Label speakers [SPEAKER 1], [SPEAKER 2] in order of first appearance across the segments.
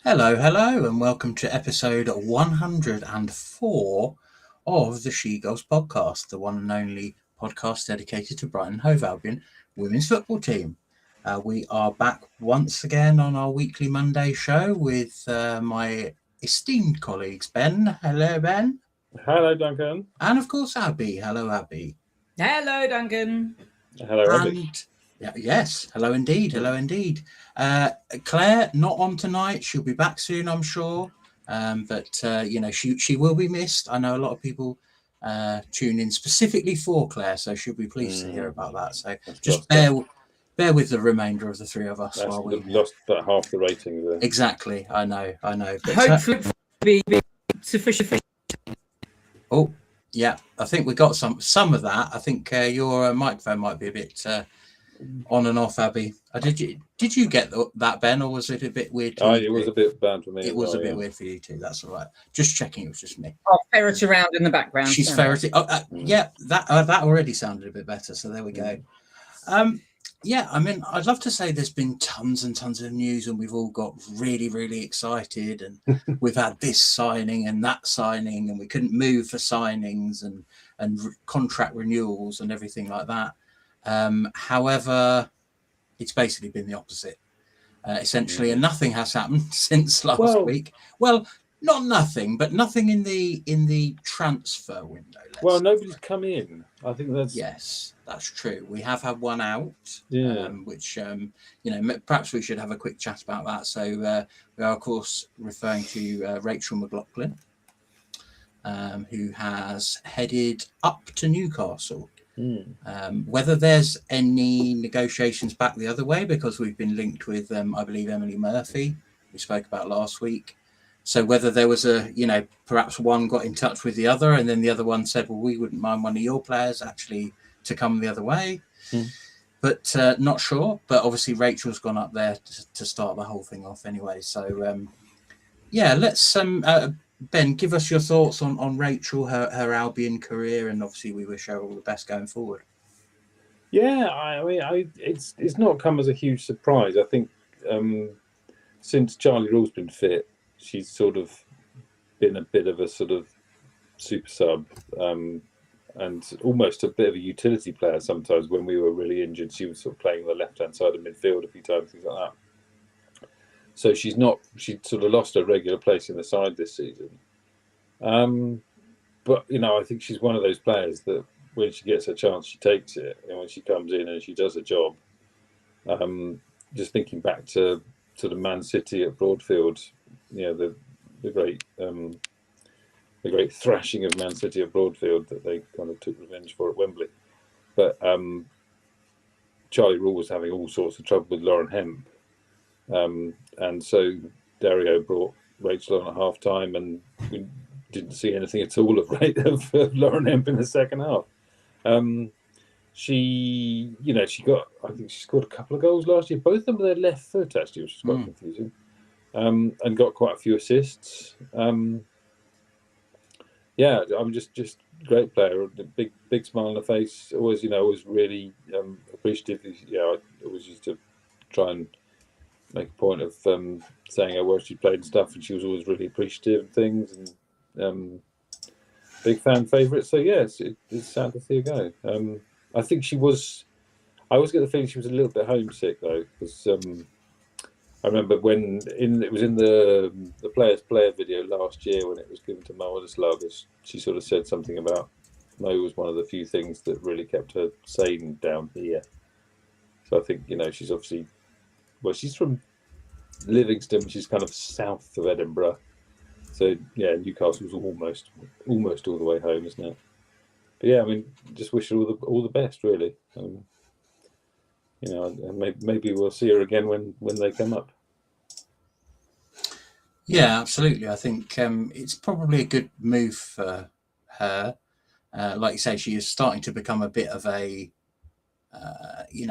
[SPEAKER 1] Hello, and welcome to episode 104 of the SheGulls Podcast, the one and only podcast dedicated to Brighton Hove Albion women's football team. We are back once again on our weekly Monday show with my esteemed colleagues, Ben. Hello, Ben.
[SPEAKER 2] Hello, Duncan.
[SPEAKER 1] And of course, Abby. Hello, Abby.
[SPEAKER 3] Hello, Duncan.
[SPEAKER 2] Hello, Abby.
[SPEAKER 1] Yes, hello indeed. Claire, not on tonight. She'll be back soon, I'm sure. But she will be missed. I know a lot of people tune in specifically for Claire, so she'll be pleased to hear about that. So just bear with the remainder of the three of us while we
[SPEAKER 2] lost about half the ratings there.
[SPEAKER 1] Exactly, I know. But,
[SPEAKER 3] hopefully, be sufficient.
[SPEAKER 1] Oh, yeah, I think we got some of that. I think your microphone might be a bit on and off, Abby. Did you get that, Ben, or was it a bit weird?
[SPEAKER 2] It was a bit bad for me.
[SPEAKER 1] It was a bit weird for you too. That's all right. Just checking. It was just me.
[SPEAKER 3] I'll ferret around in the background.
[SPEAKER 1] She's ferreting. Yeah, that already sounded a bit better. So there we go. Yeah, I mean, I'd love to say there's been tons and tons of news, and we've all got really, really excited, and we've had this signing and that signing, and we couldn't move for signings and contract renewals and everything like that. However, it's basically been the opposite, essentially, and nothing has happened since last week. Well, not nothing, but nothing in the transfer window.
[SPEAKER 2] Nobody's come in. I think
[SPEAKER 1] that's true. We have had one out, which perhaps we should have a quick chat about that. So we are, of course, referring to Rachel McLaughlin, who has headed up to Newcastle. Whether there's any negotiations back the other way, because we've been linked with, I believe, Emily Murphy, we spoke about last week. So whether there was perhaps one got in touch with the other, and then the other one said, well, we wouldn't mind one of your players actually to come the other way. But not sure. But obviously Rachel's gone up there to start the whole thing off anyway. So, let's... Ben, give us your thoughts on Rachel, her Albion career, and obviously we wish her all the best going forward.
[SPEAKER 2] Yeah, I mean, it's not come as a huge surprise. I think since Charlie Rule's been fit, she's sort of been a bit of a sort of super sub and almost a bit of a utility player sometimes. When we were really injured, she was sort of playing on the left-hand side of midfield a few times, things like that. So she sort of lost her regular place in the side this season. But, I think she's one of those players that when she gets a chance, she takes it. And when she comes in and she does a job, just thinking back to sort of Man City at Broadfield, the great thrashing of Man City at Broadfield that they kind of took revenge for at Wembley. But Charlie Rule was having all sorts of trouble with Lauren Hemp. And so Dario brought Rachel on at half time, and we didn't see anything at all of Lauren Hemp in the second half. She scored a couple of goals last year, both of them with their left foot actually, which is quite confusing, and got quite a few assists. I'm just great player, big smile on the face. Always really appreciative. I always used to try and make a point of saying how well she played and stuff, and she was always really appreciative of things, and big fan favourite. So yes, it's sad to see her go. I think I always get the feeling she was a little bit homesick though, because I remember when it was in the Players Player video last year when it was given to Mo Odeslav, she sort of said something about Mo was one of the few things that really kept her sane down here. So I think she's obviously. Well, she's from Livingston, which is kind of south of Edinburgh. So yeah, Newcastle's almost all the way home, isn't it? But yeah, I mean, just wish her all the best, really. Maybe we'll see her again when they come up.
[SPEAKER 1] Yeah, absolutely. I think it's probably a good move for her. Like you say, she is starting to become a bit of a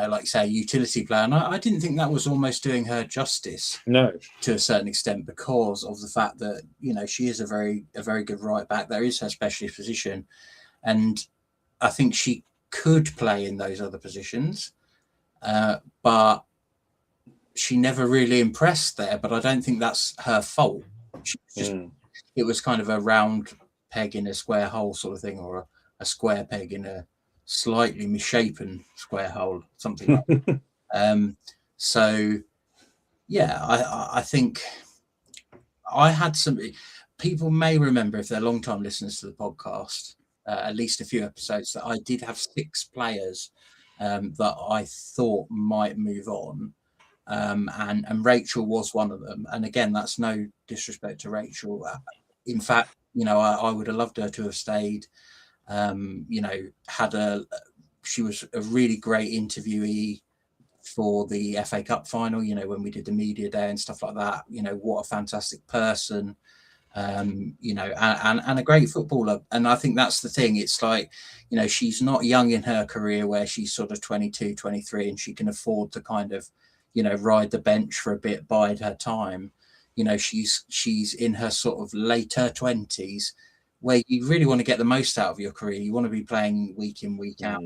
[SPEAKER 1] like you say, a utility player. And I didn't think that was almost doing her justice.
[SPEAKER 2] No,
[SPEAKER 1] to a certain extent, because of the fact that she is a very good right back. There is her specialist position, and I think she could play in those other positions. But she never really impressed there, but I don't think that's her fault. It was kind of a round peg in a square hole sort of thing, or a square peg in a slightly misshapen square hole, something like that. So yeah, I think I had some people may remember, if they're long time listeners to the podcast, at least a few episodes, that I did have 6 players that I thought might move on. And Rachel was one of them. And again, that's no disrespect to Rachel. In fact, I would have loved her to have stayed. She was a really great interviewee for the FA Cup final, when we did the media day and stuff like that. What a fantastic person, and a great footballer. And I think that's the thing. It's like, she's not young in her career where she's sort of 22, 23, and she can afford to kind of, ride the bench for a bit, bide her time. She's in her sort of later 20s, where you really want to get the most out of your career. You want to be playing week in, week out.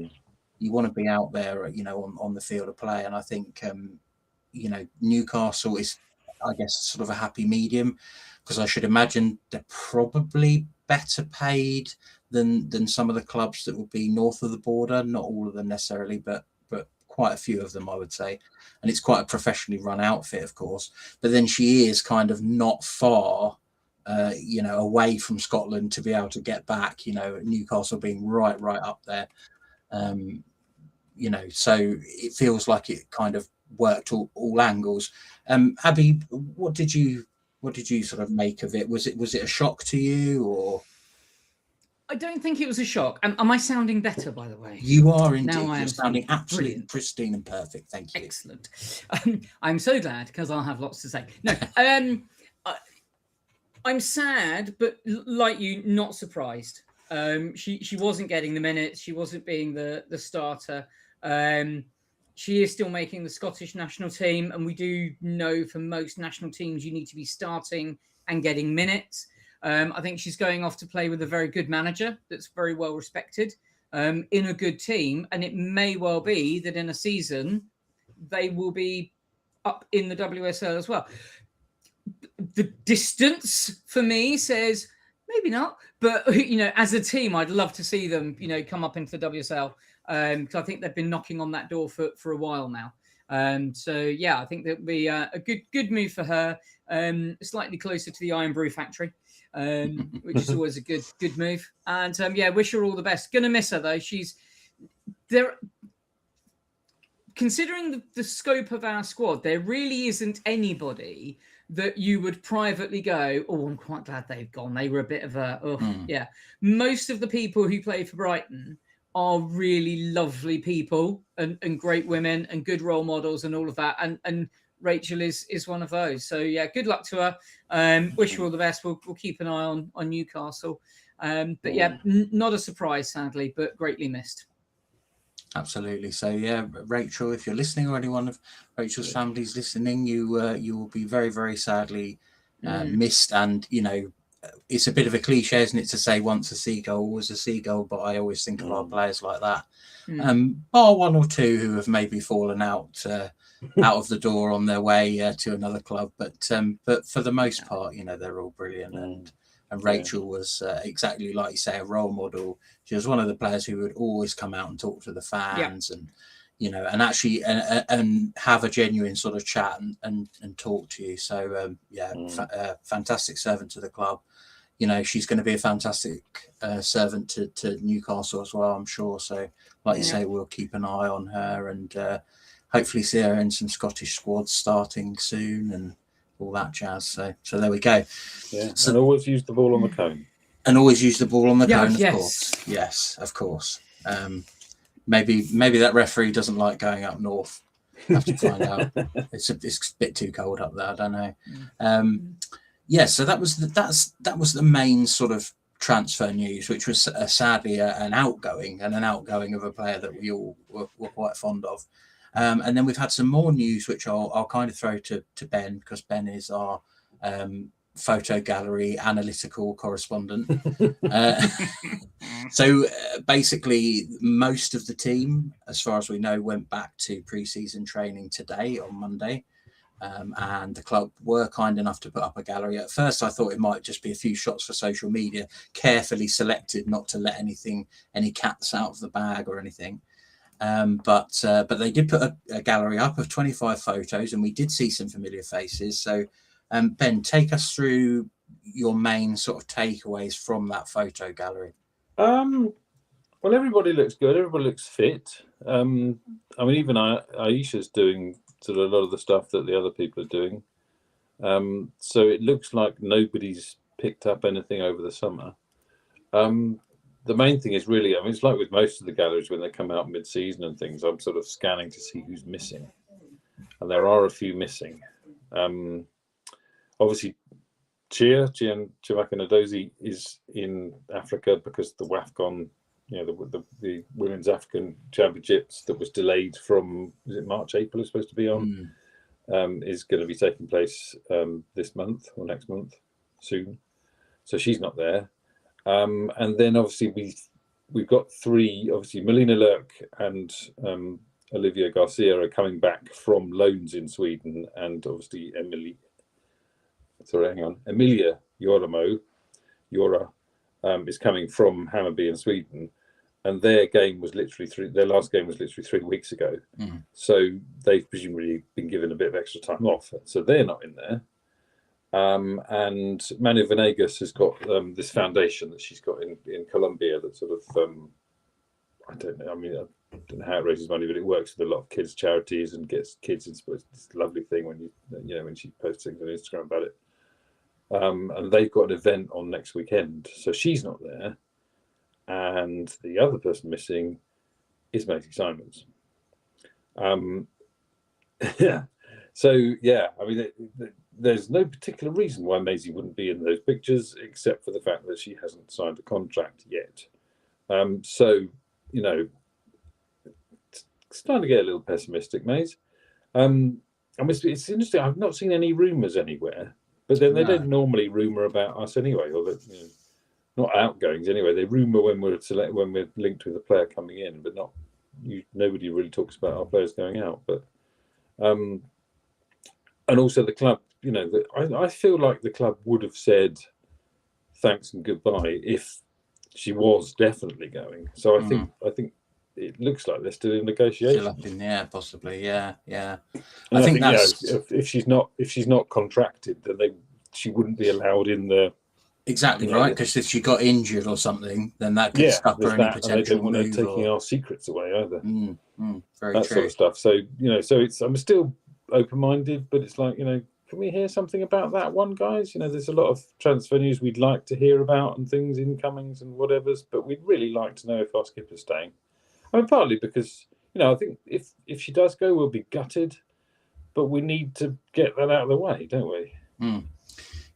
[SPEAKER 1] You want to be out there, on the field of play. And I think, Newcastle is, I guess, sort of a happy medium, because I should imagine they're probably better paid than some of the clubs that would be north of the border. Not all of them necessarily, but quite a few of them, I would say. And it's quite a professionally run outfit, of course. But then she is kind of not far, away from Scotland to be able to get back, Newcastle being right up there. So it feels like it kind of worked all angles. Abby, what did you sort of make of it? Was it a shock to you, or?
[SPEAKER 3] I don't think it was a shock. Am I sounding better, by the way?
[SPEAKER 1] You are indeed.
[SPEAKER 3] Now
[SPEAKER 1] You're sounding absolutely
[SPEAKER 3] brilliant.
[SPEAKER 1] Pristine and perfect. Thank you.
[SPEAKER 3] Excellent. I'm so glad, because I'll have lots to say. No, I'm sad, but like you, not surprised. She wasn't getting the minutes. She wasn't being the starter. She is still making the Scottish national team, and we do know for most national teams you need to be starting and getting minutes. I think she's going off to play with a very good manager that's very well respected, in a good team, and it may well be that in a season they will be up in the WSL as well. The distance for me says maybe not, but as a team, I'd love to see them, come up into the WSL, because I think they've been knocking on that door for a while now. So yeah, I think that would be a good move for her. Slightly closer to the Iron Brew factory, which is always a good move. And wish her all the best. Gonna miss her though. She's there. Considering the scope of our squad, there really isn't anybody that you would privately go, oh, I'm quite glad they've gone. They were a bit of yeah. Most of the people who play for Brighton are really lovely people and great women and good role models and all of that. And Rachel is one of those. So yeah, good luck to her. Wish her all the best. We'll keep an eye on Newcastle. But yeah, not a surprise, sadly, but greatly missed.
[SPEAKER 1] Absolutely. So yeah, Rachel, if you're listening, or anyone of Rachel's family's listening, you will be very, very sadly missed. And it's a bit of a cliche, isn't it, to say once a seagull, always a seagull, but I always think of our players like that. Bar one or two who have maybe fallen out of the door on their way to another club, but for the most part, they're all brilliant. And Rachel was exactly like you say, a role model. She was one of the players who would always come out and talk to the fans, and and actually and have a genuine sort of chat and talk to you. So fantastic servant to the club. She's going to be a fantastic servant to Newcastle as well, I'm sure. So like you say, we'll keep an eye on her, and hopefully see her in some Scottish squads starting soon and all that jazz. So there we go.
[SPEAKER 2] Yeah, so, and always use the ball on the cone.
[SPEAKER 1] And always use the ball on the cone, of course. Yes, of course. Maybe that referee doesn't like going up north. Have to find out. It's a bit too cold up there. I don't know. So that was the main sort of transfer news, which was sadly an outgoing of a player that we all were quite fond of. And then we've had some more news, which I'll kind of throw to Ben, because Ben is our photo gallery analytical correspondent. So basically, most of the team, as far as we know, went back to pre-season training today on Monday. and the club were kind enough to put up a gallery. At first, I thought it might just be a few shots for social media, carefully selected, not to let any cats out of the bag or anything. But they did put a gallery up of 25 photos, and we did see some familiar faces. So, Ben, take us through your main sort of takeaways from that photo gallery.
[SPEAKER 2] Well, everybody looks good. Everybody looks fit. I mean, even Aisha's doing sort of a lot of the stuff that the other people are doing. So it looks like nobody's picked up anything over the summer. The main thing is really, I mean, it's like with most of the galleries when they come out mid-season and things, I'm sort of scanning to see who's missing. And there are a few missing. Obviously, Chiamaka Nnadozie is in Africa because the WAFCON, the Women's African Championships that was delayed from, is it March, April it's supposed to be on, is going to be taking place this month or next month, soon. So she's not there. And then obviously we've got three, obviously Melina Lurk and Olivia Garcia are coming back from loans in Sweden, and obviously Emilia Jora is coming from Hammarby in Sweden, and their last game was literally 3 weeks ago. So they've presumably been given a bit of extra time off, so they're not in there. And Manu Venegas has got this foundation that she's got in Colombia that sort of I don't know how it raises money, but it works with a lot of kids charities and gets kids inspired. It's a lovely thing when she posts things on Instagram about it. And they've got an event on next weekend, so she's not there. And the other person missing is Maisie Simons. Yeah. So yeah, I mean, there's no particular reason why Maisie wouldn't be in those pictures, except for the fact that she hasn't signed a contract yet. So it's starting to get a little pessimistic, Maisie. I mean, it's interesting. I've not seen any rumours anywhere. But then they don't normally rumour about us anyway, or that not outgoings anyway. They rumour when we're linked with a player coming in, but nobody really talks about our players going out. But and also the club, I feel like the club would have said thanks and goodbye if she was definitely going. So I think it looks like they're still in negotiation.
[SPEAKER 1] Still up in the air, possibly. Yeah.
[SPEAKER 2] I think that's if she's not contracted, then she wouldn't be allowed in the.
[SPEAKER 1] Exactly right, because if she got injured or something, then that could stop her any potential.
[SPEAKER 2] And they don't want her
[SPEAKER 1] move
[SPEAKER 2] taking our secrets away either.
[SPEAKER 1] Very
[SPEAKER 2] that
[SPEAKER 1] true.
[SPEAKER 2] Sort of stuff. So I'm still open-minded, but it's like can we hear something about that one, guys? There's a lot of transfer news we'd like to hear about and things, incomings and whatever's, but we'd really like to know if our skipper's staying. I mean, partly because, I think if she does go, we'll be gutted, but we need to get that out of the way, don't we?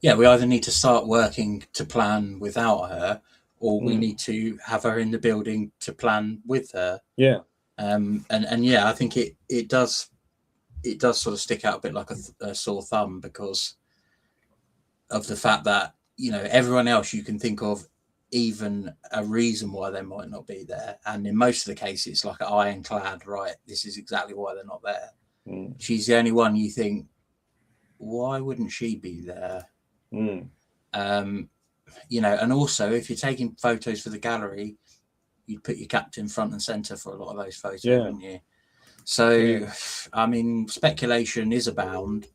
[SPEAKER 1] Yeah, we either need to start working to plan without her, or we need to have her in the building to plan with her.
[SPEAKER 2] Yeah.
[SPEAKER 1] And yeah, I think it does sort of stick out a bit like a sore thumb because of the fact that, everyone else you can think of even a reason why they might not be there, and in most of the cases it's like an ironclad, right, this is exactly why they're not there. She's the only one you think, why wouldn't she be there? And also if you're taking photos for the gallery, you'd put your captain front and center for a lot of those photos, wouldn't you? So I mean, speculation is abound.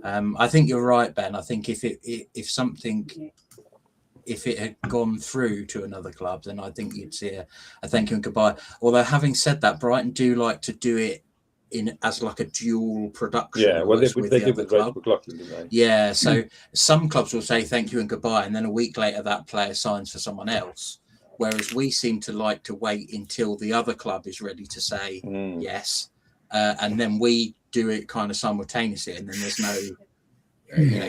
[SPEAKER 1] I think you're right, Ben. I think if it had gone through to another club, then I think you'd see a thank you and goodbye. Although having said that, Brighton do like to do it as like a dual production.
[SPEAKER 2] Yeah, well, they did with Rachel McLaughlin, didn't they?
[SPEAKER 1] Yeah, so some clubs will say thank you and goodbye, and then a week later that player signs for someone else. Whereas we seem to like to wait until the other club is ready to say yes, and then we do it kind of simultaneously, and then there's no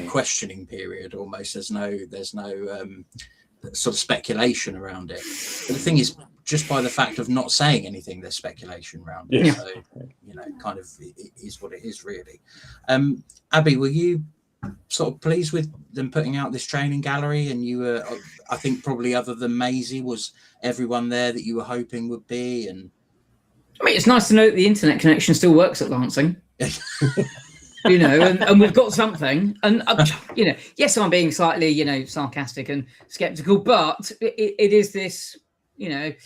[SPEAKER 1] questioning period almost. There's no sort of speculation around it. But the thing is, just by the fact of not saying anything, there's speculation around it. So kind of it is what it is, really. Abby, were you sort of pleased with them putting out this training gallery? And you were, I think, probably other than Maisie, was everyone there that you were hoping would be? And
[SPEAKER 3] I mean, it's nice to know that the internet connection still works at Lancing. and we've got something. And yes, I'm being slightly, sarcastic and skeptical, but it is this, where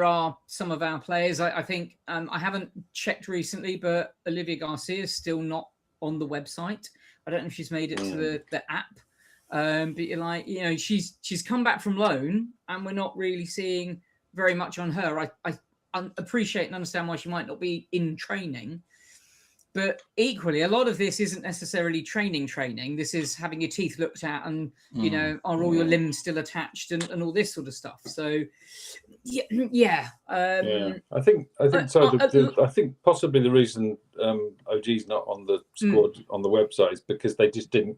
[SPEAKER 3] are some of our players? I think I haven't checked recently, but Olivia Garcia is still not on the website. I don't know if she's made it to the app. But you're like, she's come back from loan, and we're not really seeing very much on her. I appreciate and understand why she might not be in training, but equally, a lot of this isn't necessarily training. This is having your teeth looked at, and are all your limbs still attached, and all this sort of stuff. So,
[SPEAKER 2] I think so. I think possibly the reason OG's not on the squad on the website is because they just didn't.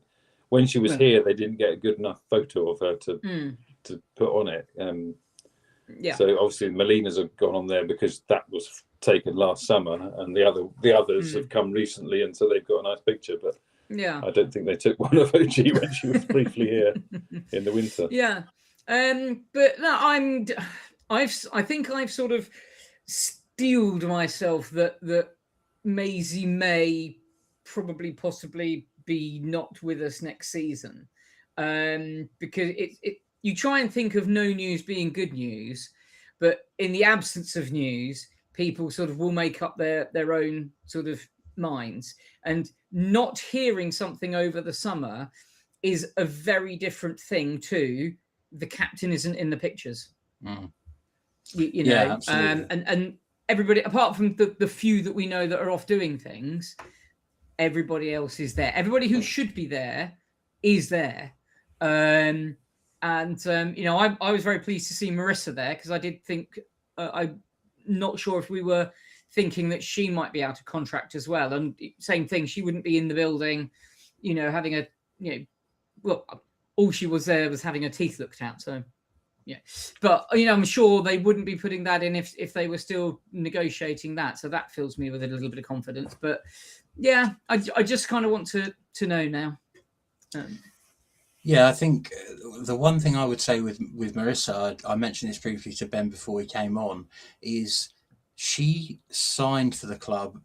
[SPEAKER 2] When she was here, they didn't get a good enough photo of her to put on it. So obviously Melina's have gone on there because that was taken last summer, and the others have come recently, and so they've got a nice picture. But I don't think they took one of OG when she was briefly here in the winter.
[SPEAKER 3] Yeah, but no, I think I've sort of steeled myself that Maisie may possibly be not with us next season, because you try and think of no news being good news, but in the absence of news, people sort of will make up their own sort of minds, and not hearing something over the summer is a very different thing to the captain isn't in the pictures. And everybody apart from the few that we know that are off doing things, everybody else is there. Everybody who should be there is there. I was very pleased to see Marissa there, because I did think, I'm not sure if we were thinking that she might be out of contract as well. And same thing, she wouldn't be in the building, having all she was there was having her teeth looked at. So, yeah. But, I'm sure they wouldn't be putting that in if they were still negotiating that. So that fills me with a little bit of confidence. But, yeah, I just kind of want to know now.
[SPEAKER 1] I think the one thing I would say with Marissa, I mentioned this briefly to Ben before he came on, is she signed for the club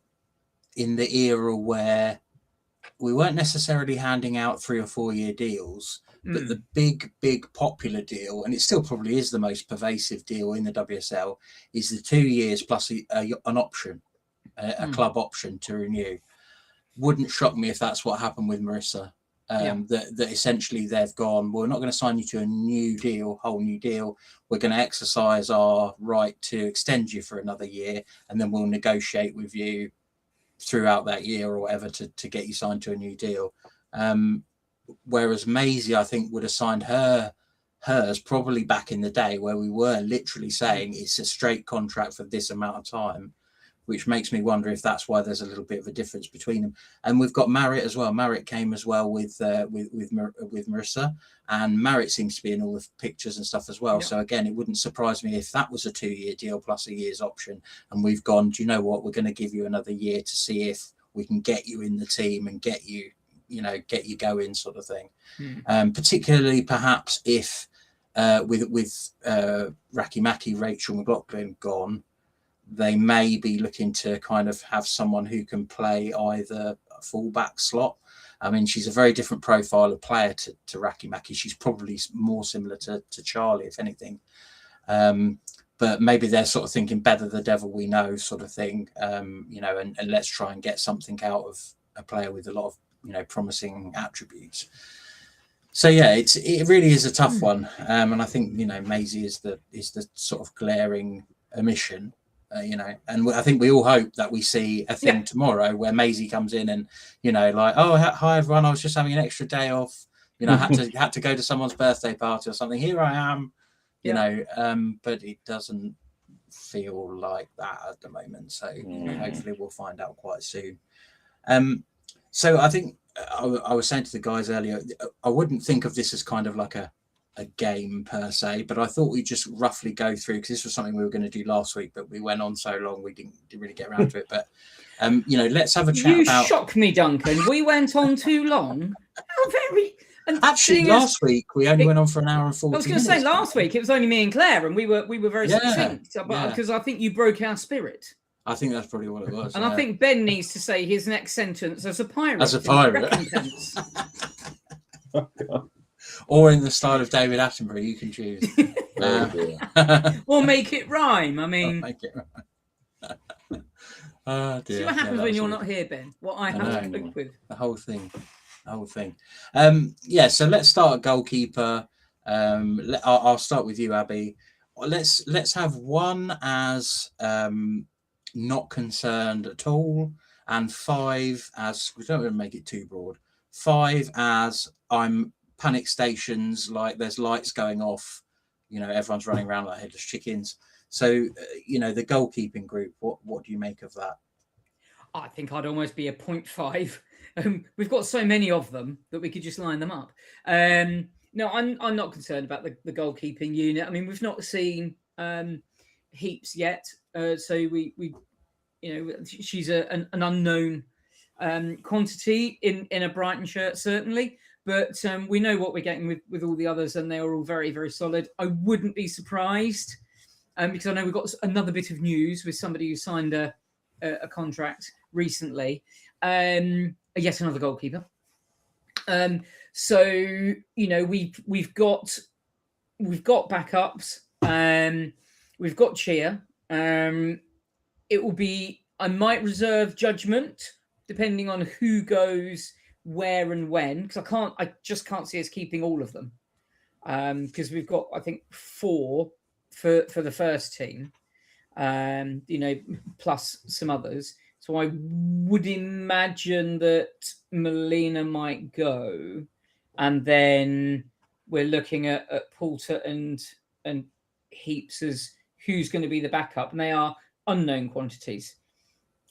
[SPEAKER 1] in the era where we weren't necessarily handing out 3 or 4 year deals, but the big popular deal, and it still probably is the most pervasive deal in the WSL, is the 2 years plus an option, a club option to renew. Wouldn't shock me if that's what happened with Marissa. That essentially they've gone, we're not going to sign you to a whole new deal. We're going to exercise our right to extend you for another year, and then we'll negotiate with you throughout that year or whatever to get you signed to a new deal. Whereas Maisie, I think, would have signed hers probably back in the day, where we were literally saying it's a straight contract for this amount of time, which makes me wonder if that's why there's a little bit of a difference between them. And we've got Marit as well. Marit came as well with Marissa, and Marit seems to be in all the pictures and stuff as well. Yeah. So again, it wouldn't surprise me if that was a 2 year deal plus a year's option, and we've gone, do you know what? We're going to give you another year to see if we can get you in the team and get you going, sort of thing. Particularly perhaps if with Raki Maki, Rachel McLaughlin gone, they may be looking to kind of have someone who can play either a fullback slot. I mean, she's a very different profile of player to Raki Maki. She's probably more similar to Charlie, if anything. But maybe they're sort of thinking better the devil we know, sort of thing, and let's try and get something out of a player with a lot of, promising attributes. So yeah, it really is a tough one. And I think, Maisie is the sort of glaring omission. And I think we all hope that we see a thing tomorrow where Maisie comes in and, like, oh, hi everyone, I was just having an extra day off, had to go to someone's birthday party or something. Here I am, but it doesn't feel like that at the moment. So hopefully we'll find out quite soon. So I think I was saying to the guys earlier, I wouldn't think of this as kind of like a game per se, but I thought we'd just roughly go through, because this was something we were going to do last week, but we went on so long we didn't really get around to it. But let's have a chat. You
[SPEAKER 3] shock me, Duncan. We went on too long. How very.
[SPEAKER 1] And actually, last week we only went on for an hour and 40 minutes.
[SPEAKER 3] I was going to say last week it was only me and Claire, and we were very succinct, because I think you broke our spirit.
[SPEAKER 1] I think that's probably what it was.
[SPEAKER 3] And I think Ben needs to say his next sentence as a pirate.
[SPEAKER 1] As a pirate. Or in the style of David Attenborough, you can choose.
[SPEAKER 3] Or make it rhyme. I mean,
[SPEAKER 1] make it rhyme. Oh, dear.
[SPEAKER 3] See what happens when you're not here, Ben. What I have to cope with.
[SPEAKER 1] The whole thing. So let's start at goalkeeper. I'll start with you, Abby. Let's have one as not concerned at all, and 5 as, we don't want to make it too broad. 5 as I'm panic stations, like there's lights going off, everyone's running around like headless chickens. So the goalkeeping group, what do you make of that?
[SPEAKER 3] I think I'd almost be a 0.5. We've got so many of them that we could just line them up. No, I'm not concerned about the goalkeeping unit. I mean, we've not seen Heaps yet, so we she's an unknown quantity in a Brighton shirt, certainly. But we know what we're getting with all the others, and they are all very, very solid. I wouldn't be surprised, because I know we've got another bit of news with somebody who signed a contract recently. Yet another goalkeeper. So we've got backups. We've got cheer. It will be. I might reserve judgment depending on who goes where and when, because I just can't see us keeping all of them, because we've got, I think, 4 for the first team, plus some others. So I would imagine that Molina might go, and then we're looking at Poulter and Heaps as who's going to be the backup, and they are unknown quantities.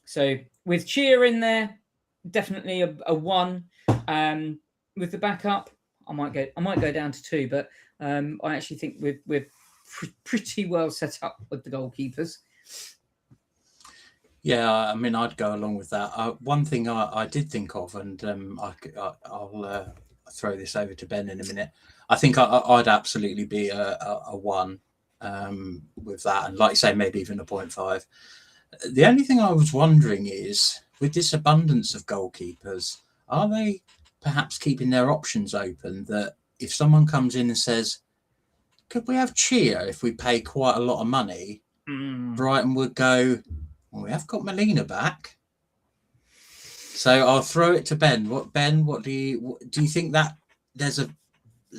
[SPEAKER 3] So with Cheer in there, definitely a 1. With the backup, I might go down to 2, but I actually think we're pretty well set up with the goalkeepers.
[SPEAKER 1] Yeah, I mean, I'd go along with that. One thing I did think of, and I'll throw this over to Ben in a minute. I think I'd absolutely be a 1 with that, and like you say, maybe even a 0.5. The only thing I was wondering is, with this abundance of goalkeepers, are they perhaps keeping their options open, that if someone comes in and says, could we have Cheer if we pay quite a lot of money, Brighton would go, well, we have got Molina back. So I'll throw it to Ben. What do you think that there's a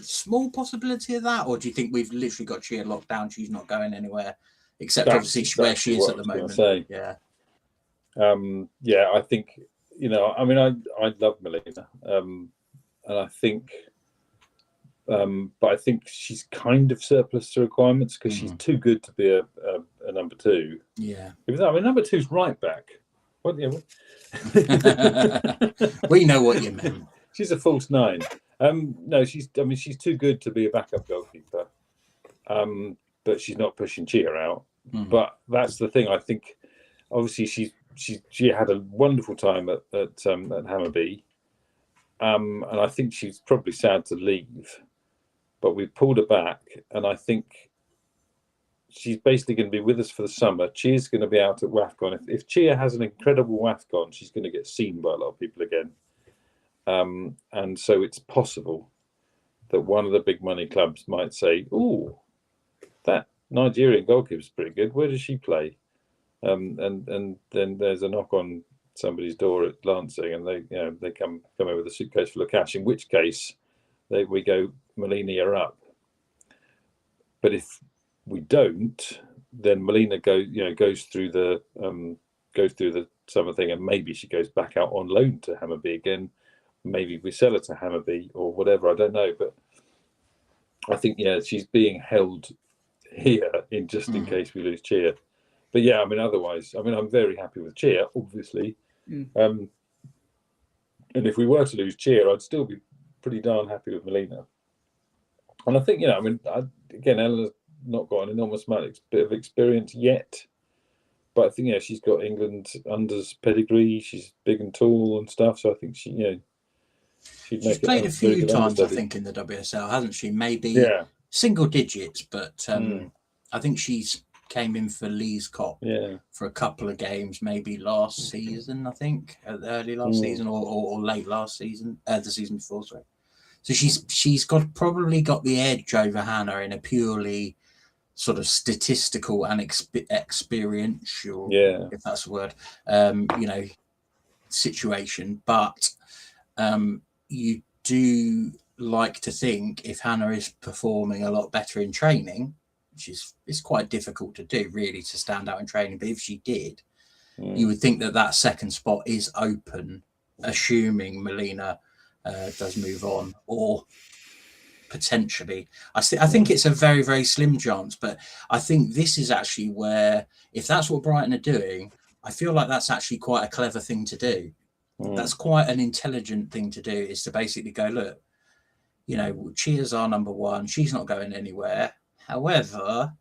[SPEAKER 1] small possibility of that, or do you think we've literally got Cheer locked down? She's not going anywhere, except obviously where she is at the moment.
[SPEAKER 2] Yeah, I think I mean, I love Molina, and I think, but I think she's kind of surplus to requirements because she's too good to be a number 2.
[SPEAKER 1] Yeah,
[SPEAKER 2] even though, I mean, number 2's right back. What?
[SPEAKER 1] We know what you meant.
[SPEAKER 2] She's a false 9. No, she's too good to be a backup goalkeeper. But she's not pushing Cheer out. But that's the thing. I think, obviously, she had a wonderful time at Hammarby, and I think she's probably sad to leave. But we pulled her back, and I think she's basically going to be with us for the summer. Cheer's going to be out at WAFCON. If Cheer has an incredible WAFCON, she's going to get seen by a lot of people again. And so it's possible that one of the big money clubs might say, "Oh, that Nigerian goalkeeper's pretty good. Where does she play?" And then there's a knock on somebody's door at Lancing, and they come over with a suitcase full of cash. In which case, we go, Molina, you're up. But if we don't, then Molina goes through the summer thing, and maybe she goes back out on loan to Hammarby again. Maybe we sell her to Hammarby or whatever. I don't know, but I think she's being held here in case we lose Cheer. But yeah, I mean, otherwise, I mean, I'm very happy with Cheer, obviously. And if we were to lose Cheer, I'd still be pretty darn happy with Molina. And I think, I mean, again, Eleanor's not got an enormous bit of experience yet. But I think, she's got England unders pedigree. She's big and tall and stuff. So I think she's
[SPEAKER 1] played a few times, I think, in the WSL, hasn't she? Maybe single digits, but I think she's came in for Lee's Cop for a couple of games, maybe last season, I think, early last season or late last season, the season before, sorry. So she's probably got the edge over Hannah in a purely sort of statistical and experiential, if that's a word, situation. But you do like to think if Hannah is performing a lot better in training, which is quite difficult to do really, to stand out in training, but if she did, you would think that second spot is open, assuming Melina does move on, or potentially I think it's a very, very slim chance, but I think this is actually where, if that's what Brighton are doing, I feel like that's actually quite a clever thing to do. That's quite an intelligent thing to do, is to basically go, look, Chia's our number one, she's not going anywhere. However,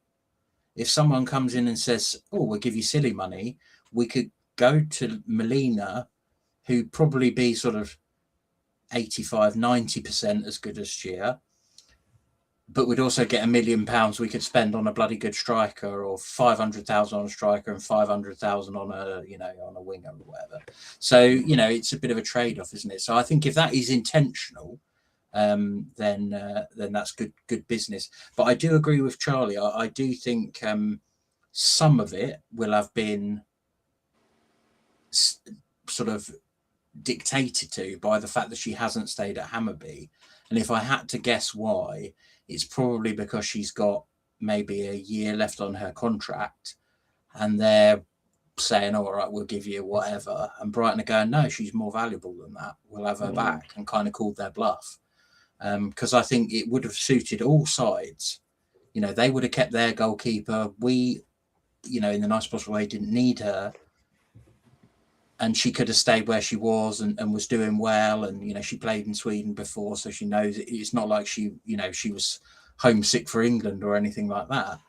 [SPEAKER 1] if someone comes in and says, oh, we'll give you silly money, we could go to Melina, who'd probably be sort of 85-90% as good as Chia, but we'd also get £1 million we could spend on a bloody good striker, or 500,000 on a striker and 500,000 on a on a winger or whatever. So it's a bit of a trade-off, isn't it? So I think if that is intentional, then that's good business. But I do agree with Charlie. I do think some of it will have been sort of dictated to by the fact that she hasn't stayed at Hammarby. And if I had to guess why, it's probably because she's got maybe a year left on her contract and they're saying, all right, we'll give you whatever. And Brighton are going, no, she's more valuable than that. We'll have her back, and kind of called their bluff. Because I think it would have suited all sides. They would have kept their goalkeeper. We, in the nicest possible way, didn't need her. And she could have stayed where she was and was doing well. And, she played in Sweden before, so she knows it's not like she was homesick for England or anything like that.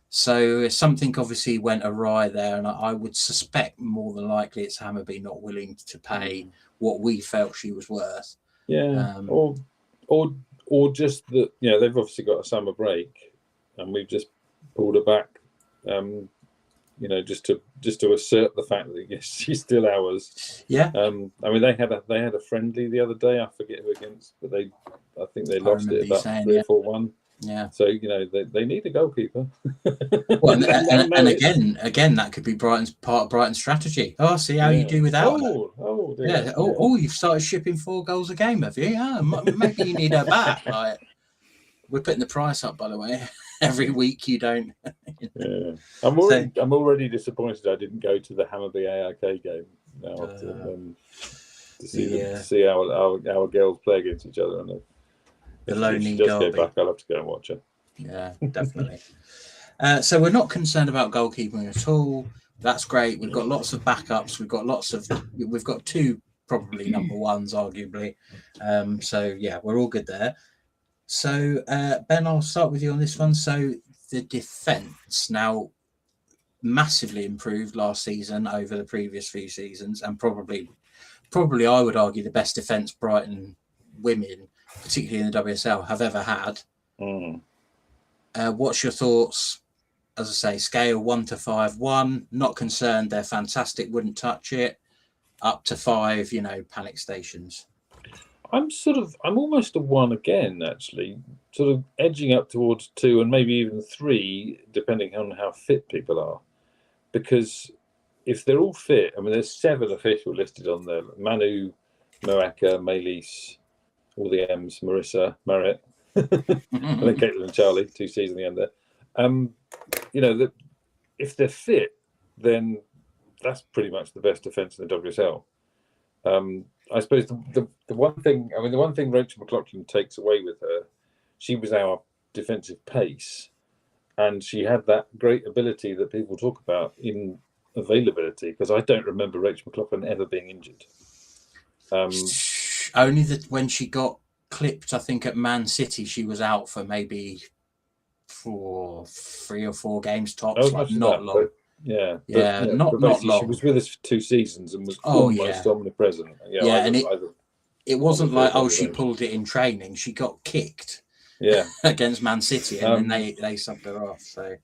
[SPEAKER 1] So something obviously went awry there. And I would suspect more than likely it's Hammarby not willing to pay what we felt she was worth.
[SPEAKER 2] Yeah. Or just that, they've obviously got a summer break and we've just pulled her back, just to assert the fact that yes, she's still ours.
[SPEAKER 1] Yeah.
[SPEAKER 2] I mean, they had a friendly the other day. I forget who against, but I think they lost it about 3-4-1.
[SPEAKER 1] Yeah.
[SPEAKER 2] So they need a goalkeeper.
[SPEAKER 1] Well, and again, that could be part of Brighton's strategy. Oh, see how you do without her. You've started shipping 4 goals a game, have you? Yeah, maybe you need her back. Like, we're putting the price up, by the way. Every week you don't.
[SPEAKER 2] Yeah, I'm already disappointed I didn't go to the Hammarby AIK game now to see our girls play against each other. And
[SPEAKER 1] the lonely
[SPEAKER 2] just
[SPEAKER 1] derby.
[SPEAKER 2] Get back, I'll have to go and watch her.
[SPEAKER 1] Yeah, definitely. So we're not concerned about goalkeeping at all. That's great. We've got lots of backups. We've got 2 probably number ones, arguably. So yeah, we're all good there. So Ben, I'll start with you on this one. So the defence now massively improved last season over the previous few seasons, and probably I would argue the best defence Brighton women, particularly in the WSL, have ever had. What's your thoughts? As I say, scale 1 to 5. 1, not concerned, they're fantastic, wouldn't touch it. Up to 5, panic stations.
[SPEAKER 2] I'm almost a 1 again, actually, sort of edging up towards 2 and maybe even 3, depending on how fit people are. Because if they're all fit, I mean, there's 7 official listed on there: Manu, Moeka, Maylise, all the M's, Marissa, Marit, and then Caitlin and Charlie, 2 C's in the end there. If they're fit, then that's pretty much the best defence in the WSL. I suppose the one thing Rachel McLaughlin takes away with her, she was our defensive pace, and she had that great ability that people talk about in availability, because I don't remember Rachel McLaughlin ever being injured.
[SPEAKER 1] Only that when she got clipped, I think at Man City, she was out for maybe 3 or 4 games tops, not long. Not long.
[SPEAKER 2] She was with us for 2 seasons and was almost omnipresent.
[SPEAKER 1] It wasn't like she pulled it in training. She got kicked.
[SPEAKER 2] Yeah,
[SPEAKER 1] against Man City, and then they subbed her off. So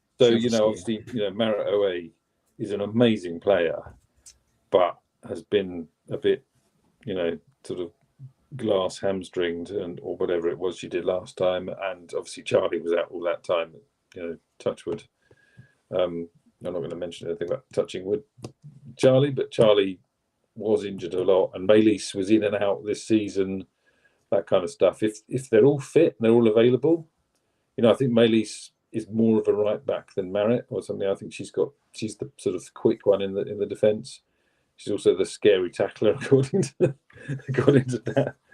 [SPEAKER 2] So, obviously, Marit OA is an amazing player, but has been a bit, sort of glass hamstringed or whatever it was she did last time. And obviously Charlie was out all that time, touch wood. I'm not going to mention anything about touching wood, Charlie, but Charlie was injured a lot, and Maylis was in and out this season, that kind of stuff. If they're all fit and they're all available, I think Maylis is more of a right back than Marit or something. I think she's the sort of quick one in the defence. She's also the scary tackler, according to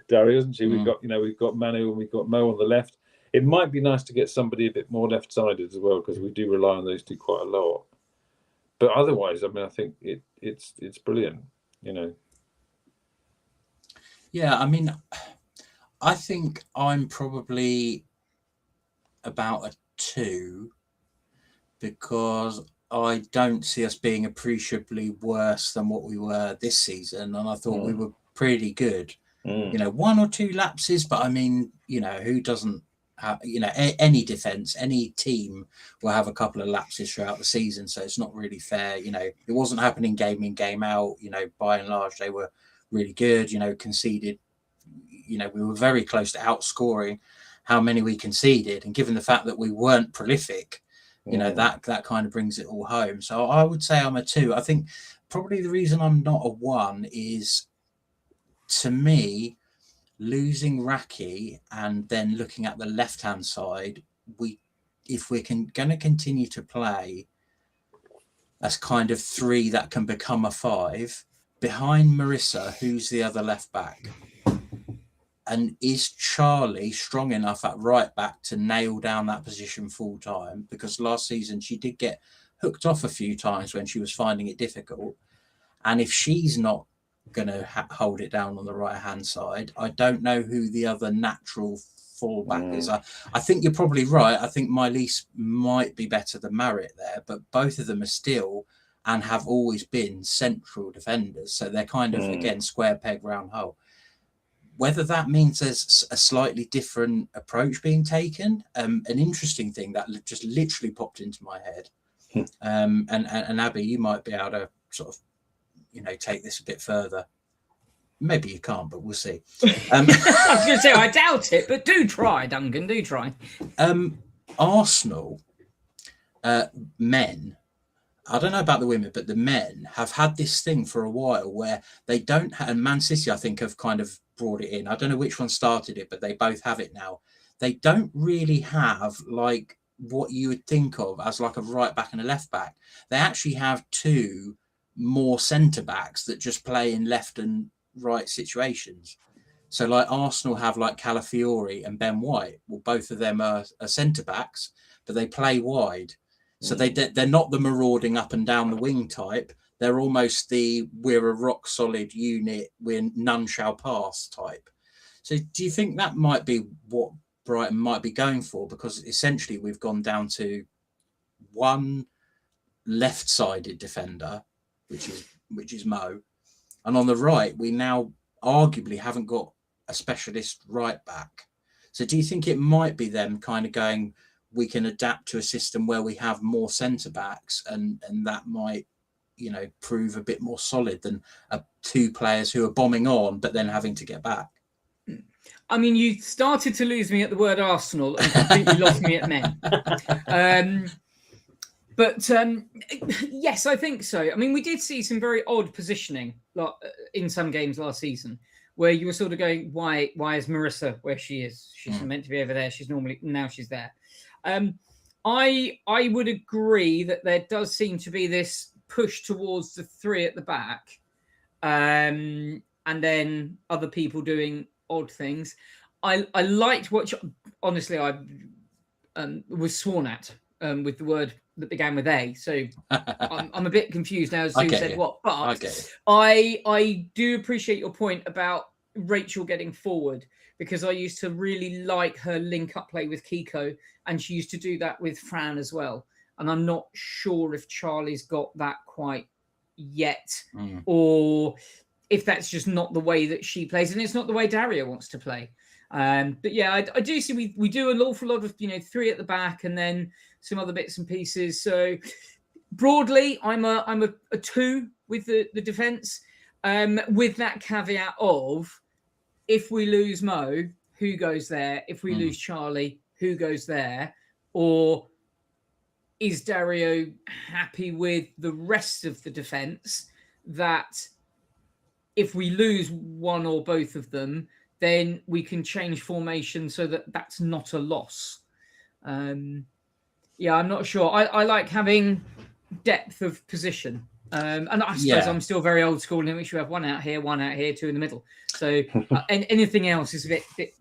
[SPEAKER 2] Dario, isn't she? We've got Manu and we've got Mo on the left. It might be nice to get somebody a bit more left-sided as well, because we do rely on those two quite a lot. But otherwise, I think it's brilliant,
[SPEAKER 1] Yeah, I think I'm probably about a 2, because I don't see us being appreciably worse than what we were this season, and I thought we were pretty good. 1 or 2 lapses, but who doesn't have, any defence, any team will have a couple of lapses throughout the season, so it's not really fair. It wasn't happening game in, game out. By and large, they were really good. Conceded, we were very close to outscoring how many we conceded, and given the fact that we weren't prolific, that kind of brings it all home. So I would say I'm a 2. I think probably the reason I'm not a 1 is, to me, losing Raki and then looking at the left-hand side, if we're going to continue to play as kind of 3 that can become a 5, behind Marissa, who's the other left back? And is Charlie strong enough at right back to nail down that position full time? Because last season she did get hooked off a few times when she was finding it difficult. And if she's not going to hold it down on the right hand side, I don't know who the other natural fallback is. I think you're probably right. I think Maylis might be better than Marit there, but both of them are still and have always been central defenders. So they're kind of, again, square peg, round hole. Whether that means there's a slightly different approach being taken, an interesting thing that just literally popped into my head. And Abby, you might be able to sort of, take this a bit further. Maybe you can't, but we'll see.
[SPEAKER 3] I was going to say, I doubt it, but do try, Duncan, do try.
[SPEAKER 1] Arsenal men, I don't know about the women, but the men have had this thing for a while where they don't have, and Man City, I think, have kind of brought it in. I don't know which one started it, but they both have it now. They don't really have like what you would think of as like a right back and a left back. They actually have 2 more centre backs that just play in left and right situations. So like Arsenal have like Calafiori and Ben White. Well, both of them are centre backs, but they play wide. So they're not the marauding up and down the wing type. They're almost we're a rock solid unit, we're none shall pass type. So do you think that might be what Brighton might be going for? Because essentially we've gone down to 1 left-sided defender, which is Mo. And on the right, we now arguably haven't got a specialist right back. So do you think it might be them kind of going, we can adapt to a system where we have more centre backs, and that might, prove a bit more solid than 2 players who are bombing on but then having to get back?
[SPEAKER 3] You started to lose me at the word Arsenal and completely lost me at men. But yes, I think so. We did see some very odd positioning in some games last season, where you were sort of going, why is Marissa where she is? She's meant to be over there. Now she's there. I would agree that there does seem to be this push towards the 3 at the back, and then other people doing odd things. I liked what honestly I was sworn at with the word that began with A. So I'm a bit confused now as to who said what. But I do appreciate your point about Rachel getting forward, because I used to really like her link-up play with Kiko, and she used to do that with Fran as well. And I'm not sure if Charlie's got that quite yet, or if that's just not the way that she plays, and it's not the way Daria wants to play. But yeah, I do see we do an awful lot of 3 at the back and then some other bits and pieces. So broadly, I'm a 2 with the defence, with that caveat of if we lose Mo, who goes there? If we lose Charlie, who goes there? Or is Dario happy with the rest of the defence that if we lose one or both of them, then we can change formation so that that's not a loss? Yeah, I'm not sure. I like having depth of position. And I suppose I'm still very old school in which you have 1 out here, 1 out here, 2 in the middle. So and anything else is a bit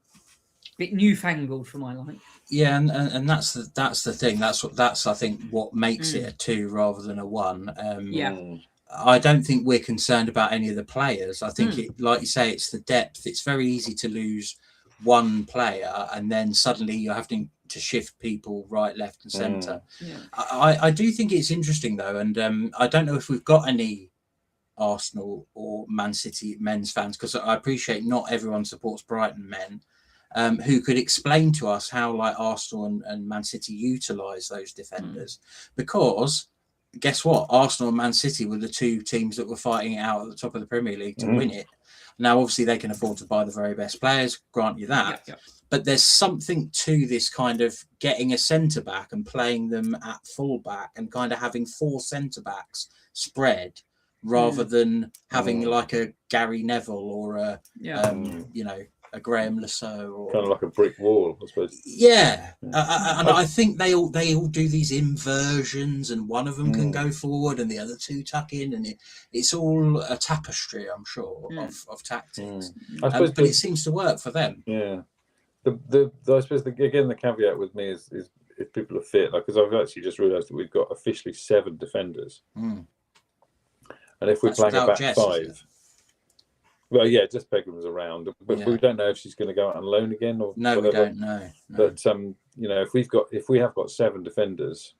[SPEAKER 3] newfangled for my liking.
[SPEAKER 1] Yeah, and that's the thing. That's I think what makes it a 2 rather than a 1. I don't think we're concerned about any of the players. I think it, like you say, it's the depth. It's very easy to lose one player and then suddenly you're having to shift people right, left, and centre. I do think it's interesting though, and I don't know if we've got any Arsenal or Man City men's fans, because I appreciate not everyone supports Brighton men. Who could explain to us how like Arsenal and Man City utilise those defenders? Because guess what? Arsenal and Man City were the 2 teams that were fighting it out at the top of the Premier League to win it. Now, obviously, they can afford to buy the very best players, grant you that. But there's something to this kind of getting a centre-back and playing them at full-back and kind of having 4 centre-backs spread rather than having like a Gary Neville or a, a Graham Lasso, or
[SPEAKER 2] kind of like a brick wall, I suppose.
[SPEAKER 1] And I think they all do these inversions, and one of them can go forward, and the other 2 tuck in, and it's all a tapestry, I'm sure, of tactics.
[SPEAKER 2] I suppose
[SPEAKER 1] but it seems to work for them.
[SPEAKER 2] Yeah, I suppose the caveat with me is if people are fit, like, because I've actually just realised that we've got officially 7 defenders, and if we're playing a back
[SPEAKER 1] Jess,
[SPEAKER 2] 5. Well, yeah, just Begram's around, but we don't know if she's going to go out on loan again or
[SPEAKER 1] no,
[SPEAKER 2] whatever.
[SPEAKER 1] We don't know. No.
[SPEAKER 2] But if we have got 7 defenders,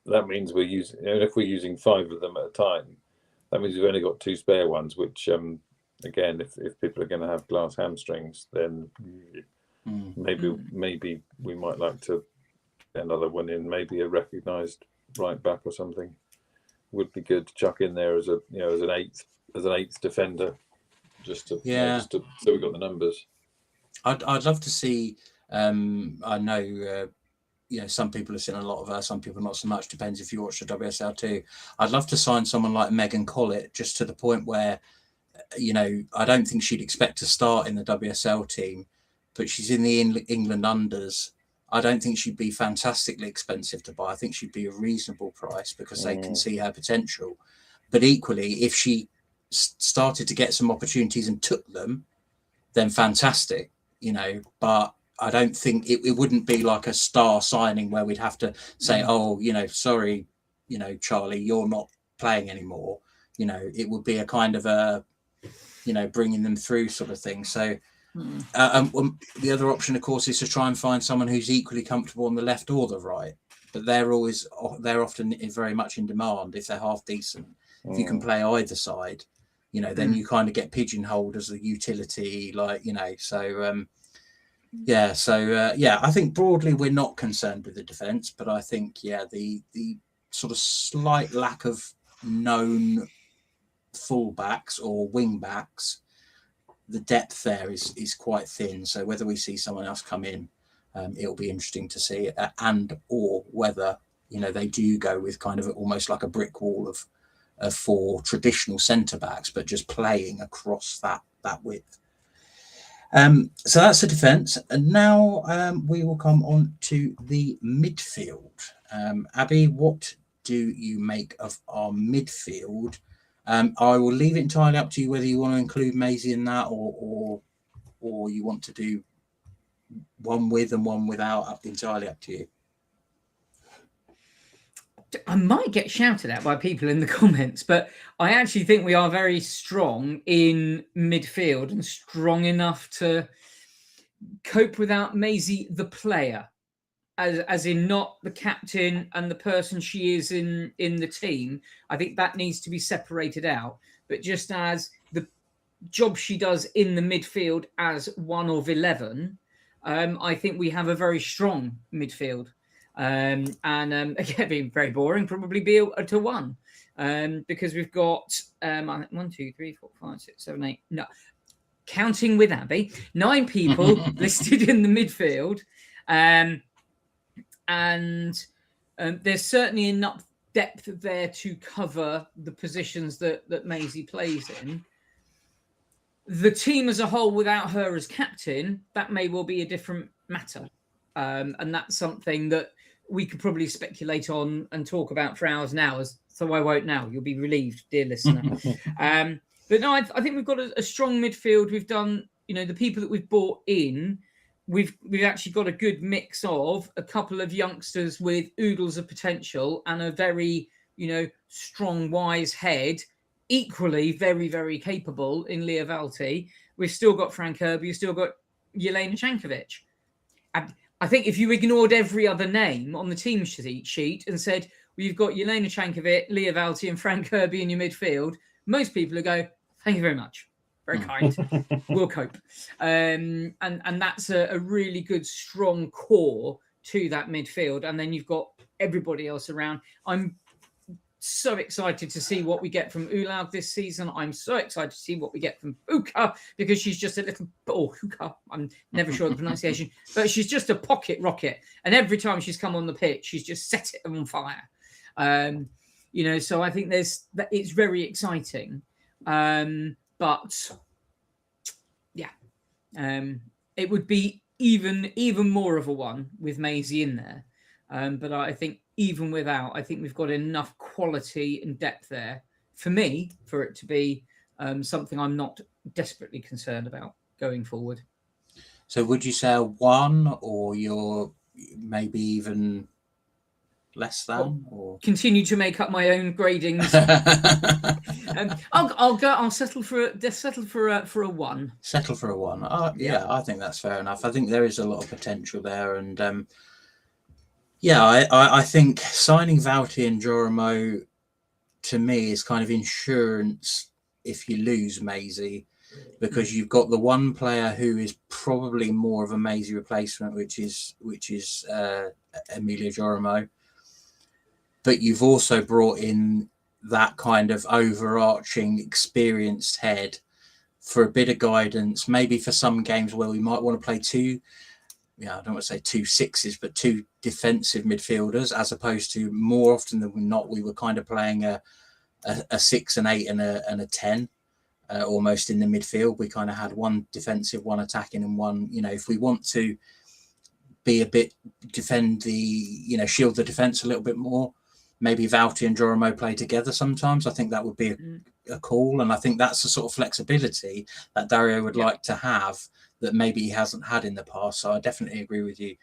[SPEAKER 2] that means we're using. And if we're using 5 of them at a time, that means we've only got 2 spare ones. Which, again, if people are going to have glass hamstrings, then maybe we might like to get another one in. Maybe a recognised right back or something would be good to chuck in there as an 8th defender, just to so we got the numbers.
[SPEAKER 1] I'd love to see. I know some people have seen a lot of her, some people not so much. Depends if you watch the WSL too. I'd love to sign someone like Megan Collett, just to the point where I don't think she'd expect to start in the WSL team, but she's in the England unders. I don't think she'd be fantastically expensive to buy. I think she'd be a reasonable price because they can see her potential. But equally, if she started to get some opportunities and took them, then fantastic, but I don't think it wouldn't be like a star signing where we'd have to say, sorry, Charlie, you're not playing anymore. It would be a kind of a, bringing them through sort of thing. So the other option, of course, is to try and find someone who's equally comfortable on the left or the right, but they're often very much in demand if they're half decent. If you can play either side, then you kind of get pigeonholed as a utility, so I think broadly we're not concerned with the defence, but I think the sort of slight lack of known fullbacks or wing backs, the depth there is quite thin. So whether we see someone else come in, it'll be interesting to see, and or whether they do go with kind of almost like a brick wall of 4 traditional centre backs, but just playing across that width. So that's the defence, and now we will come on to the midfield. Abby, what do you make of our midfield? I will leave it entirely up to you whether you want to include Maisie in that, or you want to do one with and one without. Entirely up to you.
[SPEAKER 3] I might get shouted at by people in the comments, but I actually think we are very strong in midfield and strong enough to cope without Maisie, the player, as in not the captain and the person she is in the team. I think that needs to be separated out. But just as job she does in the midfield as one of 11, I think we have a very strong midfield. And again, being very boring, probably be a to one. Because we've got 1, 2, 3, 4, 5, 6, 7, 8. No, counting with Abby, 9 people listed in the midfield. And there's certainly enough depth there to cover the positions that Maisie plays in. The team as a whole, without her as captain, that may well be a different matter. And that's something that we could probably speculate on and talk about for hours and hours. So I won't now. You'll be relieved, dear listener. But no, I think we've got a strong midfield. We've done, the people that we've brought in, we've actually got a good mix of a couple of youngsters with oodles of potential and a very, strong, wise head, equally very, very capable in Leah Valti. We've still got Frank Kirby. We've still got Jelena Chankovic. I think if you ignored every other name on the team sheet and said, well, you've got Jelena Chankovic, Leah Valti and Frank Kirby in your midfield, most people would go, thank you very much. Very kind. We'll cope. And that's a really good, strong core to that midfield. And then you've got everybody else around. I'm so excited to see what we get from Ulaug this season. I'm so excited to see what we get from Uka, because she's just a little, Uka, I'm never sure of the pronunciation, but she's just a pocket rocket. And every time she's come on the pitch, she's just set it on fire. So I think it's very exciting. But yeah, it would be even more of a one with Maisie in there. But I think even without, I think we've got enough quality and depth there for me for it to be something I'm not desperately concerned about going forward.
[SPEAKER 1] So would you say a 1, or you're maybe even less than? Or
[SPEAKER 3] continue to make up my own gradings? I'll settle for a 1.
[SPEAKER 1] Settle for a 1. Yeah, I think that's fair enough. I think there is a lot of potential there, and I think signing Valti and Jorimo to me is kind of insurance if you lose Maisie, because you've got the one player who is probably more of a Maisie replacement, which is Emilia Jorimo. But you've also brought in that kind of overarching experienced head for a bit of guidance, maybe for some games where we might want to play I don't want to say 2 sixes, but 2 defensive midfielders, as opposed to more often than not, we were kind of playing a 6, an 8 and a 10 almost in the midfield. We kind of had 1 defensive, 1 attacking, and 1, if we want to be a bit, defend the, shield the defense a little bit more, maybe Valti and Jorimo play together sometimes. I think that would be a call. And I think that's the sort of flexibility that Dario would like to have that maybe he hasn't had in the past. So I definitely agree with you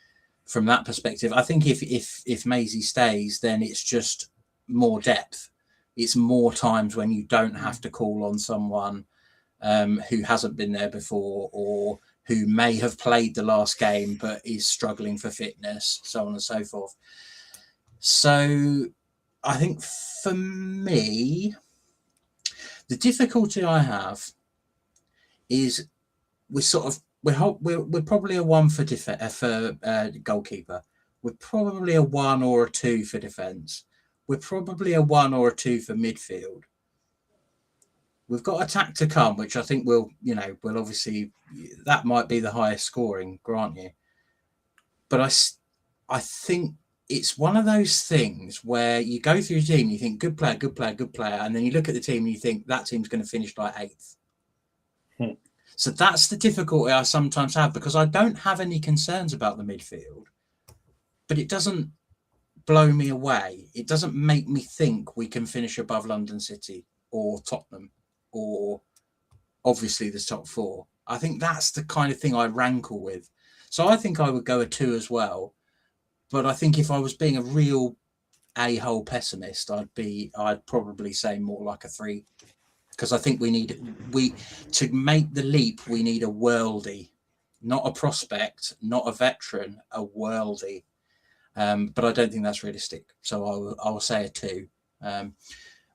[SPEAKER 1] from that perspective. I think if Maisie stays, then it's just more depth. It's more times when you don't have to call on someone who hasn't been there before, or who may have played the last game but is struggling for fitness, so on and so forth. So I think for me, the difficulty I have is we're probably a 1 for goalkeeper. We're probably a 1 or a 2 for defence. We're probably a 1 or a 2 for midfield. We've got attack to come, which I think will obviously, that might be the highest scoring, grant you. But I think it's one of those things where you go through your team and you think, good player, and then you look at the team and you think that team's going to finish like 8th. So that's the difficulty I sometimes have, because I don't have any concerns about the midfield, but it doesn't blow me away. It doesn't make me think we can finish above London City or Tottenham or obviously the top 4. I think that's the kind of thing I rankle with. So I think I would go a 2 as well. But I think if I was being a real a-hole pessimist, I'd probably say more like a 3. Because I think to make the leap, we need a worldie, not a prospect, not a veteran, a worldie. But I don't think that's realistic. So I will say a 2.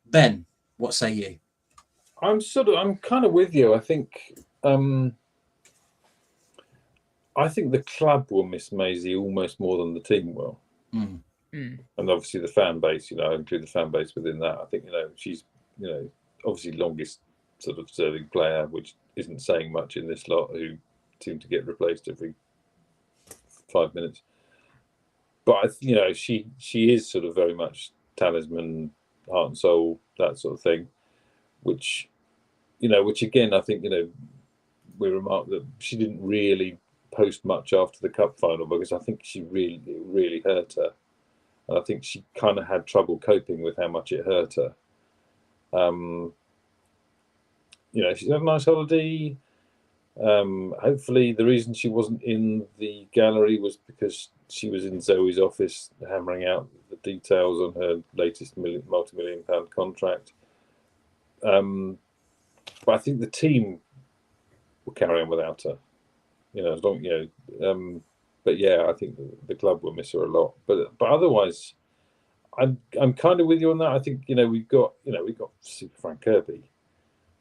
[SPEAKER 1] Ben, what say you?
[SPEAKER 2] I'm kind of with you. I think the club will miss Maisie almost more than the team will.
[SPEAKER 1] Mm.
[SPEAKER 2] And obviously the fan base, I include the fan base within that. I think, she's, obviously longest sort of serving player, which isn't saying much in this lot who seem to get replaced every 5 minutes. But, she is sort of very much talisman, heart and soul, that sort of thing, which again, I think, we remarked that she didn't really post much after the cup final because I think it really hurt her. And I think she kind of had trouble coping with how much it hurt her. She's had a nice holiday. Hopefully the reason she wasn't in the gallery was because she was in Zoe's office hammering out the details on her latest multi-million-pound contract. But I think the team will carry on without her. As long but yeah, I think the club will miss her a lot. But otherwise, I'm kind of with you on that. I think we've got Super Frank Kirby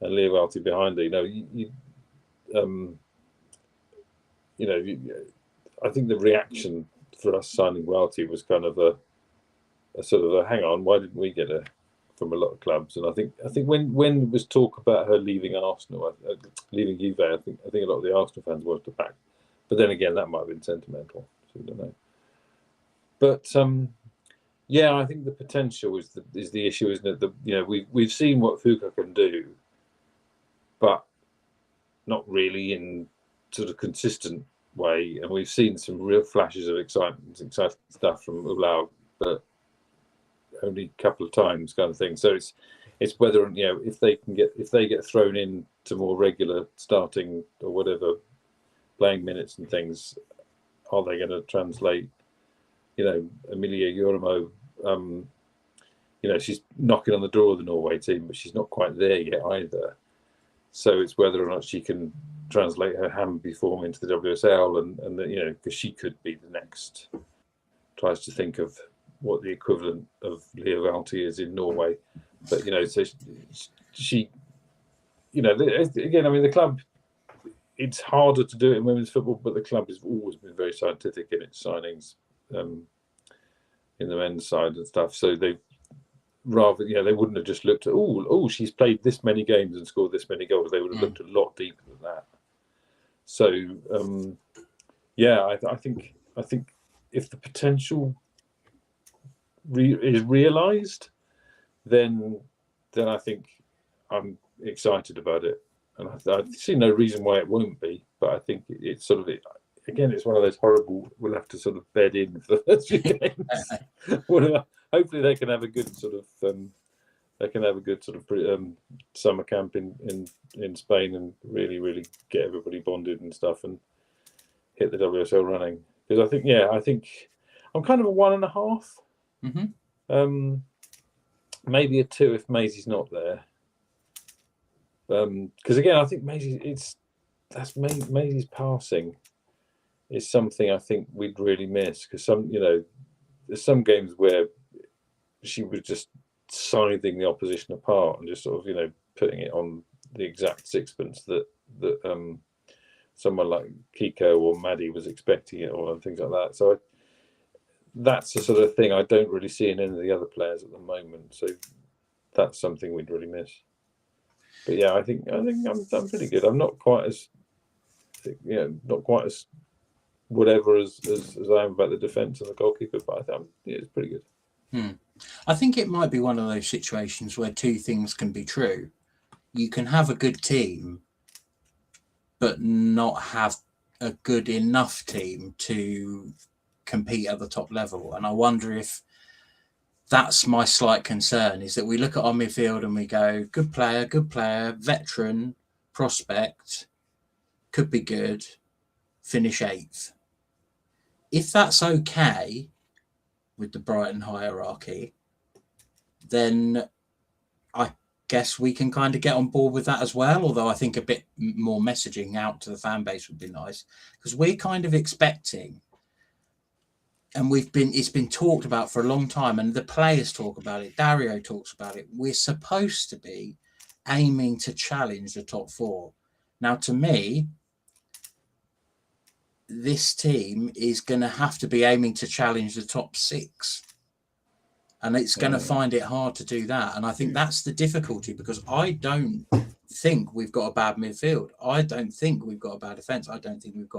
[SPEAKER 2] and Leah Welty behind her. I think the reaction for us signing Welty was kind of a sort of a hang on, why didn't we get her from a lot of clubs? And I think when there was talk about her leaving Arsenal, leaving Juve, I think a lot of the Arsenal fans wanted to back. But then again, that might have been sentimental, so we don't know. But yeah, I think the potential is the issue, isn't it? We've seen what Fuka can do, but not really in sort of consistent way. And we've seen some real flashes of exciting stuff from Ulau, but only a couple of times, kind of thing. So it's whether if they get thrown in to more regular starting or whatever playing minutes and things, are they going to translate? Emilia Yorimo, she's knocking on the door of the Norway team, but she's not quite there yet either. So it's whether or not she can translate her Hammarby form into the WSL, and because she could be the next. Tries to think of what the equivalent of Leah Welty is in Norway, but so she, again, I mean, the club. It's harder to do it in women's football, but the club has always been very scientific in its signings in the men's side and stuff. So they they wouldn't have just looked at she's played this many games and scored this many goals. They would have looked a lot deeper than that. So I think if the potential is realised, then I think I'm excited about it. And I see no reason why it won't be, but I think it's sort of again, it's one of those horrible. We'll have to sort of bed in for the first few games. Hopefully, they can have a good sort of summer camp in Spain and really get everybody bonded and stuff and hit the WSL running. Because I think I'm kind of a 1.5.
[SPEAKER 1] Mm-hmm.
[SPEAKER 2] Maybe a 2 if Maisie's not there. Because again, I think Maisie's passing is something I think we'd really miss, because there's some games where she was just scything the opposition apart and just sort of putting it on the exact sixpence that someone like Kiko or Maddie was expecting it, or things like that. So that's the sort of thing I don't really see in any of the other players at the moment. So that's something we'd really miss. But yeah, I think I'm pretty good. I'm not quite as whatever as I am about the defence and the goalkeeper, but I think it's pretty good.
[SPEAKER 1] I think it might be one of those situations where two things can be true. You can have a good team, but not have a good enough team to compete at the top level. And I wonder if that's my slight concern, is that we look at our midfield and we go, good player, veteran, prospect, could be good, finish 8th. If that's okay with the Brighton hierarchy, then I guess we can kind of get on board with that as well. Although I think a bit more messaging out to the fan base would be nice, because we're kind of expecting, and it's been talked about for a long time, and the players talk about it, Dario talks about it, we're supposed to be aiming to challenge the top 4. Now, to me, this team is going to have to be aiming to challenge the top 6. And it's going to find it hard to do that. And I think that's the difficulty, because I don't think we've got a bad midfield. I don't think we've got a bad defence. I don't even think we've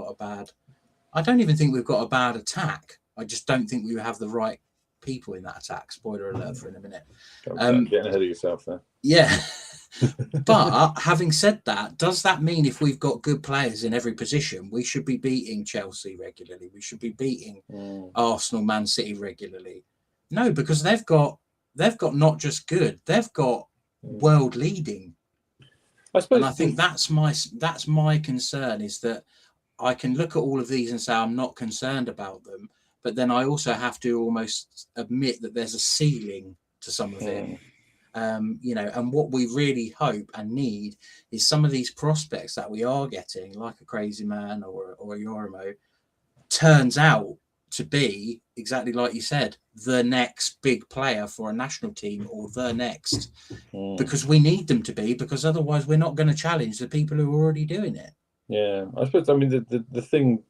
[SPEAKER 1] got a bad attack. I just don't think we have the right people in that attack. Spoiler alert for in a minute.
[SPEAKER 2] Getting ahead of yourself there.
[SPEAKER 1] Yeah. But having said that, does that mean if we've got good players in every position, we should be beating Chelsea regularly? We should be beating Arsenal, Man City regularly? No, because they've got not just good, they've got world leading. I suppose, and I think that's my concern, is that I can look at all of these and say I'm not concerned about them, but then I also have to almost admit that there's a ceiling to some of it. And what we really hope and need is some of these prospects that we are getting, like a Crazy Man or a Yorimo, turns out to be exactly like you said, the next big player for a national team, or the next, because we need them to be, because otherwise we're not going to challenge the people who are already doing it.
[SPEAKER 2] Yeah, I suppose. I mean, the thing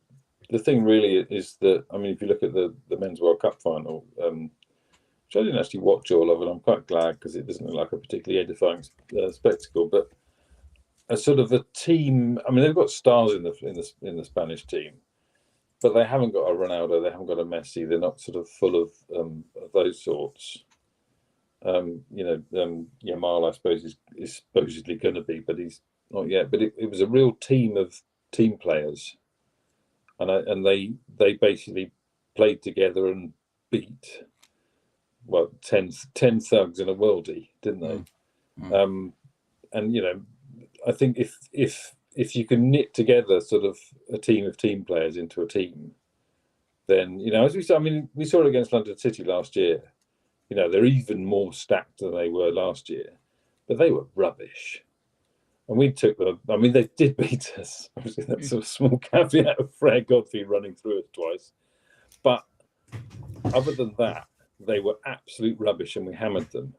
[SPEAKER 2] really is that, I mean, if you look at the Men's World Cup final, which I didn't actually watch all of, and I'm quite glad, because it doesn't look like a particularly edifying spectacle. But a sort of a team. I mean, they've got stars in the Spanish team, but they haven't got a Ronaldo, they haven't got a Messi. They're not sort of full of those sorts. Yamal, I suppose, is supposedly going to be, but he's not yet. But it was a real team of team players, and they basically played together and beat 10 thugs and a worldie, didn't they? And I think if you can knit together sort of a team of team players into a team, then, as we saw, I mean, we saw it against London City last year. They're even more stacked than they were last year, but they were rubbish. And we took them. I mean, they did beat us. Obviously, that's a small caveat of Fred Godfrey running through us twice. But other than that, they were absolute rubbish, and we hammered them.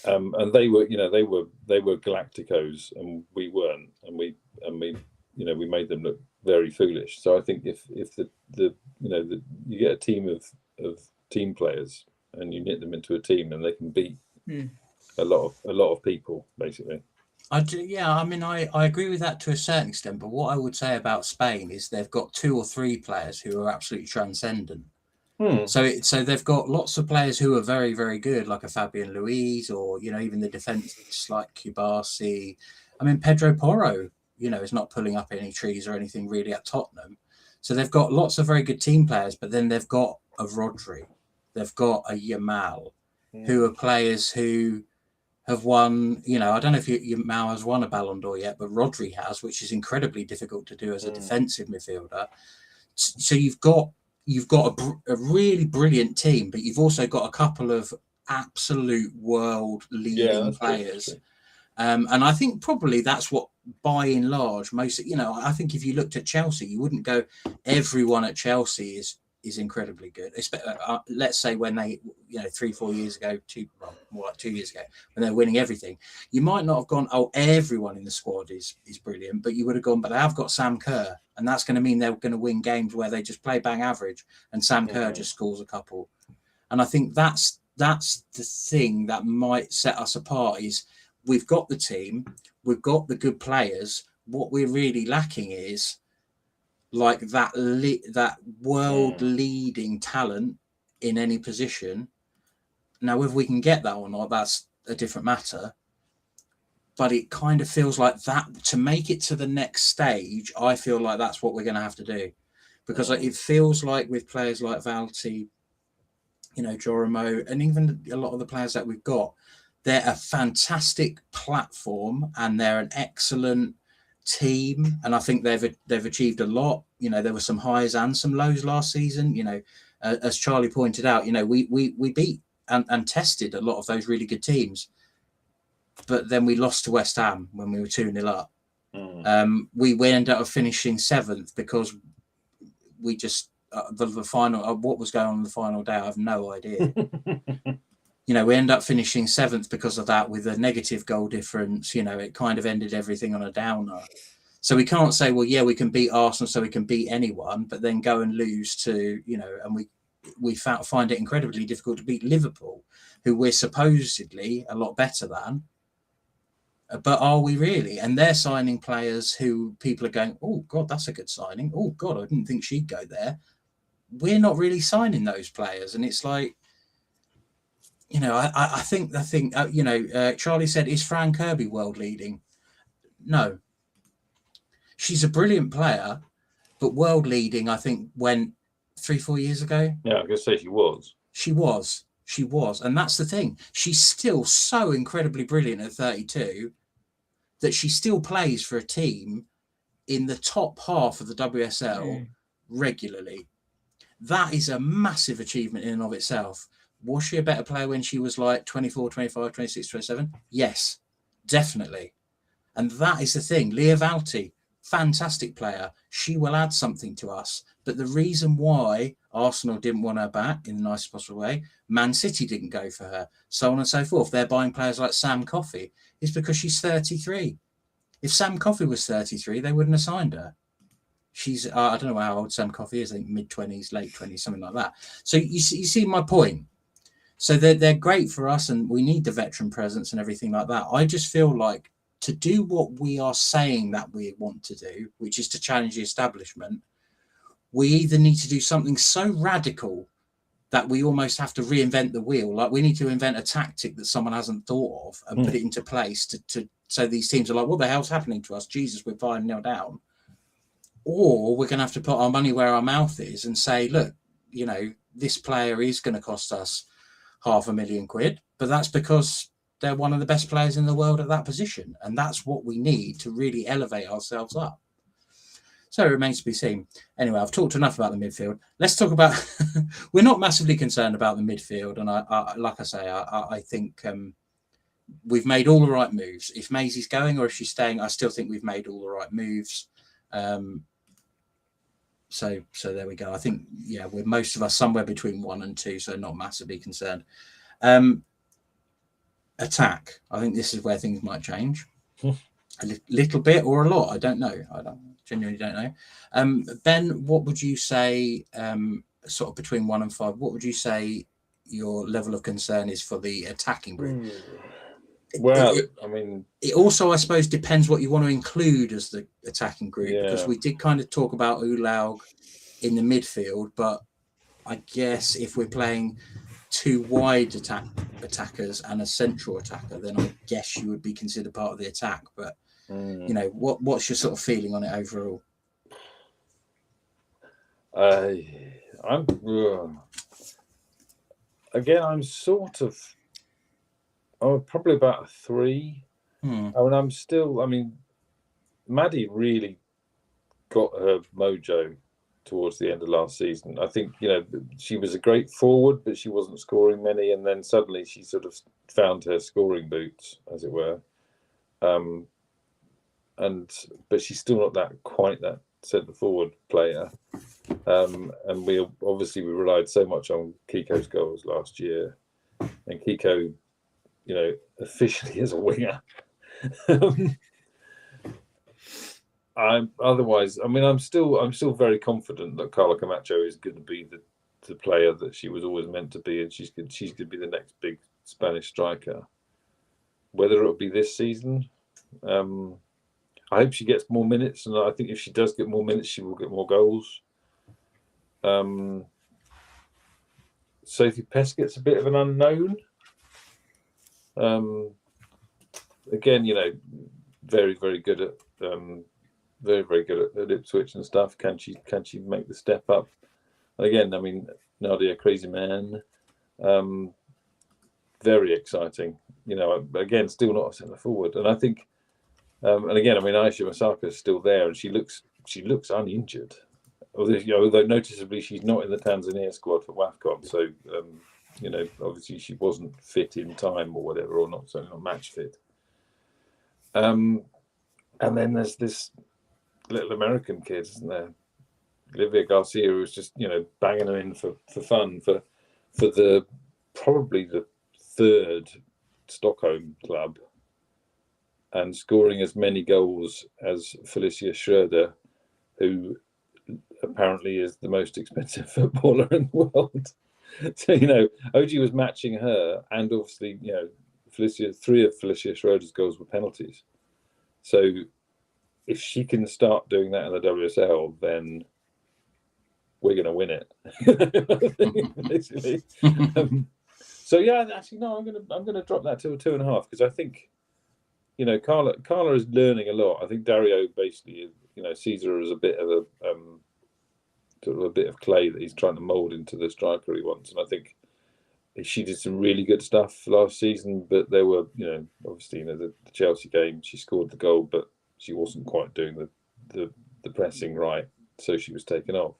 [SPEAKER 2] And they were Galacticos, and we weren't, and we made them look very foolish. So I think if you get a team of team players and you knit them into a team, then they can beat a lot of people, basically.
[SPEAKER 1] I do, yeah. I mean, I agree with that to a certain extent. But what I would say about Spain is they've got 2 or 3 players who are absolutely transcendent. So they've got lots of players who are very, very good, like a Fabian Luiz, or even the defence like Kubasi. I mean, Pedro Porro, is not pulling up any trees or anything really at Tottenham. So they've got lots of very good team players, but then they've got a Rodri, they've got a Yamal, who are players who have won. I don't know if Yamal has won a Ballon d'Or yet, but Rodri has, which is incredibly difficult to do as a defensive midfielder. So you've got a really brilliant team, but you've also got a couple of absolute world leading players. And I think probably that's what, by and large, most, I think if you looked at Chelsea, you wouldn't go, everyone at Chelsea is incredibly good. Let's say when they, 3-4 years ago, more like 2 years ago, when they're winning everything, you might not have gone, everyone in the squad is brilliant, but you would have gone, but I've got Sam Kerr, and that's going to mean they're going to win games where they just play bang average, and Sam Kerr just scores a couple. And I think that's the thing that might set us apart, is we've got the team, we've got the good players. What we're really lacking is like that world leading talent in any position. Now, whether we can get that or not, that's a different matter. But it kind of feels like that, to make it to the next stage, I feel like that's what we're going to have to do. Because it feels like with players like Valti, Jorimo, and even a lot of the players that we've got, they're a fantastic platform and they're an excellent team. And I think they've achieved a lot. There were some highs and some lows last season. As Charlie pointed out, we beat and tested a lot of those really good teams. But then we lost to West Ham when we were 2-0 up. We ended up finishing 7th because we just the final. What was going on in the final day, I have no idea. we end up finishing 7th because of that with a negative goal difference. It kind of ended everything on a downer. So we can't say, well, yeah, we can beat Arsenal, so we can beat anyone, but then go and lose to, and we find it incredibly difficult to beat Liverpool, who we're supposedly a lot better than. But are we really? And they're signing players who people are going, oh, God, that's a good signing. Oh, God, I didn't think she'd go there. We're not really signing those players. And it's like, I think, Charlie said, is Fran Kirby world leading? No. She's a brilliant player, but world leading, I think, went 3-4 years ago.
[SPEAKER 2] Yeah, I was going to say she was.
[SPEAKER 1] She was. And that's the thing. She's still so incredibly brilliant at 32 that she still plays for a team in the top half of the WSL regularly. That is a massive achievement in and of itself. Was she a better player when she was like 24, 25, 26, 27? Yes, definitely. And that is the thing. Leah Valti, fantastic player. She will add something to us. But the reason why Arsenal didn't want her back in the nicest possible way, Man City didn't go for her, so on and so forth. They're buying players like Sam Coffey. It's because she's 33. If Sam Coffey was 33, they wouldn't have signed her. She's, I don't know how old Sam Coffey is, I think mid-20s, late 20s, something like that. So you see my point. So they're great for us, and we need the veteran presence and everything like that. I just feel like to do what we are saying that we want to do, which is to challenge the establishment, we either need to do something so radical that we almost have to reinvent the wheel. Like we need to invent a tactic that someone hasn't thought of and put it into place to so these teams are like, what the hell's happening to us? Jesus, we're 5-0 down. Or we're going to have to put our money where our mouth is and say, look, this player is going to cost us £500,000, but that's because they're one of the best players in the world at that position. And that's what we need to really elevate ourselves up. So it remains to be seen. Anyway, I've talked enough about the midfield. Let's talk about, we're not massively concerned about the midfield. And I think we've made all the right moves. If Maisie's going or if she's staying, I still think we've made all the right moves. So there we go. I think, we're most of us somewhere between 1 and 2, so not massively concerned. Attack. I think this is where things might change. A little bit or a lot. I don't know. Genuinely don't know. Ben, what would you say, sort of between 1 and 5, what would you say your level of concern is for the attacking group?
[SPEAKER 2] Well,
[SPEAKER 1] it also, I suppose, depends what you want to include as the attacking group, because we did kind of talk about Ulaug in the midfield, but I guess if we're playing 2 wide attackers and a central attacker, then I guess you would be considered part of the attack. But what's your sort of feeling on it overall?
[SPEAKER 2] I'm sort of. Probably about a 3. Maddie really got her mojo towards the end of last season. I think, she was a great forward, but she wasn't scoring many. And then suddenly she sort of found her scoring boots, as it were. But she's still not quite that centre forward player. And we relied so much on Kiko's goals last year. And Kiko, officially as a winger. I'm still very confident that Carla Camacho is going to be the player that she was always meant to be, and she's going to be the next big Spanish striker. Whether it'll be this season, I hope she gets more minutes, and I think if she does get more minutes, she will get more goals. Sophie Peskett's a bit of an unknown. Again, very, very good at very good at Ipswich and stuff. Can she make the step up? And again, Nadia Crazy Man, very exciting. Again, still not a centre forward, and I think, and again, Aisha Masaka is still there, and she looks uninjured. Although noticeably she's not in the Tanzania squad for WAFCON, so. Obviously she wasn't fit in time or whatever, or certainly not match fit. And then there's this little American kid, isn't there? Olivia Garcia, who's just, banging them in for fun, for the probably the third Stockholm club and scoring as many goals as Felicia Schroeder, who apparently is the most expensive footballer in the world. So, OG was matching her, and obviously, three of Felicia Schroeder's goals were penalties. So if she can start doing that in the WSL, then we're going to win it, basically. So yeah, actually, no, I'm going to drop that to a 2.5, because I think, Carla is learning a lot. I think Dario basically, sees her as a bit of a sort of a bit of clay that he's trying to mould into the striker he wants. And I think she did some really good stuff last season, but there were, obviously, the Chelsea game, she scored the goal, but she wasn't quite doing the pressing right, so she was taken off.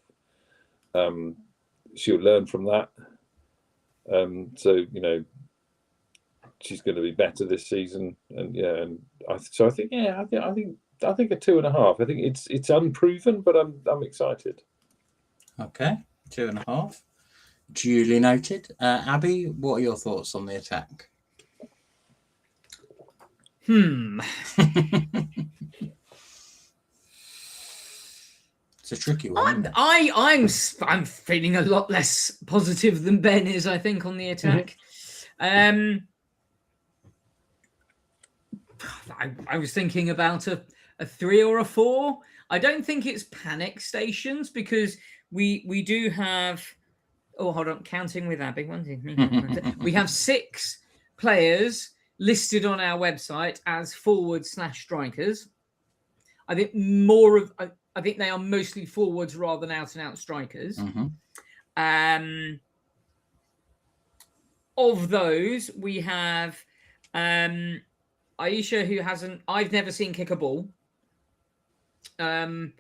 [SPEAKER 2] She'll learn from that. So she's going to be better this season, and I think a 2.5. I think it's unproven, but I'm excited.
[SPEAKER 1] Okay, 2.5. Duly noted. Abby, what are your thoughts on the attack? It's a tricky one.
[SPEAKER 3] I'm feeling a lot less positive than Ben is, I think, on the attack. I was thinking about a 3 or a 4. I don't think it's panic stations, because we do have. Oh, hold on, counting with Abby. We have 6 players listed on our website as forward/strikers. I think I think they are mostly forwards rather than out-and-out strikers. Of those, we have Aisha, who I've never seen kick a ball. And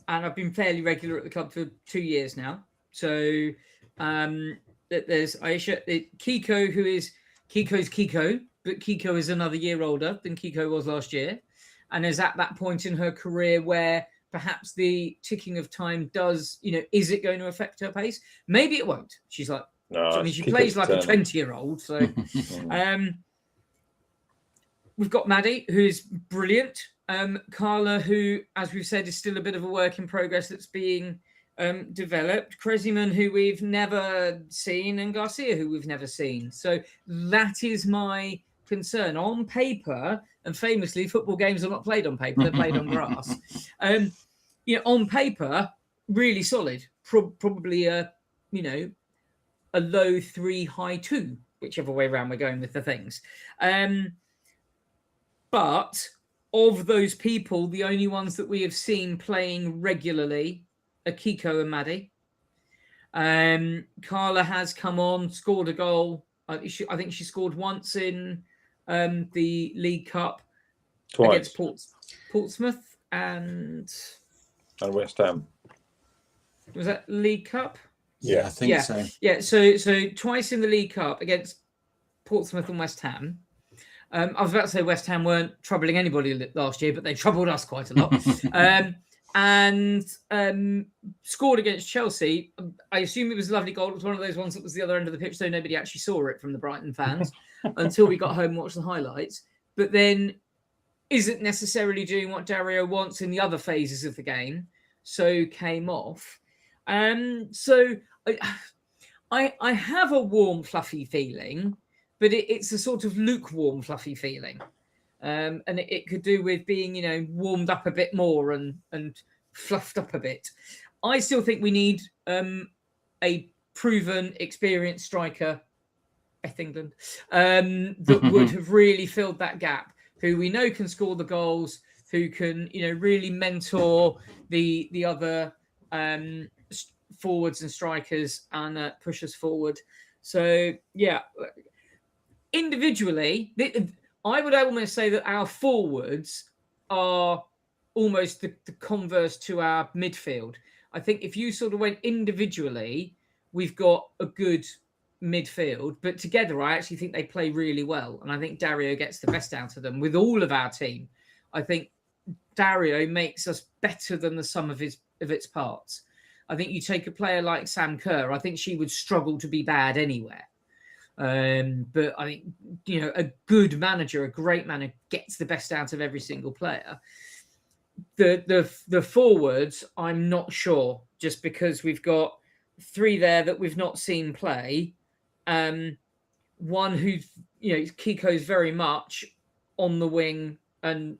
[SPEAKER 3] I've been fairly regular at the club for 2 years now. So there's Aisha, Kiko, Kiko's Kiko, but Kiko is another year older than Kiko was last year, and is at that point in her career where perhaps the ticking of time does, is it going to affect her pace? Maybe it won't. She's like, she plays like a 20-year-old. So we've got Maddie, who is brilliant. Carla, who, as we've said, is still a bit of a work in progress that's being developed. Kreziman, who we've never seen, and Garcia, who we've never seen. So that is my concern. On paper, and famously, football games are not played on paper; they're played on grass. On paper, really solid. Probably a low 3, high 2, whichever way around we're going with the things. But of those people, the only ones that we have seen playing regularly are Kiko and Maddie. Carla has come on, scored a goal. I think she scored once in the League Cup.
[SPEAKER 2] Twice.
[SPEAKER 3] Against Portsmouth and
[SPEAKER 2] West Ham.
[SPEAKER 3] Was that League Cup?
[SPEAKER 1] Yeah, I think so.
[SPEAKER 3] Yeah, so twice in the League Cup against Portsmouth and West Ham. I was about to say West Ham weren't troubling anybody last year, but they troubled us quite a lot. And scored against Chelsea. I assume it was a lovely goal. It was one of those ones that was the other end of the pitch, so nobody actually saw it from the Brighton fans until we got home and watched the highlights. But then isn't necessarily doing what Dario wants in the other phases of the game, so came off. So I have a warm, fluffy feeling, but it's a sort of lukewarm, fluffy feeling. And it could do with being, warmed up a bit more and fluffed up a bit. I still think we need a proven, experienced striker, Beth England, that would have really filled that gap, who we know can score the goals, who can, really mentor the other forwards and strikers and push us forward. So, yeah, individually, I would almost say that our forwards are almost the converse to our midfield. I think if you sort of went individually, we've got a good midfield, but together I actually think they play really well, and I think Dario gets the best out of them with all of our team. I think Dario makes us better than the sum of its parts. I think you take a player like Sam Kerr, I think she would struggle to be bad anywhere. But I think, a good manager, a great manager, gets the best out of every single player. The forwards, I'm not sure, just because we've got 3 there that we've not seen play. One who's, Kiko's very much on the wing and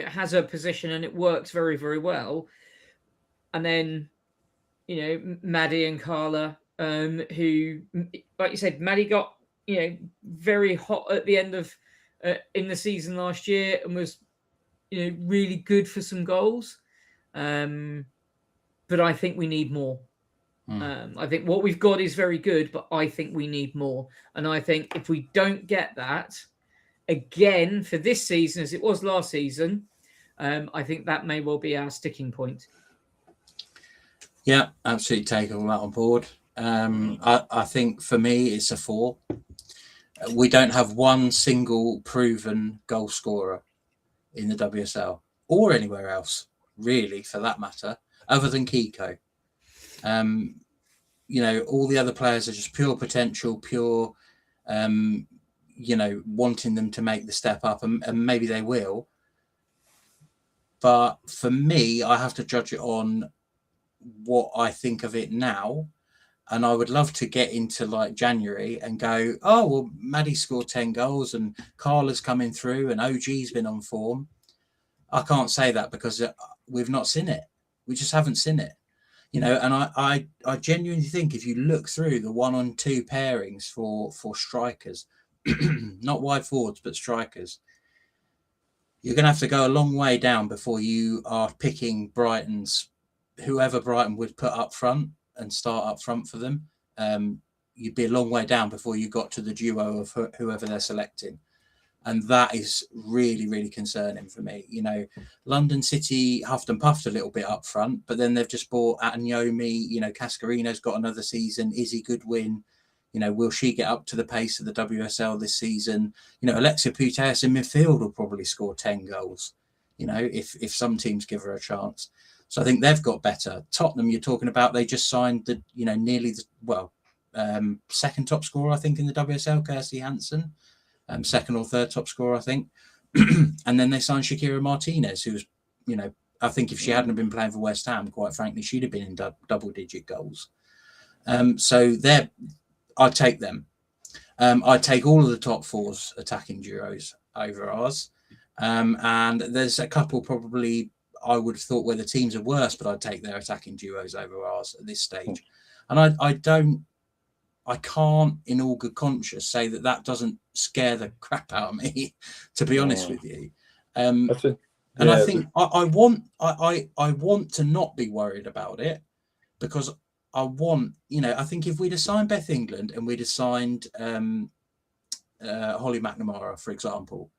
[SPEAKER 3] has a position and it works very, very well. And then, Maddie and Carla, who, like you said, Maddie got, very hot at the end of in the season last year and was, really good for some goals. But I think we need more. I think what we've got is very good, but I think we need more. And I think if we don't get that again for this season, as it was last season, I think that may well be our sticking point.
[SPEAKER 1] Yeah, absolutely take all that on board. I think for me, it's a 4. We don't have one single proven goal scorer in the WSL or anywhere else, really, for that matter, other than Kiko. All the other players are just pure potential, pure, wanting them to make the step up, and maybe they will. But for me, I have to judge it on what I think of it now. And I would love to get into like January and go, oh, well, Maddie scored 10 goals and Carla's coming through and OG's been on form. I can't say that because we've not seen it. We just haven't seen it. And I genuinely think if you look through the 1-on-2 pairings for strikers, not wide forwards, but strikers, you're going to have to go a long way down before you are picking whoever Brighton would put up front and start up front for them. You'd be a long way down before you got to the duo of whoever they're selecting. And that is really, really concerning for me. London City huffed and puffed a little bit up front, but then they've just bought Anyomi. Cascarino's got another season. Izzy Goodwin, will she get up to the pace of the WSL this season? Alexia Putellas in midfield will probably score 10 goals, if some teams give her a chance. So I think they've got better. Tottenham, you're talking about, they just signed nearly second top scorer, I think, in the WSL, Kirsty Hansen. Second or third top scorer, I think. And then they signed Shakira Martinez, who's, I think if she hadn't been playing for West Ham, quite frankly, she'd have been in double-digit goals. So I'd take them. I'd take all of the top 4's attacking duos over ours. And there's a couple probably I would have thought where the teams are worse, but I'd take their attacking duos over ours at this stage. And I can't, in all good conscience, say that doesn't scare the crap out of me, to be honest with you. I think I want to not be worried about it because I want, I think if we'd have signed Beth England and we'd have signed Holly McNamara, for example,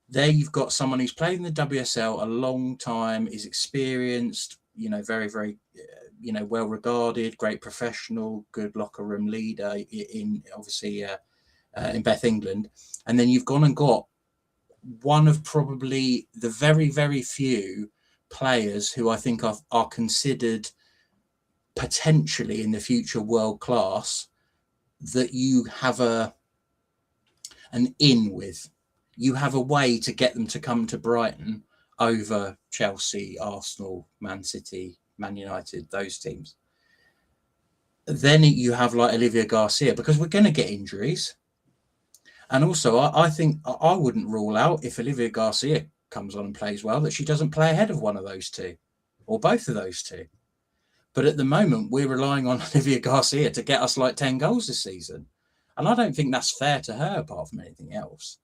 [SPEAKER 1] there you've got someone who's played in the WSL a long time, is experienced, very, very, well regarded, great professional, good locker room leader in Beth England. And then you've gone and got one of probably the very, very few players who I think are considered potentially in the future world class that you have an in with. You have a way to get them to come to Brighton over Chelsea, Arsenal, Man City, Man United, those teams. Then you have like Olivia Garcia, because we're going to get injuries. And also, I think I wouldn't rule out if Olivia Garcia comes on and plays well that she doesn't play ahead of one of those two or both of those two. But at the moment, we're relying on Olivia Garcia to get us like 10 goals this season. And I don't think that's fair to her apart from anything else.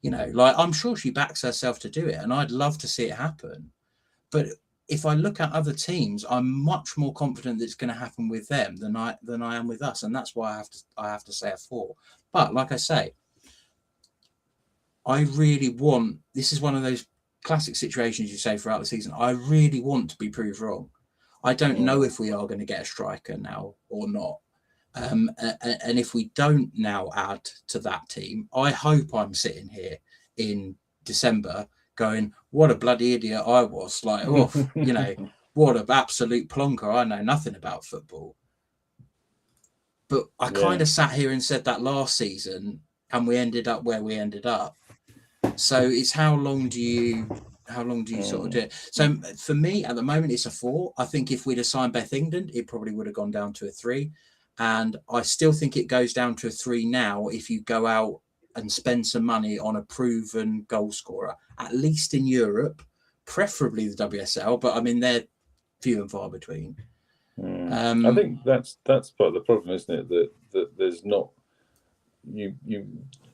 [SPEAKER 1] I'm sure she backs herself to do it, and I'd love to see it happen. But if I look at other teams, I'm much more confident that it's going to happen with them than I am with us, and that's why I have to say a 4. But like I say, I really want. This is one of those classic situations you say throughout the season. I really want to be proved wrong. I don't know if we are going to get a striker now or not. And if we don't now add to that team, I hope I'm sitting here in December going, what a bloody idiot I was. Like, oh, what an absolute plonker. I know nothing about football. But I kind of sat here and said that last season, and we ended up where we ended up. So it's how long do you sort of do it? So for me at the moment, it's a 4. I think if we'd assigned Beth England, it probably would have gone down to a 3. And I still think it goes down to a 3 now if you go out and spend some money on a proven goal scorer, at least in Europe, preferably the WSL. But I mean, they're few and far between.
[SPEAKER 2] I think that's part of the problem, isn't it? That there's not you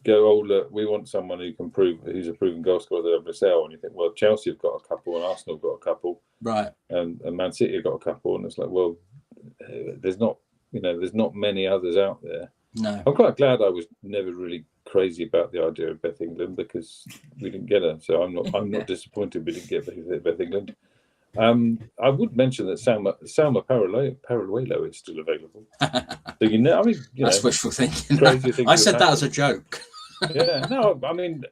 [SPEAKER 2] go, oh look, we want someone who's a proven goal scorer at the WSL, and you think, well, Chelsea have got a couple, and Arsenal have got a couple,
[SPEAKER 1] right?
[SPEAKER 2] And Man City have got a couple, and it's like, well, there's not many others out there.
[SPEAKER 1] No,
[SPEAKER 2] I'm quite glad I was never really crazy about the idea of Beth England because we didn't get her, so I'm not disappointed we didn't get Beth England. I would mention that Salma Paraluelo is still available. So
[SPEAKER 1] that's wishful thinking.
[SPEAKER 2] Crazy
[SPEAKER 1] I said that as a joke.
[SPEAKER 2] Yeah, no, I mean,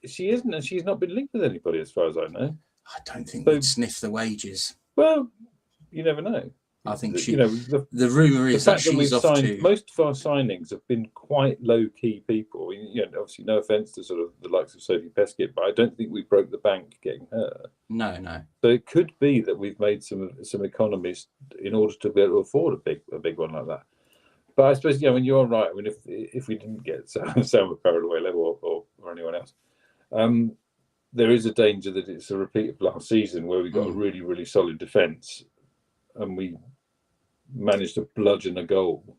[SPEAKER 2] she isn't, and she's not been linked with anybody as far as I know.
[SPEAKER 1] I don't think we'd sniff the wages.
[SPEAKER 2] Well, you never know.
[SPEAKER 1] I think
[SPEAKER 2] the
[SPEAKER 1] rumor is that she's off to.
[SPEAKER 2] Most of our signings have been quite low-key people. Obviously, no offence to sort of the likes of Sophie Peskett, but I don't think we broke the bank getting her.
[SPEAKER 1] No.
[SPEAKER 2] So it could be that we've made some economies in order to be able to afford a big one like that. But I suppose, you're right. I mean, if we didn't get Selma Paraluelo or anyone else, there is a danger that it's a repeat of last season where we got a really, really solid defence and we managed to bludgeon a goal,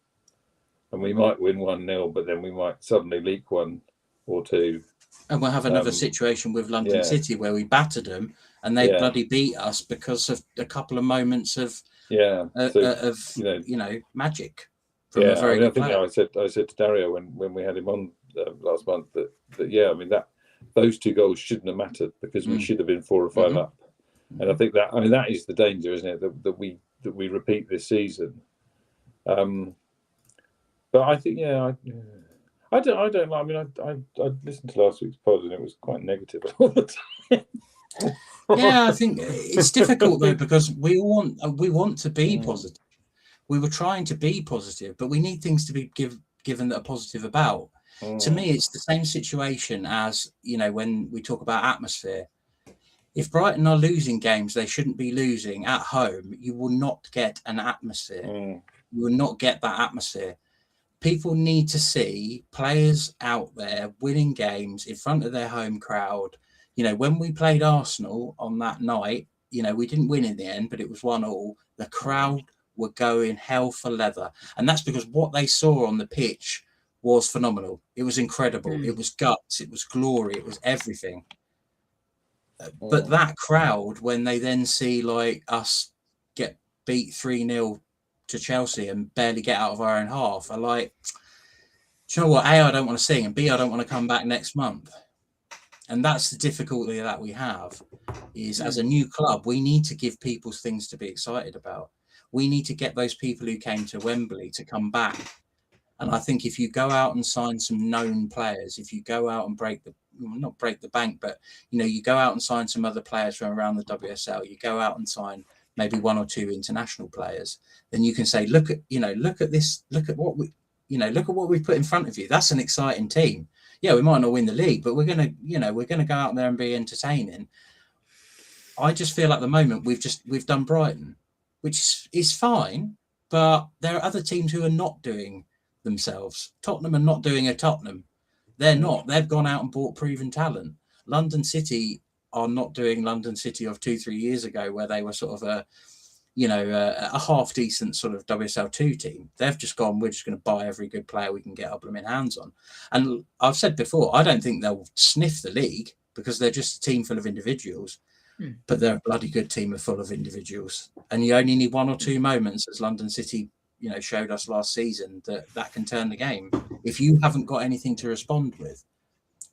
[SPEAKER 2] and we might win 1-0, but then we might suddenly leak 1 or 2.
[SPEAKER 1] And we'll have another situation with London City where we battered them and they bloody beat us because of a couple of moments of magic from a very good player.
[SPEAKER 2] I said to Dario when we had him on last month that those 2 goals shouldn't have mattered because we should have been 4 or 5 up. And I think that is the danger, isn't it? That we repeat this season. But I think, I don't. I mean, I listened to last week's pod and it was quite negative all the time.
[SPEAKER 1] Yeah, I think it's difficult though because we want to be positive. We were trying to be positive, but we need things to be given that are positive about. To me, it's the same situation as when we talk about atmosphere. If Brighton are losing games they shouldn't be losing at home, you will not get an atmosphere. You will not get that atmosphere. People need to see players out there winning games in front of their home crowd. When we played Arsenal on that night, we didn't win in the end, but it was 1-1. The crowd were going hell for leather. And that's because what they saw on the pitch was phenomenal. It was incredible. It was guts. It was glory. It was everything. But that crowd, when they then see like us get beat 3-0 to Chelsea and barely get out of our own half, are like, do you know what? A, I don't want to sing, and B, I don't want to come back next month. And that's the difficulty that we have, is as a new club, we need to give people things to be excited about. We need to get those people who came to Wembley to come back. And I think if you go out and sign some known players, if you go out and not break the bank, but you go out and sign some other players from around the WSL, you go out and sign maybe 1 or 2 international players, then you can say, look at this, look at what we put in front of you. That's an exciting team. Yeah, we might not win the league, but we're gonna go out there and be entertaining. I just feel at the moment we've done Brighton, which is fine, but there are other teams who are not doing themselves. Tottenham are not doing a Tottenham. They're not. They've gone out and bought proven talent. London City are not doing London City of 2-3 years ago, where they were sort of a half decent sort of WSL2 team. They've just gone, we're just going to buy every good player we can get our blooming hands on. And I've said before, I don't think they'll sniff the league because they're just a team full of individuals. But they're a bloody good team full of individuals. And you only need 1 or 2 moments, as London City showed us last season, that can turn the game if you haven't got anything to respond with.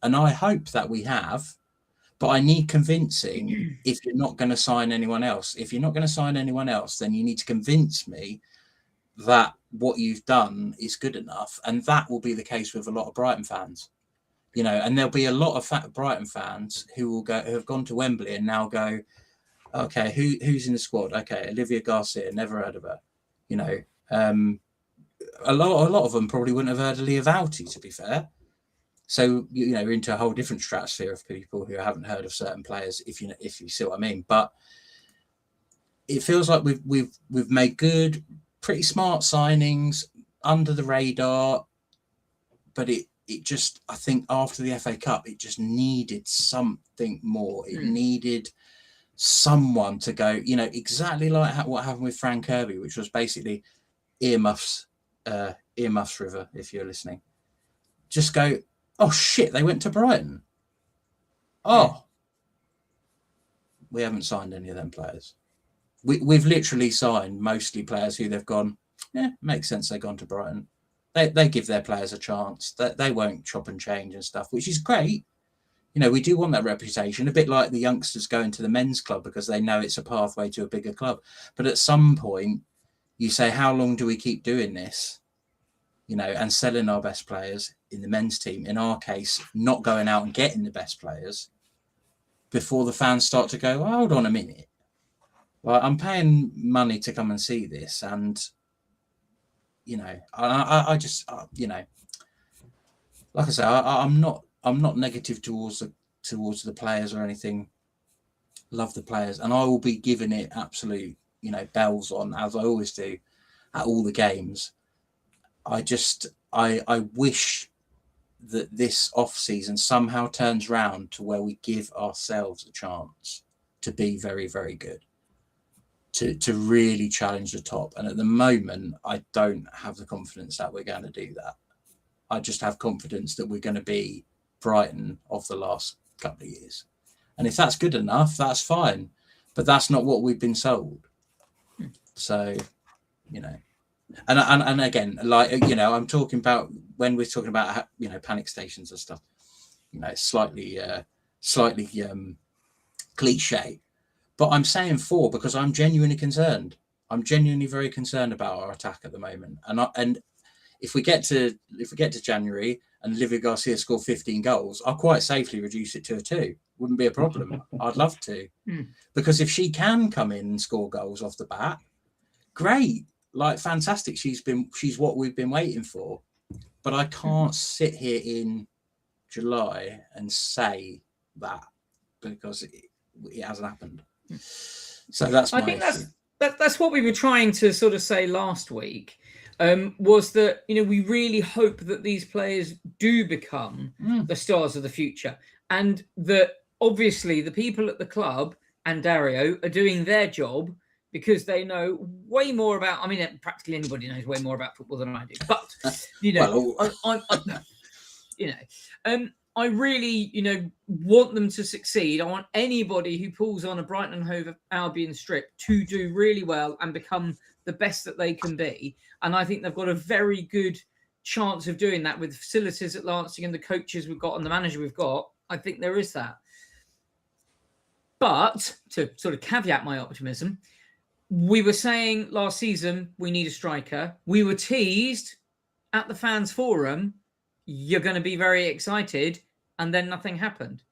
[SPEAKER 1] And I hope that we have, but I need convincing if you're not going to sign anyone else. If you're not going to sign anyone else, then you need to convince me that what you've done is good enough. And that will be the case with a lot of Brighton fans. And there'll be a lot of Brighton fans who have gone to Wembley and now go, okay, who's in the squad? Okay, Olivia Garcia, never heard of her. a lot of them probably wouldn't have heard of Leah Vouty, to be fair. So you're into a whole different stratosphere of people who haven't heard of certain players, if you see what I mean. But it feels like we've made good, pretty smart signings under the radar, but it just, I think after the FA Cup, it just needed something more. It needed someone to go, exactly like what happened with Frank Kirby, which was basically earmuffs River, if you're listening. Just go, oh shit, they went to Brighton. Oh, we haven't signed any of them players. We've literally signed mostly players who they've gone, makes sense they've gone to Brighton. They give their players a chance. They won't chop and change and stuff, which is great. We do want that reputation, a bit like the youngsters going to the men's club because they know it's a pathway to a bigger club. But at some point, you say, how long do we keep doing this? And selling our best players in the men's team, in our case, not going out and getting the best players before the fans start to go, hold on a minute. Well, I'm paying money to come and see this. And, I just, like I say, I'm not negative towards the players or anything. Love the players. And I will be giving it absolute, bells on, as I always do, at all the games. I wish that this off-season somehow turns round to where we give ourselves a chance to be very, very good, to really challenge the top. And at the moment, I don't have the confidence that we're going to do that. I just have confidence that we're going to be Brighton of the last couple of years. And if that's good enough, that's fine. But that's not what we've been sold. So, And again, like, I'm talking about when we're talking about, panic stations and stuff, slightly cliche, but I'm saying 4 because I'm genuinely concerned. I'm genuinely very concerned about our attack at the moment. And if we get to January and Olivia Garcia score 15 goals, I'll quite safely reduce it to a 2. Wouldn't be a problem. I'd love to, because if she can come in and score goals off the bat, great. Like, fantastic. She's what we've been waiting for. But I can't sit here in July and say that because it hasn't happened. So that's my issue.
[SPEAKER 3] That's what we were trying to sort of say last week, was that, we really hope that these players do become the stars of the future, and that obviously the people at the club and Dario are doing their job because they know way more about, practically anybody knows way more about football than I do. But, I really, want them to succeed. I want anybody who pulls on a Brighton and Hove Albion strip to do really well and become the best that they can be. And I think they've got a very good chance of doing that with the facilities at Lancing and the coaches we've got and the manager we've got. I think there is that. But to sort of caveat my optimism, we were saying last season we need a striker. We were teased at the fans forum, you're going to be very excited, and then nothing happened.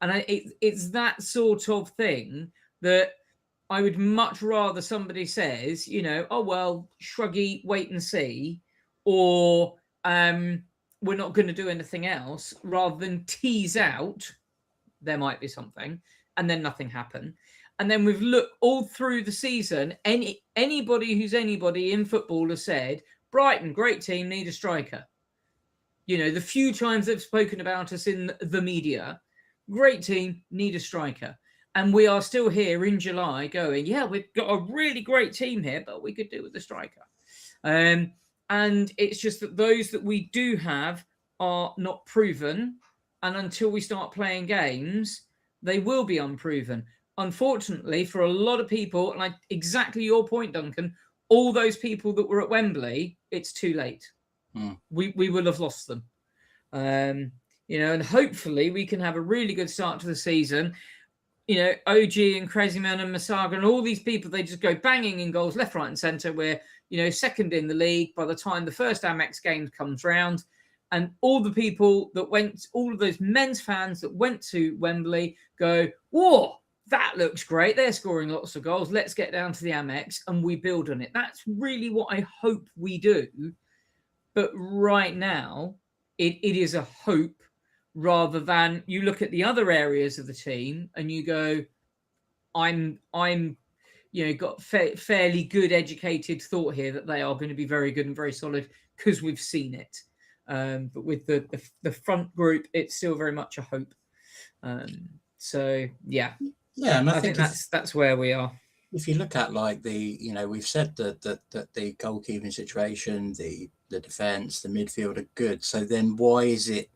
[SPEAKER 3] And it's that sort of thing that I would much rather somebody says, oh, well, shruggy, wait and see, or we're not going to do anything else, rather than tease out there might be something and then nothing happen. And then we've looked all through the season, anybody who's anybody in football has said, Brighton, great team, need a striker. The few times they've spoken about us in the media, great team, need a striker. And we are still here in July going, yeah, we've got a really great team here, but we could do with a striker. And it's just that those that we do have are not proven. And until we start playing games, they will be unproven. Unfortunately, for a lot of people, and exactly your point, Duncan, all those people that were at Wembley, it's too late. We will have lost them. And hopefully we can have a really good start to the season. OG and Crazyman and Masaga and all these people, they just go banging in goals left, right and centre. We're, second in the league by the time the first Amex game comes round. And all the people that went, all of those men's fans that went to Wembley go, whoa, that looks great. They're scoring lots of goals. Let's get down to the Amex and we build on it. That's really what I hope we do. But right now, it is a hope rather than you look at the other areas of the team and you go, I'm got fairly good educated thought here that they are going to be very good and very solid because we've seen it. But with the front group, it's still very much a hope.
[SPEAKER 1] And
[SPEAKER 3] I think that's where we are.
[SPEAKER 1] If you look at like we've said that the goalkeeping situation, the defense, the midfield are good. So then why is it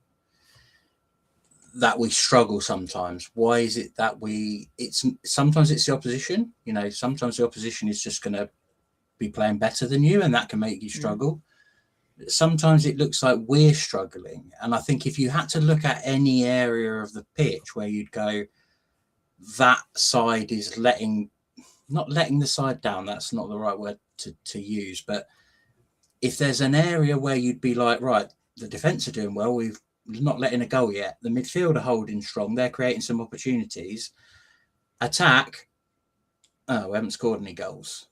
[SPEAKER 1] that we struggle sometimes? Why is it that sometimes it's the opposition? Sometimes the opposition is just going to be playing better than you, and that can make you struggle. Sometimes it looks like we're struggling. And I think if you had to look at any area of the pitch where you'd go, that side is not letting the side down, that's not the right word to use, but if there's an area where you'd be like, right, the defence are doing well, we've not letting a goal yet, the midfield are holding strong, they're creating some opportunities, attack, we haven't scored any goals.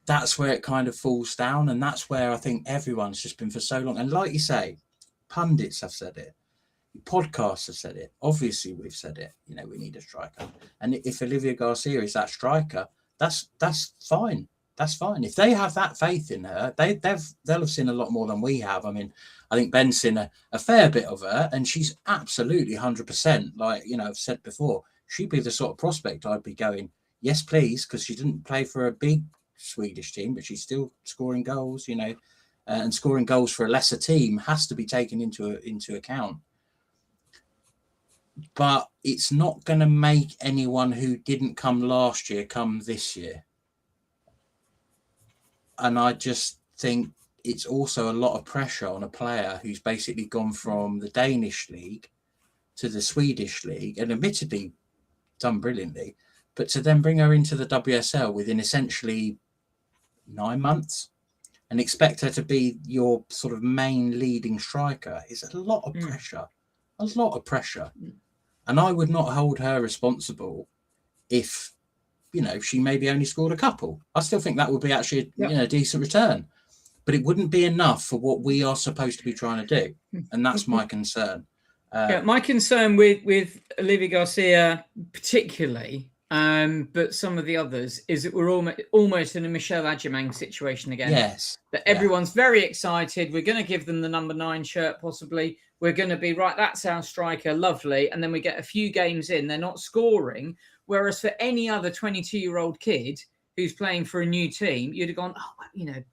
[SPEAKER 1] That's where it kind of falls down, and that's where I think everyone's just been for so long. And like you say, pundits have said it, podcasts have said it, obviously we've said it, we need a striker. And if Olivia Garcia is that striker, that's fine. That's fine. If they have that faith in her, they'll have seen a lot more than we have. I mean, I think Ben's seen a fair bit of her, and she's absolutely 100%. Like, I've said before, she'd be the sort of prospect I'd be going, yes, please, because she didn't play for a big Swedish team, but she's still scoring goals, and scoring goals for a lesser team has to be taken into account. But it's not going to make anyone who didn't come last year come this year. And I just think it's also a lot of pressure on a player who's basically gone from the Danish league to the Swedish league, and admittedly done brilliantly, but to then bring her into the WSL within essentially 9 months and expect her to be your sort of main leading striker is a lot of pressure. A lot of pressure. And I would not hold her responsible if she maybe only scored a couple. I still think that would be actually a decent return, but it wouldn't be enough for what we are supposed to be trying to do. And that's my concern.
[SPEAKER 3] My concern with Olivia Garcia particularly, but some of the others, is that we're almost in a Michelle Adjemang situation again.
[SPEAKER 1] Yes.
[SPEAKER 3] That everyone's very excited. We're going to give them the number 9 shirt, possibly. We're going to be, right, that's our striker, lovely. And then we get a few games in, they're not scoring. Whereas for any other 22-year-old kid who's playing for a new team, you'd have gone,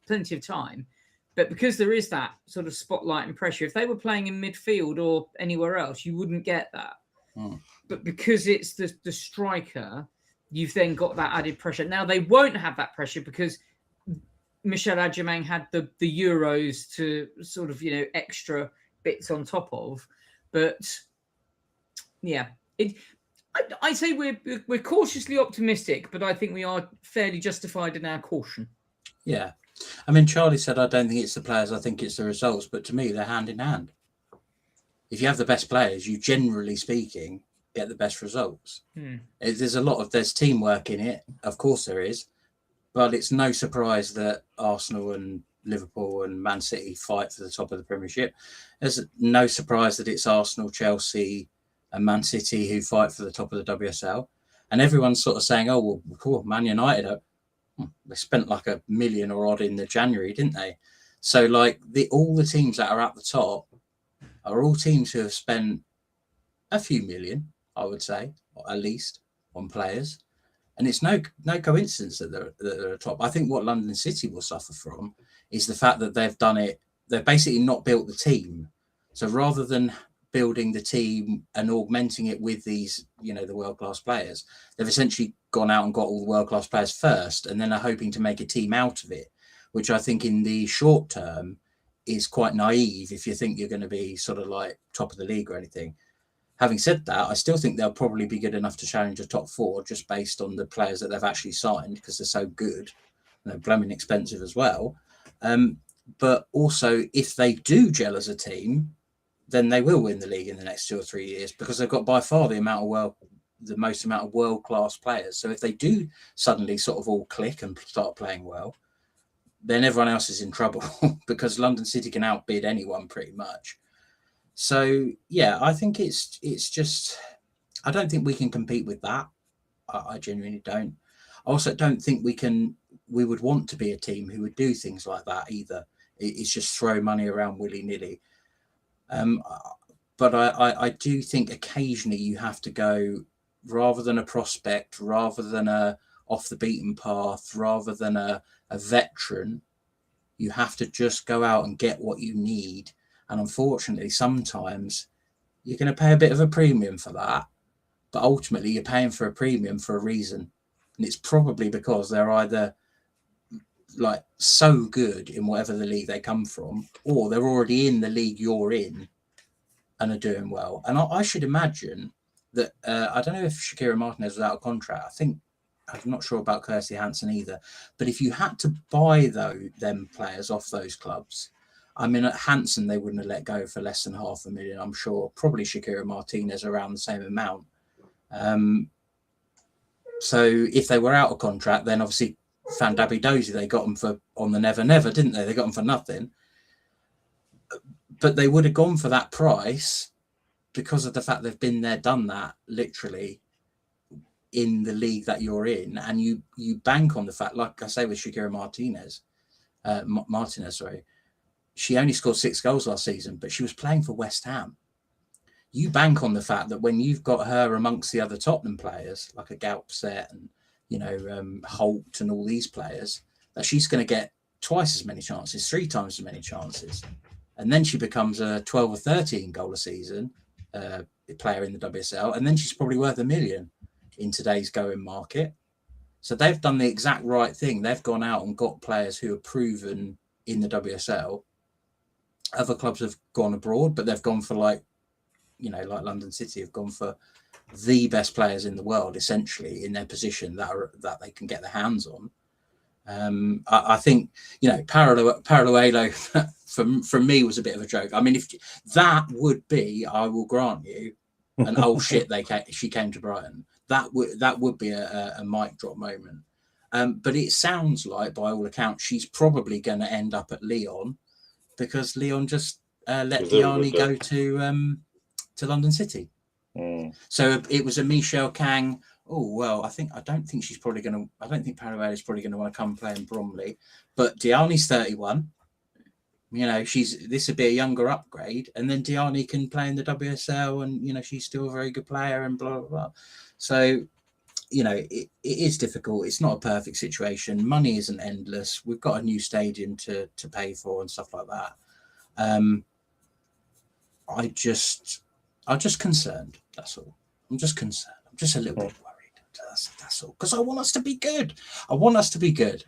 [SPEAKER 3] plenty of time. But because there is that sort of spotlight and pressure, if they were playing in midfield or anywhere else, you wouldn't get that. But because it's the striker, you've then got that added pressure. Now, they won't have that pressure because Michelle Adjemang had the Euros to sort of, extra bits on top of. But, yeah, I say we're cautiously optimistic, but I think we are fairly justified in our caution.
[SPEAKER 1] Yeah. I mean, Charlie said, I don't think it's the players, I think it's the results. But to me, they're hand in hand. If you have the best players, you generally speaking get the best results. There's teamwork in it. Of course there is. But it's no surprise that Arsenal and Liverpool and Man City fight for the top of the Premiership. There's no surprise that it's Arsenal, Chelsea and Man City who fight for the top of the WSL. And everyone's sort of saying, oh, well, Man United, they spent like $1 million or odd in the January, didn't they? So like all the teams that are at the top are all teams who have spent a few million, I would say, or at least on players. And it's no coincidence that they're at top. I think what London City will suffer from is the fact that they've done it. They've basically not built the team. So rather than building the team and augmenting it with these, the world-class players, they've essentially gone out and got all the world-class players first, and then are hoping to make a team out of it, which I think in the short term is quite naive if you think you're going to be sort of like top of the league or anything. Having said that, I still think they'll probably be good enough to challenge a top 4 just based on the players that they've actually signed, because they're so good. They're blooming expensive as well. But also, if they do gel as a team, then they will win the league in the next 2 or 3 years, because they've got by far the most amount of world-class players. So if they do suddenly sort of all click and start playing well, then everyone else is in trouble because London City can outbid anyone pretty much. So yeah, I think it's just, I don't think we can compete with that. I genuinely don't. I also don't think we would want to be a team who would do things like that either. It's just throw money around willy-nilly. But I do think occasionally you have to go, rather than a prospect, rather than a off the beaten path, rather than a veteran, you have to just go out and get what you need. And unfortunately, sometimes you're going to pay a bit of a premium for that, but ultimately you're paying for a premium for a reason. And it's probably because they're either like so good in whatever the league they come from, or they're already in the league you're in and are doing well. And I should imagine that, I don't know if Shakira Martinez was out of contract. I'm not sure about Kirsty Hansen either. But if you had to buy them players off those clubs, I mean, at Hansen, they wouldn't have let go for less than $500,000, I'm sure. Probably Shakira Martinez around the same amount. So if they were out of contract, then obviously Fandabi Dozy, they got them for on the Never Never, didn't they? They got them for nothing. But they would have gone for that price because of the fact they've been there, done that, literally, in the league that you're in. And you bank on the fact, like I say with Shakira Martinez, she only scored 6 goals last season, but she was playing for West Ham. You bank on the fact that when you've got her amongst the other Tottenham players, like a Galpset and, Holt and all these players, that she's going to get twice as many chances, 3 times as many chances. And then she becomes a 12 or 13 goal a season player in the WSL. And then she's probably worth $1 million in today's going market. So they've done the exact right thing. They've gone out and got players who are proven in the WSL. Other clubs have gone abroad, but they've gone for like London City have gone for the best players in the world, essentially, in their position that they can get their hands on. I think, Paraluelo from me was a bit of a joke. I mean, if that would be, I will grant you, an oh shit, she came to Brighton. That would be a mic drop moment. But it sounds like, by all accounts, she's probably going to end up at Lyon because Lyon just let Diani go to London City. So it was a Michelle Kang. Oh, well, I don't think she's probably going to, I don't think Paraguay is probably going to want to come play in Bromley, but Diani's 31. This would be a younger upgrade, and then Diani can play in the WSL, and, she's still a very good player and blah, blah, blah. So, it is difficult. It's not a perfect situation. Money isn't endless. We've got a new stadium to pay for and stuff like that. I'm just concerned. That's all. I'm just concerned. I'm just a little bit worried. That's all. Because I want us to be good.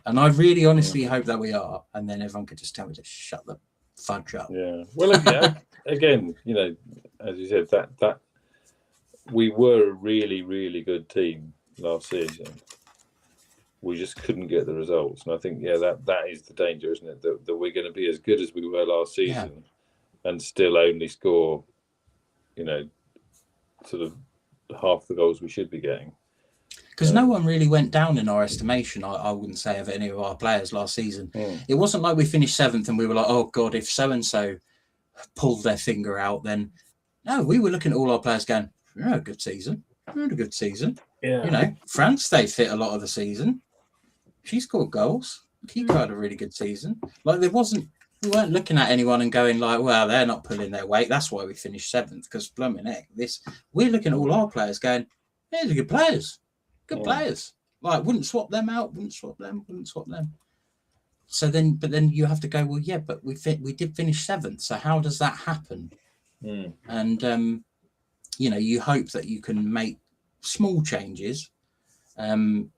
[SPEAKER 1] And I really honestly hope that we are. And then everyone could just tell me to shut the fudge up.
[SPEAKER 2] Yeah. Well, again, as you said, that we were a really, really good team last season. We just couldn't get the results. And I think, that is the danger, isn't it? That we're going to be as good as we were last season and still only score, sort of half the goals we should be getting.
[SPEAKER 1] Because no one really went down in our estimation, I wouldn't say, of any of our players last season. It wasn't like we finished 7th and we were like, oh, God, if so-and-so pulled their finger out, then... No, we were looking at all our players going, we had a good season. Yeah. France stayed fit a lot of the season. She scored goals. Kiko had a really good season. Like, we weren't looking at anyone and going like, well, they're not pulling their weight. That's why we finished 7th, because blooming heck, we're looking at all our players going, they're good players. Good players. Like, wouldn't swap them out, wouldn't swap them. So then you have to go, well, yeah, but we did finish 7th. So how does that happen? And, you hope that you can make small changes and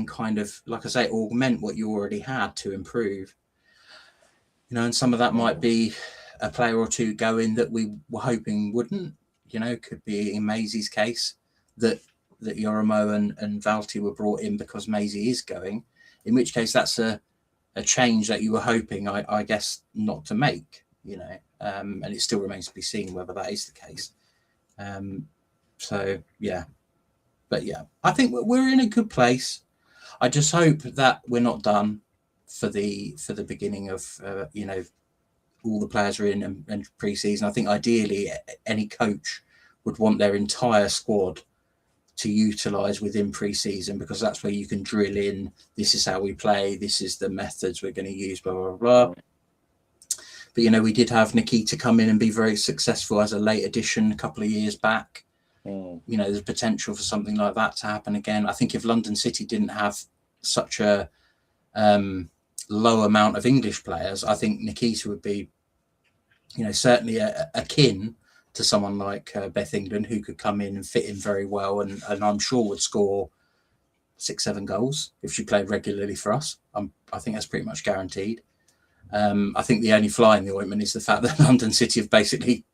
[SPEAKER 1] kind of, like I say, augment what you already had to improve. And some of that might be a player or two going that we were hoping wouldn't. Could be in Maisie's case that Yorimo and Valti were brought in because Maisie is going, in which case that's a change that you were hoping, I guess, not to make, and it still remains to be seen whether that is the case. But I think we're in a good place. I just hope that we're not done. for the beginning of all the players are in and pre-season. I think ideally any coach would want their entire squad to utilise within pre-season, because that's where you can drill in, this is how we play, this is the methods we're going to use, blah, blah, blah. But, we did have Nikita come in and be very successful as a late addition a couple of years back. There's potential for something like that to happen again. I think if London City didn't have such a low amount of English players, I think Nikita would be, certainly akin to someone like Beth England, who could come in and fit in very well, and I'm sure would score 6-7 goals if she played regularly for us. I think that's pretty much guaranteed. I think the only fly in the ointment is the fact that London City have basically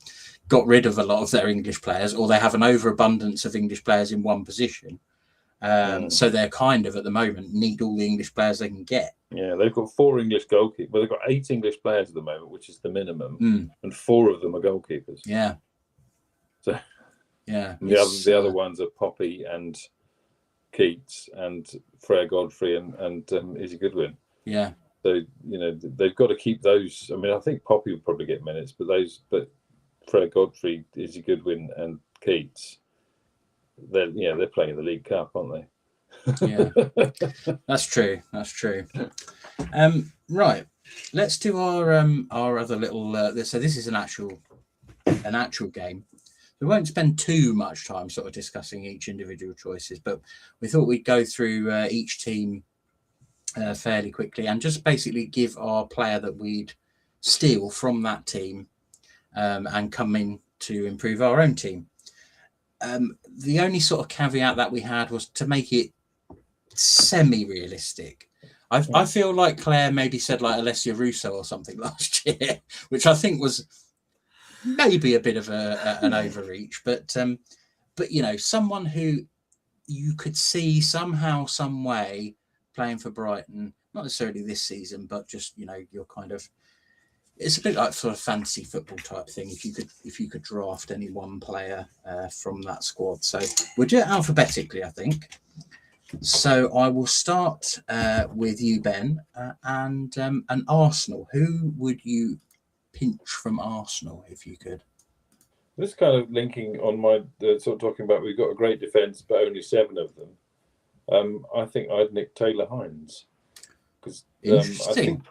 [SPEAKER 1] got rid of a lot of their English players, or they have an overabundance of English players in one position. So they're kind of, at the moment, need all the English players they can get.
[SPEAKER 2] Yeah, they've got 4 English goalkeepers. Well, they've got 8 English players at the moment, which is the minimum, and 4 of them are goalkeepers.
[SPEAKER 1] Yeah.
[SPEAKER 2] So,
[SPEAKER 1] yeah,
[SPEAKER 2] the other ones are Poppy and Keats and Freya Godfrey and Izzy Goodwin.
[SPEAKER 1] Yeah.
[SPEAKER 2] So they've got to keep those. I mean, I think Poppy will probably get minutes, but Freya Godfrey, Izzy Goodwin, and Keats, they're playing in the League Cup, aren't they?
[SPEAKER 1] Yeah, that's true. Right, let's do our other little. So this is an actual game. We won't spend too much time sort of discussing each individual choices, but we thought we'd go through each team fairly quickly and just basically give our player that we'd steal from that team and come in to improve our own team. The only sort of caveat that we had was to make it semi-realistic. I feel like Claire maybe said like Alessia Russo or something last year, which I think was maybe a bit of an overreach, but someone who you could see somehow, some way playing for Brighton, not necessarily this season, but just you're kind of, it's a bit like sort of fantasy football type thing. If you could draft any one player from that squad, so we'll do it alphabetically, I think. So I will start with you, Ben, and Arsenal. Who would you pinch from Arsenal if you could?
[SPEAKER 2] This kind of linking on my sort of talking about we've got a great defence, but only 7 of them. I think I'd nick Taylor Hines, because I think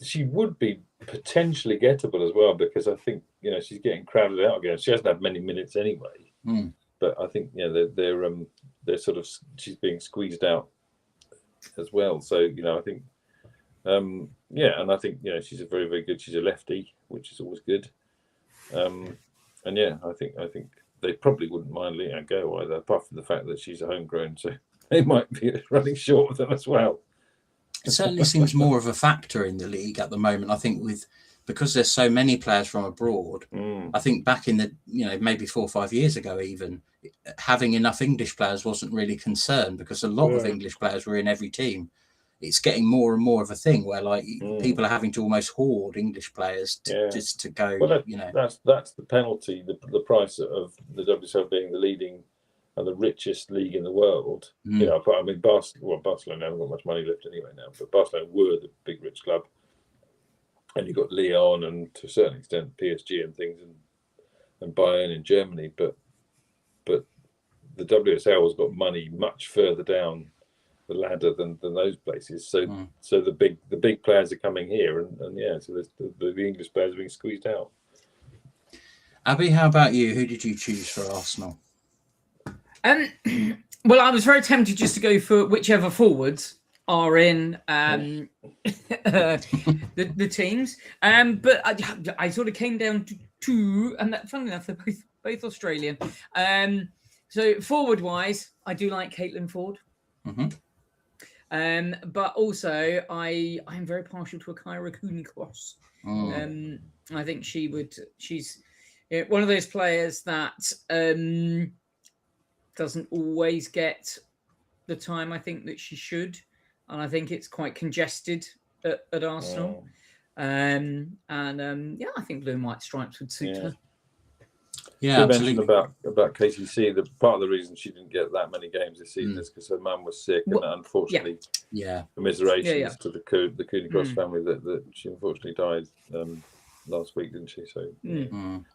[SPEAKER 2] she would be potentially gettable as well, because I think she's getting crowded out again. She hasn't had many minutes anyway, but I think they're sort of, she's being squeezed out as well. So I think and I think she's a very, very good. She's a lefty, which is always good. I think they probably wouldn't mind letting her go either, apart from the fact that she's a homegrown, so they might be running short of them as well.
[SPEAKER 1] It certainly seems more of a factor in the league at the moment. I think because there's so many players from abroad. I think back in the maybe 4 or 5 years ago, even having enough English players wasn't really concerned, because a lot of English players were in every team. It's getting more and more of a thing where people are having to almost hoard English players just to go.
[SPEAKER 2] Well, that's the penalty, the price of the WSL being the leading and the richest league in the world. I mean, Barcelona haven't got much money left anyway now, but Barcelona were the big rich club, and you've got Lyon and to a certain extent PSG and things, and Bayern in Germany, but the WSL has got money much further down the ladder than those places. So the big players are coming here, and so the English players are being squeezed out.
[SPEAKER 1] Abby, how about you? Who did you choose for Arsenal?
[SPEAKER 3] Well, I was very tempted just to go for whichever forwards are in the teams, but I sort of came down to 2, and that, funnily enough, they're both Australian. So forward-wise, I do like Caitlin Ford. But also I'm very partial to a Kyra Cooney-Cross. I think she's one of those players that doesn't always get the time I think that she should, and I think it's quite congested at Arsenal. I think blue and white stripes would suit her.
[SPEAKER 1] Yeah, absolutely.
[SPEAKER 2] About KCC, the part of the reason she didn't get that many games this season is because her mum was sick, and unfortunately, commiserations to the Cooney Cross family that she unfortunately died last week, didn't she? So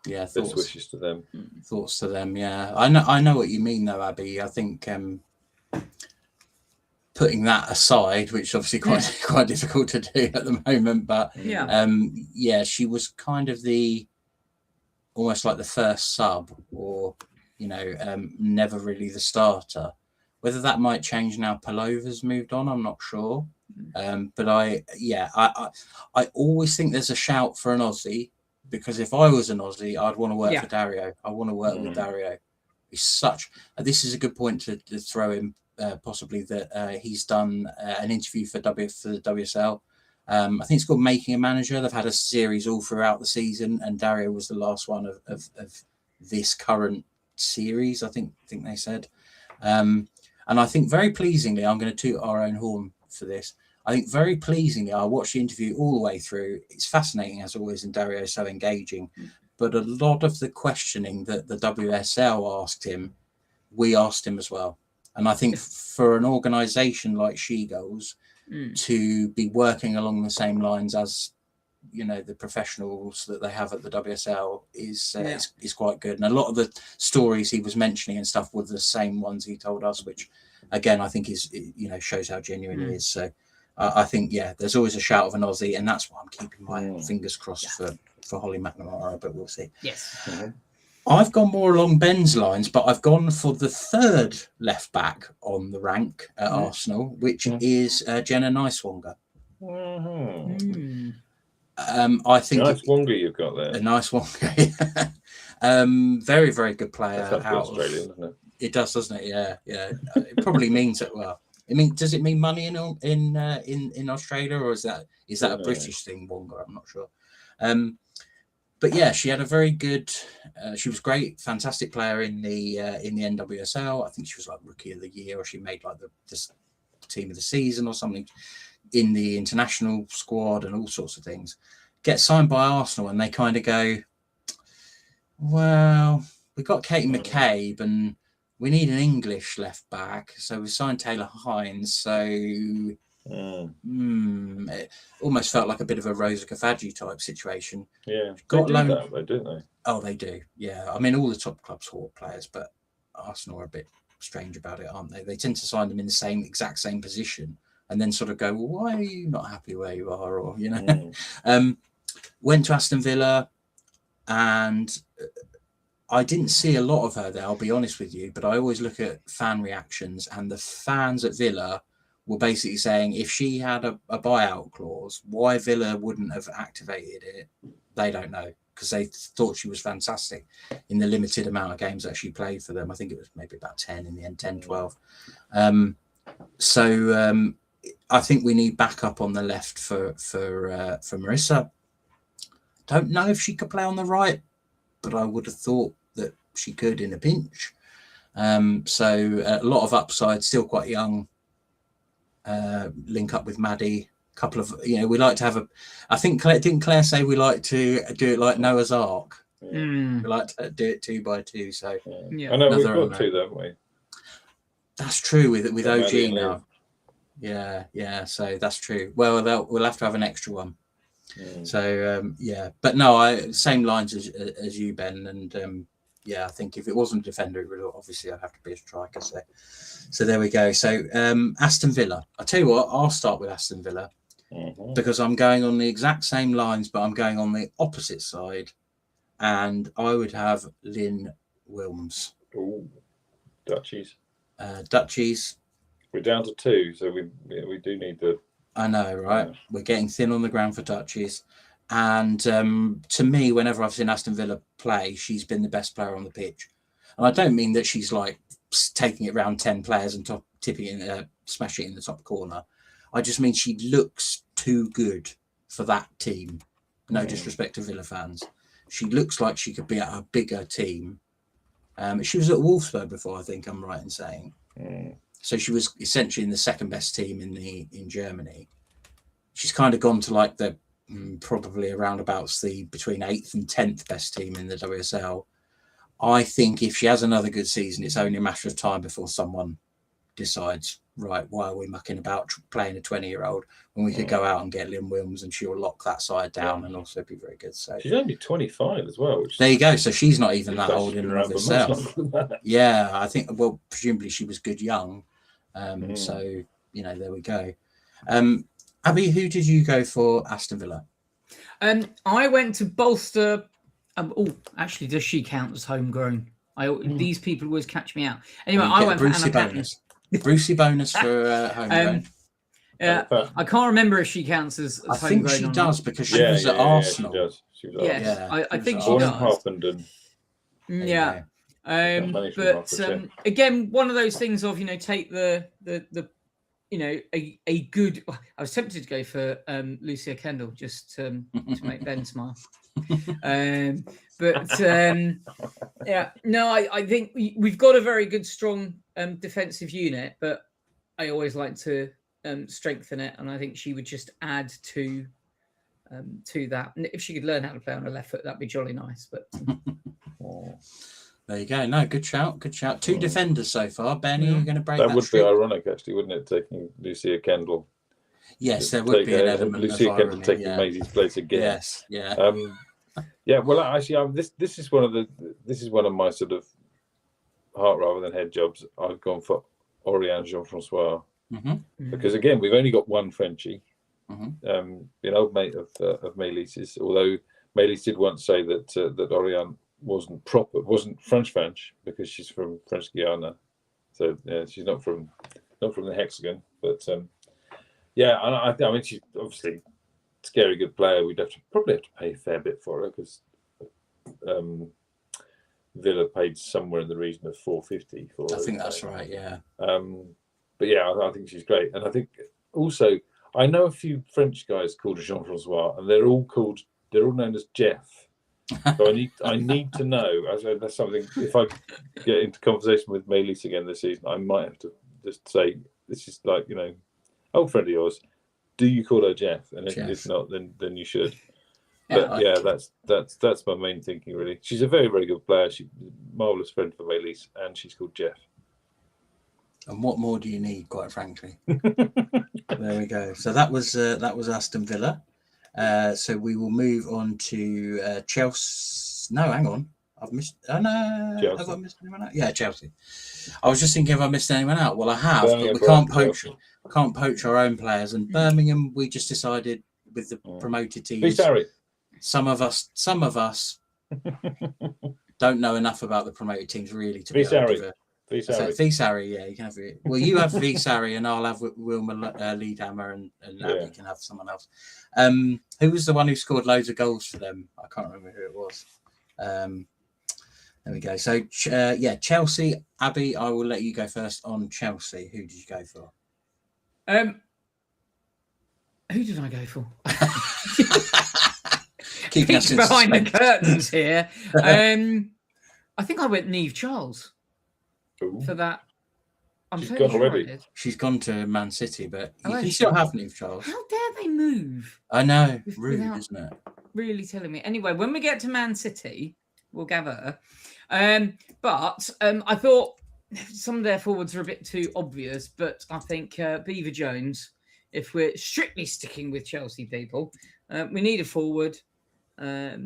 [SPEAKER 2] best wishes to them.
[SPEAKER 1] Thoughts to them. Yeah, I know what you mean though, Abby. I think putting that aside, which is obviously quite difficult to do at the moment, but she was kind of almost like the first sub, or never really the starter. Whether that might change now Palova's moved on, I'm not sure. But I always think there's a shout for an Aussie, because if I was an Aussie, I'd want to work for Dario. I want to work with Dario. He's such. This is a good point to throw in, possibly, that he's done an interview for the WSL. I think it's called Making a Manager. They've had a series all throughout the season, and Dario was the last one of this current series, I think they said. And I think very pleasingly, I'm going to toot our own horn for this. I think very pleasingly, I watched the interview all the way through. It's fascinating as always, and Dario is so engaging. But a lot of the questioning that the WSL asked him, we asked him as well. And I think for an organisation like SheGulls to be working along the same lines as the professionals that they have at the WSL is quite good. And a lot of the stories he was mentioning and stuff were the same ones he told us, which again I think is shows how genuine he is. So I think there's always a shout of an Aussie, and that's why I'm keeping my fingers crossed for Holly McNamara, but we'll see. I've gone more along Ben's lines, but I've gone for the third left back on the rank at Arsenal, which is Jenna Niswonger. I think
[SPEAKER 2] nice Wonga you've got there.
[SPEAKER 1] A nice Wonga. Very, very good player.
[SPEAKER 2] That's Australian, doesn't it?
[SPEAKER 1] It does, doesn't it? Yeah. It probably means it well. Does it mean money in Australia, or is that a British thing, Wonga? I'm not sure. But yeah, she had a very good. She was great, fantastic player in the NWSL. I think she was like Rookie of the Year, or she made like the Team of the Season or something in the international squad and all sorts of things. Get signed by Arsenal, and they kind of go, well, we've got Katie McCabe, and we need an English left back, so we signed Taylor Hines. So. It almost felt like a bit of a Rosa Kafaji type situation.
[SPEAKER 2] Yeah, they do that, though, don't they?
[SPEAKER 1] Oh, they do. Yeah, all the top clubs hawk players, but Arsenal are a bit strange about it, aren't they? They tend to sign them in the exact same position, and then sort of go, well, why are you not happy where you are? Or went to Aston Villa, and I didn't see a lot of her there, I'll be honest with you, but I always look at fan reactions, and the fans at Villa were basically saying if she had a buyout clause, why Villa wouldn't have activated it, they don't know, because they thought she was fantastic in the limited amount of games that she played for them. I think it was maybe about 10 in the end, 10, 12. So I think we need backup on the left for Marissa. Don't know if she could play on the right, but I would have thought that she could in a pinch. So a lot of upside, still quite young. Link up with Maddie. A couple of, we like to have I think didn't Claire say we like to do it like Noah's Ark? We like to do it 2 by 2. So
[SPEAKER 2] I know we've got 2, haven't we?
[SPEAKER 1] That's true with OG now. Yeah. So that's true. Well, we'll have to have an extra one. So but no, same lines as you, Ben, and I think if it wasn't a defender, it would obviously I'd have to be a striker. So there we go. So Aston Villa. I'll tell you what, I'll start with Aston Villa because I'm going on the exact same lines, but I'm going on the opposite side, and I would have Lynn Wilms.
[SPEAKER 2] Ooh, Dutchies.
[SPEAKER 1] Dutchies.
[SPEAKER 2] We're down to 2, so we do need the.
[SPEAKER 1] I know, right? We're getting thin on the ground for Dutchies. And to me, whenever I've seen Aston Villa play, she's been the best player on the pitch. And I don't mean that she's like taking it around 10 players and tipping it, smashing it in the top corner. I just mean she looks too good for that team. No disrespect to Villa fans. She looks like she could be at a bigger team. She was at Wolfsburg before, I think I'm right in saying. So she was essentially in the second best team in Germany. She's kind of gone to like the probably around about between 8th and 10th best team in the WSL. I think if she has another good season, it's only a matter of time before someone decides, right, why are we mucking about playing a 20-year-old when we could go out and get Lynn Wilms and she'll lock that side down and also be very good. So
[SPEAKER 2] she's only 25 as well. Which
[SPEAKER 1] there you go. So she's not even that old in and of herself. Yeah, I think, well, presumably she was good young. So, there we go. Abby, who did you go for Aston Villa?
[SPEAKER 3] I went to bolster. Actually, does she count as homegrown? These people always catch me out. Anyway, I went
[SPEAKER 1] Brucey
[SPEAKER 3] for Anna Patton.
[SPEAKER 1] Brucey bonus for homegrown.
[SPEAKER 3] Yeah, I can't remember if she counts as
[SPEAKER 1] I think she does because she was at Arsenal.
[SPEAKER 2] She does.
[SPEAKER 3] Yes, I think she does. Yeah. But again, one of those things of take the a good. I was tempted to go for Lucia Kendall just to make Ben smile. I think we've got a very good, strong defensive unit, but I always like to strengthen it, and I think she would just add to that. And if she could learn how to play on her left foot, that'd be jolly nice. But
[SPEAKER 1] there you go. No, good shout. Good shout. 2 defenders so far. Ben, are you going to break that?
[SPEAKER 2] That would be ironic, actually, wouldn't it? Taking Lucia Kendall.
[SPEAKER 1] Yes, there would be an element
[SPEAKER 2] Lucia
[SPEAKER 1] of
[SPEAKER 2] Kendall taking Maisie's place again.
[SPEAKER 1] Yes, yeah.
[SPEAKER 2] Well, actually, this is one of my sort of heart rather than head jobs. I've gone for Oriane Jean-François because again, we've only got one Frenchie, an old mate of Maylise's. Although Maylise did once say that Oriane wasn't French because she's from French Guiana, so she's not from the Hexagon. But I mean, she's obviously a scary good player. We'd probably have to pay a fair bit for her because Villa paid somewhere in the region of 450 for her.
[SPEAKER 1] I think that's right. Yeah.
[SPEAKER 2] But I think she's great, and I think also I know a few French guys called Jean-François, and they're all known as Jeff. So I need to know. That's something. If I get into conversation with Maylise again this season, I might have to just say, this is like old friend of yours. Do you call her Jeff? And if not, then you should. But that's my main thinking really. She's a very, very good player. She's a marvellous friend for Maylise, and she's called Jeff.
[SPEAKER 1] And what more do you need, quite frankly? There we go. So that was Aston Villa. So we will move on to Chelsea. No, hang on. I've missed. Oh no,
[SPEAKER 2] Chelsea.
[SPEAKER 1] have I missed anyone out? Yeah, Chelsea. I was just thinking if I missed anyone out. Well, I have,
[SPEAKER 2] Birmingham,
[SPEAKER 1] but we can't poach our own players. And Birmingham, we just decided with the promoted teams.
[SPEAKER 2] Sorry.
[SPEAKER 1] Some of us don't know enough about the promoted teams really to be able to give a. Visari, yeah, you can have it. Well, you have Visari, and I'll have Wilma Leadhammer, and Abby can have someone else. Who was the one who scored loads of goals for them? I can't remember who it was. There we go. So, Chelsea. Abby, I will let you go first on Chelsea. Who did you go for?
[SPEAKER 3] Who did I go for?
[SPEAKER 1] Keeping us
[SPEAKER 3] behind the curtains here. I think I went Niamh Charles.
[SPEAKER 2] Ooh.
[SPEAKER 3] For that.
[SPEAKER 2] She's gone already.
[SPEAKER 1] She's gone to Man City, but you can still have Niamh Charles.
[SPEAKER 3] How dare they move?
[SPEAKER 1] I know. Rude, isn't it?
[SPEAKER 3] Really telling me. Anyway, when we get to Man City, we'll gather. But I thought some of their forwards are a bit too obvious, but I think Beaver Jones, if we're strictly sticking with Chelsea people, we need a forward. I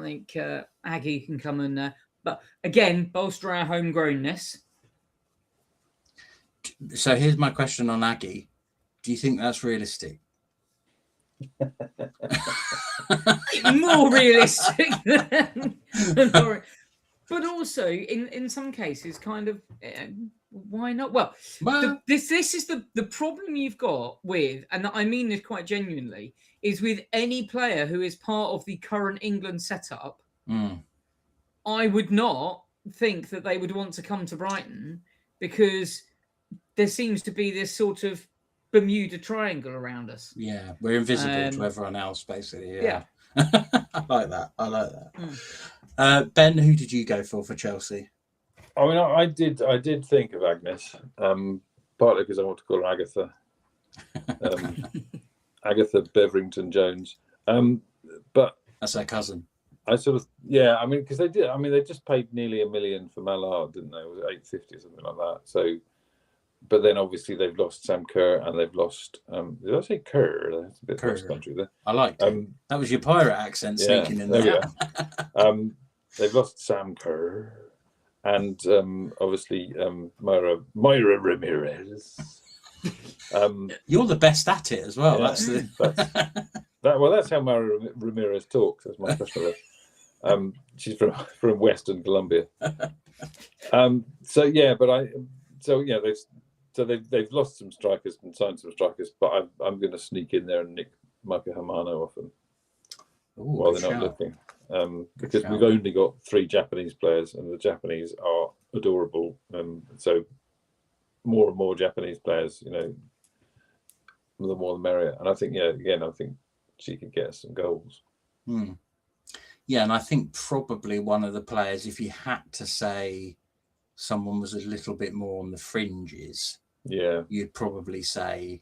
[SPEAKER 3] think Aggie can come and... but again, bolster our homegrownness.
[SPEAKER 1] So here's my question on Aggie. Do you think that's realistic?
[SPEAKER 3] More realistic than... But also, in some cases, kind of, why not? Well, this is the problem you've got with, and I mean this quite genuinely, is with any player who is part of the current England setup, I would not think that they would want to come to Brighton because there seems to be this sort of Bermuda Triangle around us.
[SPEAKER 1] Yeah, we're invisible to everyone else, basically. Yeah. I like that. Ben, who did you go for Chelsea?
[SPEAKER 2] I mean, I did think of Agnes, partly because I want to call her Agatha. Agatha Beverington Jones. But
[SPEAKER 1] that's her cousin.
[SPEAKER 2] I sort of, yeah, I mean, because they did. I mean, they just paid nearly $1 million for Mallard, didn't they? Was it 850 or something like that? So, but then obviously they've lost Sam Kerr and they've lost. Did I say Kerr? That's a bit cross country there.
[SPEAKER 1] I liked it. That was your pirate accent sneaking in there.
[SPEAKER 2] They've lost Sam Kerr and obviously Moira Ramirez.
[SPEAKER 1] You're the best at it as well.
[SPEAKER 2] Yeah, that's how Moira Ramirez talks. That's my special. She's from Western Colombia. They've lost some strikers and signed some strikers, but I'm going to sneak in there and nick Micah Hamano off them while they're not looking, because we've only got 3 Japanese players, and the Japanese are adorable. So more and more Japanese players, the more the merrier. And I think, I think she could get us some goals.
[SPEAKER 1] Yeah, and I think probably one of the players, if you had to say someone was a little bit more on the fringes, you'd probably say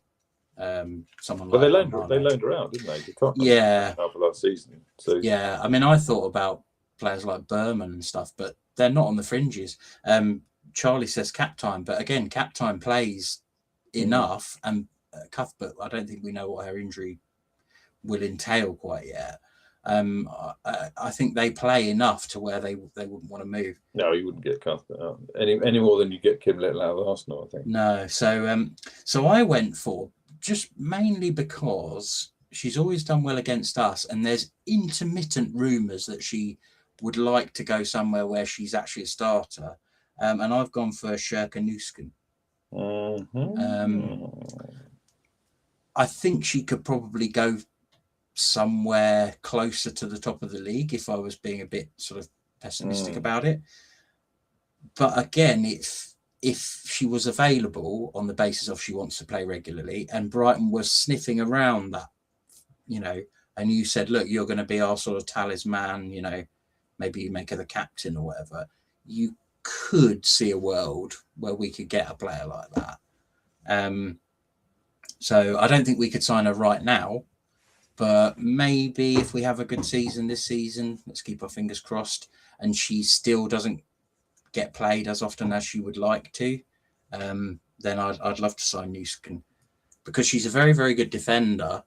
[SPEAKER 1] someone. But
[SPEAKER 2] they loaned her out, didn't they? Half of last season. So
[SPEAKER 1] yeah, I mean, I thought about players like Berman and stuff, but they're not on the fringes. Charlie says cap time, but again, cap time plays enough, and Cuthbert, I don't think we know what her injury will entail quite yet. I think they play enough to where they wouldn't want to move.
[SPEAKER 2] No, you wouldn't get Cuthbert out any more than you get Kim Little out of Arsenal, I think.
[SPEAKER 1] No, so I went for, just mainly because she's always done well against us, and there's intermittent rumours that she would like to go somewhere where she's actually a starter. And I've gone for Sherka Nusken. I think she could probably go somewhere closer to the top of the league if I was being a bit sort of pessimistic about it. But again, if she was available on the basis of she wants to play regularly, and Brighton was sniffing around that, and you said, look, you're going to be our sort of talisman, maybe you make her the captain or whatever, you could see a world where we could get a player like that. So I don't think we could sign her right now, but maybe if we have a good season this season, let's keep our fingers crossed, and she still doesn't get played as often as she would like to, then I'd love to sign Nusken, because she's a very, very good defender,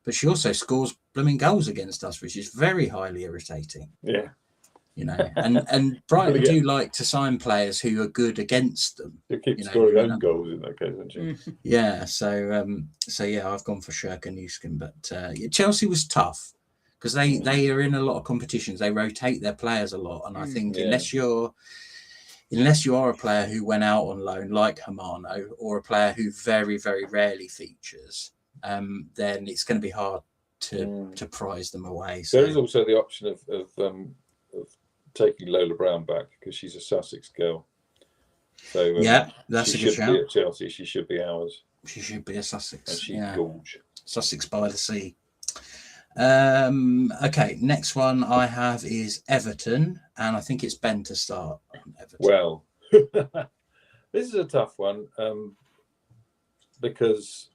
[SPEAKER 1] but she also scores blooming goals against us, which is very highly irritating.
[SPEAKER 2] Yeah.
[SPEAKER 1] And Brighton do like to sign players who are good against them.
[SPEAKER 2] They keep scoring own goals in that case, don't you?
[SPEAKER 1] Yeah, so I've gone for Sherka Nusken, but Chelsea was tough because they are in a lot of competitions. They rotate their players a lot, and I think unless you are a player who went out on loan like Hamano, or a player who very, very rarely features, then it's going to be hard to prize them away. So.
[SPEAKER 2] There is also the option of taking Lola Brown back, because she's a Sussex girl. So
[SPEAKER 1] that's a good shout.
[SPEAKER 2] She should be at Chelsea. She should be ours.
[SPEAKER 1] She should be a Sussex.
[SPEAKER 2] And she's gorgeous.
[SPEAKER 1] Sussex by the sea. Okay, next one I have is Everton, and I think it's Ben to start on Everton.
[SPEAKER 2] Well, this is a tough one, because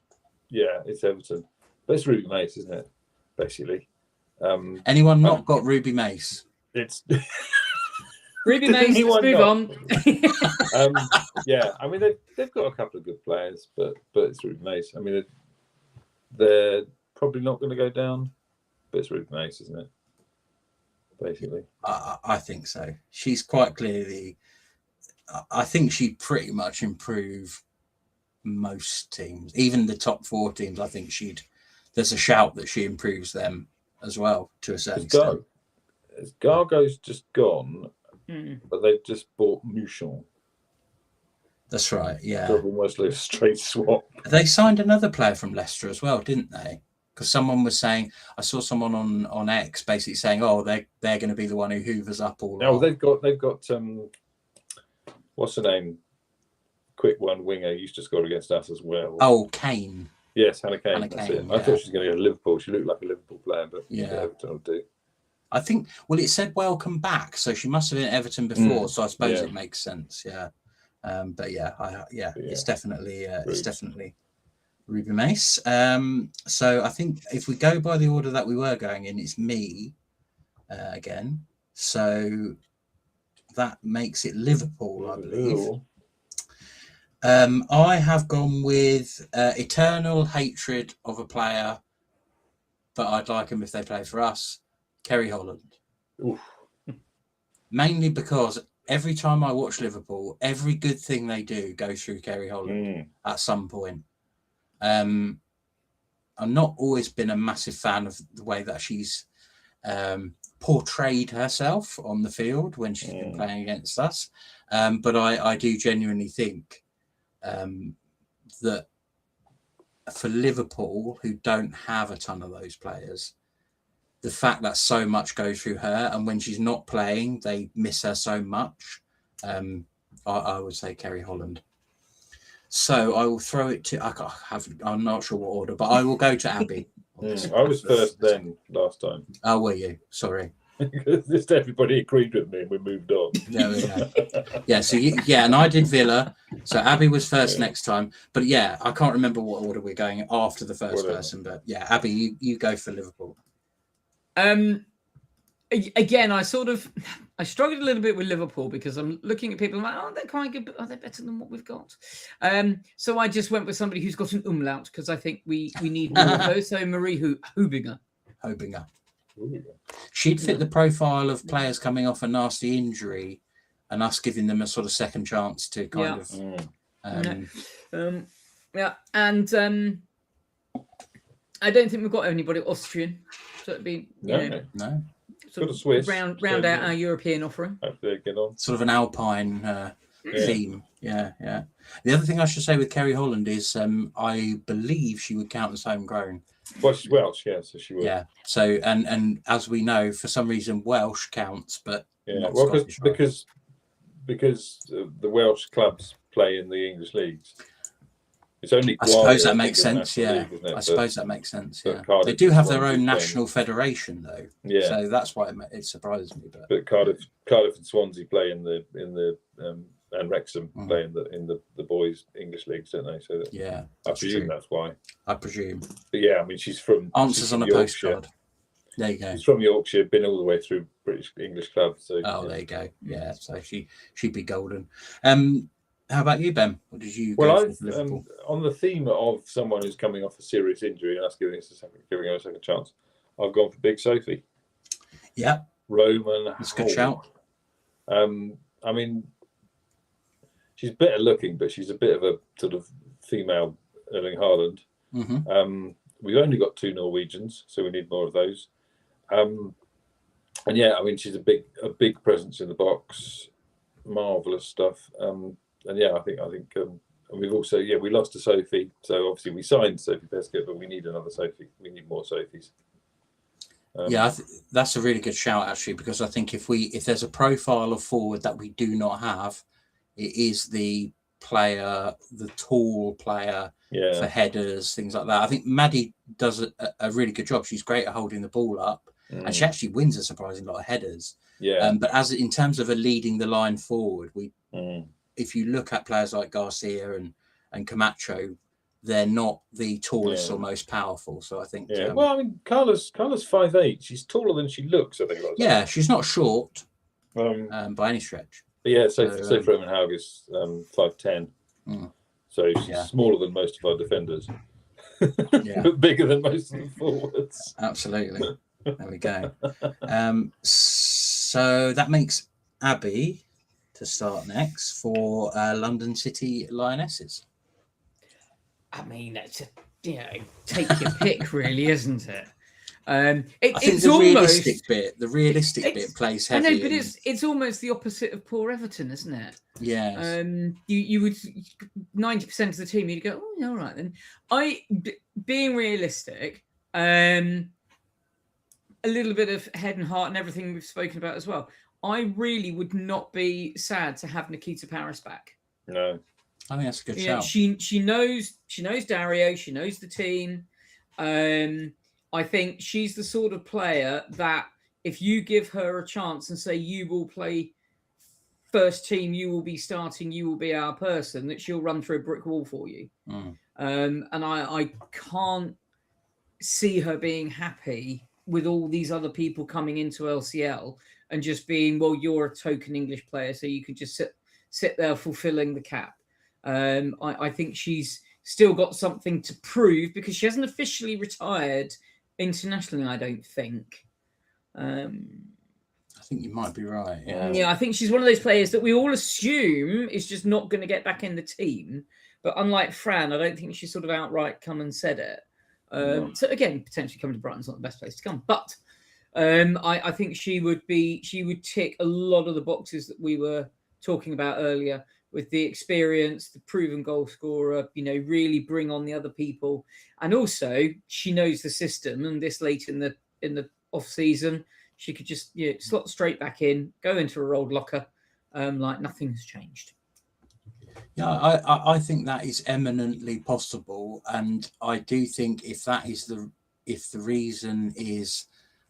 [SPEAKER 2] it's Everton, but it's Ruby Mace, isn't it? Basically,
[SPEAKER 1] anyone not got Ruby Mace?
[SPEAKER 2] It's
[SPEAKER 3] Ruby Mace. Let's move on.
[SPEAKER 2] I mean they've got a couple of good players, but it's Ruby Mace. I mean they're probably not going to go down, but it's Ruby Mace, isn't it? Basically,
[SPEAKER 1] I think so. She's quite clearly. I think she'd pretty much improve most teams, even the top 4 teams. I think there's a shout that she improves them as well to a certain extent.
[SPEAKER 2] Gargo's just gone, but they've just bought Mouchon.
[SPEAKER 1] That's right, yeah.
[SPEAKER 2] So almost like a straight swap.
[SPEAKER 1] They signed another player from Leicester as well, didn't they? Because someone was saying, I saw someone on X basically saying, "Oh, they're going to be the one who hoovers up all."
[SPEAKER 2] No, they've got what's the name? Quick one winger used to score against us as well.
[SPEAKER 1] Oh, Kane.
[SPEAKER 2] Yes, Hannah Kane.
[SPEAKER 1] That's
[SPEAKER 2] it. I thought she was going to go to Liverpool. She looked like a Liverpool player, but Everton will do.
[SPEAKER 1] I think. Well, it said welcome back, so she must have been at Everton before. So I suppose it makes sense. Yeah, but it's definitely Ruby Mace. So I think if we go by the order that we were going in, it's me, again. So that makes it Liverpool, I believe. I have gone with eternal hatred of a player, but I'd like him if they play for us, Kerry Holland.
[SPEAKER 2] Oof.
[SPEAKER 1] Mainly because every time I watch Liverpool, every good thing they do goes through Kerry Holland at some point. I've not always been a massive fan of the way that she's portrayed herself on the field when she's been playing against us. But I do genuinely think that for Liverpool, who don't have a ton of those players, the fact that so much goes through her, and when she's not playing, they miss her so much. I would say Kerry Holland. So I will throw it to. I'm not sure what order, but I will go to Abby.
[SPEAKER 2] I was first then last time.
[SPEAKER 1] Oh, were you? Sorry.
[SPEAKER 2] Just everybody agreed with me, and we moved on.
[SPEAKER 1] There we go. Yeah. So and I did Villa. So Abby was first next time. But yeah, I can't remember what order we're going after the first person. But yeah, Abby, you go for Liverpool.
[SPEAKER 3] Again, I struggled a little bit with Liverpool because I'm looking at people and I'm like, oh, they're quite good, but are they better than what we've got? So I just went with somebody who's got an umlaut because I think we need more of those. So Marie Hobinger.
[SPEAKER 1] She'd fit the profile of players coming off a nasty injury and us giving them a sort of second chance to kind of.
[SPEAKER 3] And I don't think we've got anybody Austrian. So it'd be
[SPEAKER 2] no.
[SPEAKER 3] Sort
[SPEAKER 2] of Swiss.
[SPEAKER 3] Round out our European offering.
[SPEAKER 2] Hopefully get on.
[SPEAKER 1] Sort of an Alpine theme. Yeah. The other thing I should say with Kerry Holland is I believe she would count as homegrown.
[SPEAKER 2] Well, she's Welsh, so she would.
[SPEAKER 1] Yeah. So and as we know, for some reason Welsh counts, but not Scottish,
[SPEAKER 2] because the Welsh clubs play in the English leagues. It's only.
[SPEAKER 1] I suppose that makes sense. Yeah, I suppose that makes sense. Yeah, they do have their own national federation, though. Yeah, so that's why it surprises me.
[SPEAKER 2] But Cardiff and Swansea play in the and Wrexham play in the boys' English leagues, don't they? So that, I presume that's why.
[SPEAKER 1] I presume.
[SPEAKER 2] But yeah, I mean, she's from
[SPEAKER 1] on a postcard. There you go.
[SPEAKER 2] She's from Yorkshire, been all the way through British English clubs. So
[SPEAKER 1] there you go. Yeah, so she'd be golden. How about you, Ben? What did you go for Liverpool?
[SPEAKER 2] On the theme of someone who's coming off a serious injury and us giving her a second chance, I've gone for Big Sophie.
[SPEAKER 1] Yeah.
[SPEAKER 2] Roman.
[SPEAKER 1] That's a good shout.
[SPEAKER 2] I mean, she's better looking, but she's a bit of a sort of female Erling Haaland. We've only got 2 Norwegians, so we need more of those. And yeah, I mean, she's a big presence in the box. Marvelous stuff. And yeah, I think and we've also we lost to Sophie, so obviously we signed Sophie Pesquet, but we need another Sophie. We need more Sophies.
[SPEAKER 1] That's a really good shout actually, because I think if there's a profile of forward that we do not have, it is the tall player for headers, things like that. I think Maddie does a really good job. She's great at holding the ball up, and she actually wins a surprising lot of headers. But as in terms of leading the line forward, if you look at players like Garcia and Camacho, they're not the tallest or most powerful. So I think.
[SPEAKER 2] Well, I mean, Carla's 5'8". She's taller than she looks, I think.
[SPEAKER 1] She's not short by any stretch.
[SPEAKER 2] But yeah, so Roman Haug is 5'10". So she's smaller than most of our defenders. But bigger than most of the forwards.
[SPEAKER 1] Absolutely. There we go. So that makes Abby to start next for London City Lionesses.
[SPEAKER 3] I mean, it's take your pick, really, isn't it?
[SPEAKER 1] I think the realistic bit plays heavy.
[SPEAKER 3] I know, but it's almost the opposite of poor Everton, isn't it?
[SPEAKER 1] Yeah.
[SPEAKER 3] You would 90% of the team, you'd go, oh, all right then. Being realistic, a little bit of head and heart and everything we've spoken about as well. I really would not be sad to have Nikita Paris back.
[SPEAKER 2] No,
[SPEAKER 1] I think that's a good shout.
[SPEAKER 3] She knows Dario. She knows the team. I think she's the sort of player that if you give her a chance and say you will play first team, you will be starting, you will be our person, that she'll run through a brick wall for you. And I can't see her being happy with all these other people coming into LCL and just being, well, you're a token English player, so you could just sit there fulfilling the cap. I think she's still got something to prove because she hasn't officially retired internationally, I don't think.
[SPEAKER 1] I think you might be right.
[SPEAKER 3] Yeah, I think she's one of those players that we all assume is just not going to get back in the team. But unlike Fran, I don't think she sort of outright come and said it. So again, potentially coming to Brighton's not the best place to come. But I think she would tick a lot of the boxes that we were talking about earlier, with the experience, the proven goal scorer, really bring on the other people. And also she knows the system, and this late in the off season, she could just slot straight back in, go into a rolled locker, like nothing's changed.
[SPEAKER 1] Yeah, I think that is eminently possible, and I do think if the reason is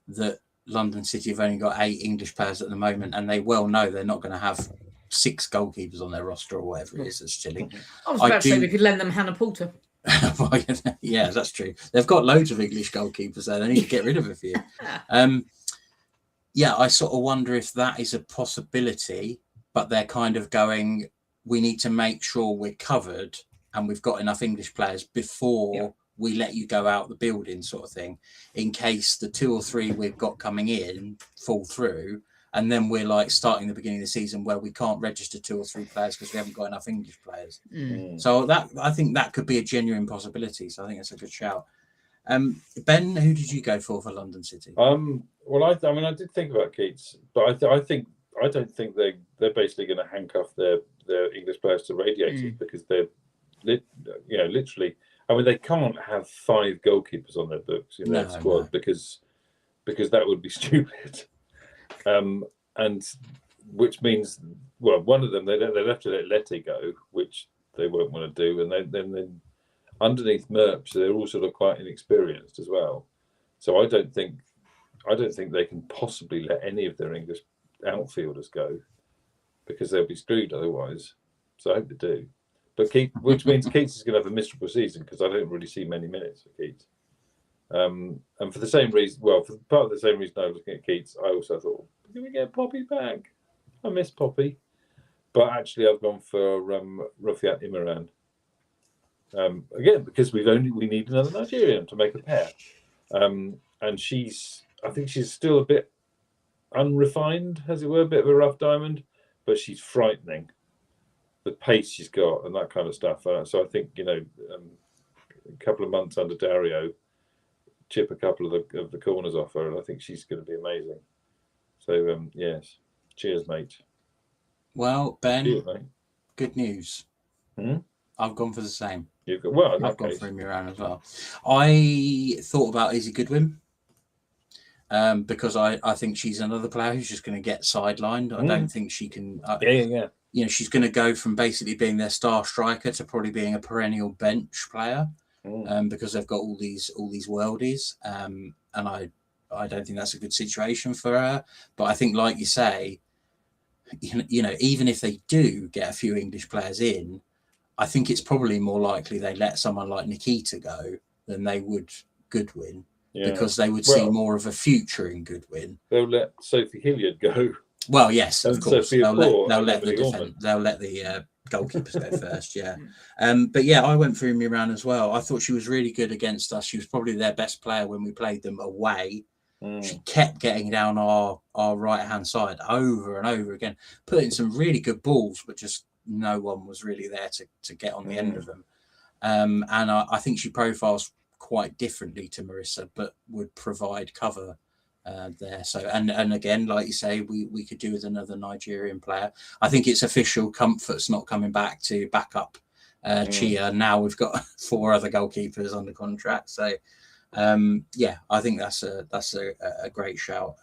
[SPEAKER 1] that London City have only got 8 English players at the moment, and they well know they're not going to have 6 goalkeepers on their roster or whatever it is that's silly.
[SPEAKER 3] I was about to say we could lend them Hannah Poulter.
[SPEAKER 1] Yeah, that's true. They've got loads of English goalkeepers there. They need to get rid of a few. Yeah, I sort of wonder if that is a possibility, but they're kind of going, we need to make sure we're covered and we've got enough English players before we let you go out the building, sort of thing, in case the 2 or 3 we've got coming in fall through. And then we're like starting the beginning of the season where we can't register 2 or 3 players because we haven't got enough English players. So I think that could be a genuine possibility. So I think that's a good shout. Ben, who did you go for London City?
[SPEAKER 2] Well, I did think about Keats, but I don't think they're basically going to handcuff their English players to radiators because they're literally. I mean, they can't have 5 goalkeepers on their books in their squad because that would be stupid. And which means, well, one of them they have to let Letty go, which they won't want to do, and then underneath Merch they're all sort of quite inexperienced as well. So I don't think they can possibly let any of their English outfielders go because they'll be screwed otherwise. So I hope they do. But which means Keats is going to have a miserable season because I don't really see many minutes for Keats. And for the same reason, for part of the same reason I was looking at Keats, I also thought, can we get Poppy back? I miss Poppy. But actually, I've gone for Rufiat Imran. Again, because we need another Nigerian to make a pair. And I think she's still a bit unrefined, as it were, a bit of a rough diamond, but she's frightening. The pace she's got and that kind of stuff. So I think, a couple of months under Dario, chip a couple of the corners off her, and I think she's going to be amazing. So, yes. Cheers, mate.
[SPEAKER 1] Well, Ben,
[SPEAKER 2] cheers, mate.
[SPEAKER 1] Good news. I've gone for the same.
[SPEAKER 2] I've
[SPEAKER 1] gone for Imran as well. I thought about Izzy Goodwin because I think she's another player who's just going to get sidelined. I don't think she can. She's going to go from basically being their star striker to probably being a perennial bench player because they've got all these worldies. And I don't think that's a good situation for her. But I think, like you say, even if they do get a few English players in, I think it's probably more likely they let someone like Nikita go than they would Goodwin because they would see more of a future in Goodwin.
[SPEAKER 2] They'll let Sophie Hilliard go.
[SPEAKER 1] Well, yes, of course. They'll let the goalkeepers go first, But yeah, I went for Imran as well. I thought she was really good against us. She was probably their best player when we played them away. She kept getting down our right-hand side over and over again, putting some really good balls, but just no one was really there to get on the end of them. And I think she profiles quite differently to Marissa, but would provide cover there. So and again, like you say, we could do with another Nigerian player. I think it's official. Comfort's not coming back to back up Chia. Now we've got 4 other goalkeepers under contract. So I think that's a great shout.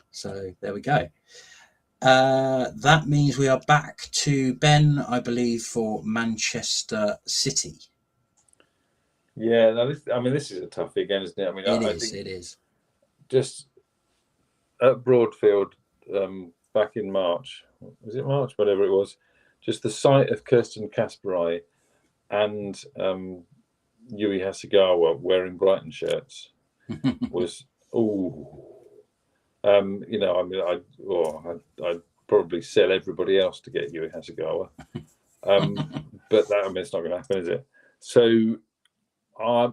[SPEAKER 1] So there we go. That means we are back to Ben, I believe, for Manchester City.
[SPEAKER 2] Yeah, this is a toughie again, isn't it? I mean,
[SPEAKER 1] it is.
[SPEAKER 2] Just at Broadfield back in March, was it March? Whatever it was, just the sight of Kirsten Kasparai and Yui Hasegawa wearing Brighton shirts was You know, I mean, I'd probably sell everybody else to get Yui Hasegawa. But that, I mean, it's not going to happen, is it? So,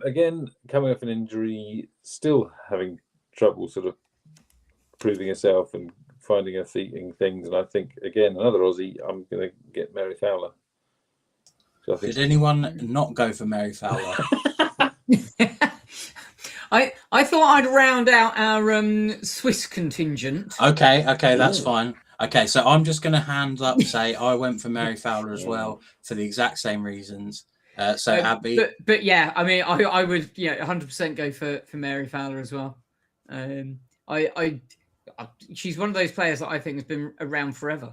[SPEAKER 2] again, coming off an injury, still having trouble sort of proving herself and finding her feet in things. And I think, again, another Aussie, I'm going to get Mary Fowler. So
[SPEAKER 1] Did anyone not go for Mary Fowler?
[SPEAKER 3] I thought I'd round out our Swiss contingent.
[SPEAKER 1] Okay, that's fine. Okay, so I'm just going to hand up, say I went for Mary Fowler as well for the exact same reasons. So Abby,
[SPEAKER 3] but yeah, I mean, I would 100% go for Mary Fowler as well. She's one of those players that I think has been around forever.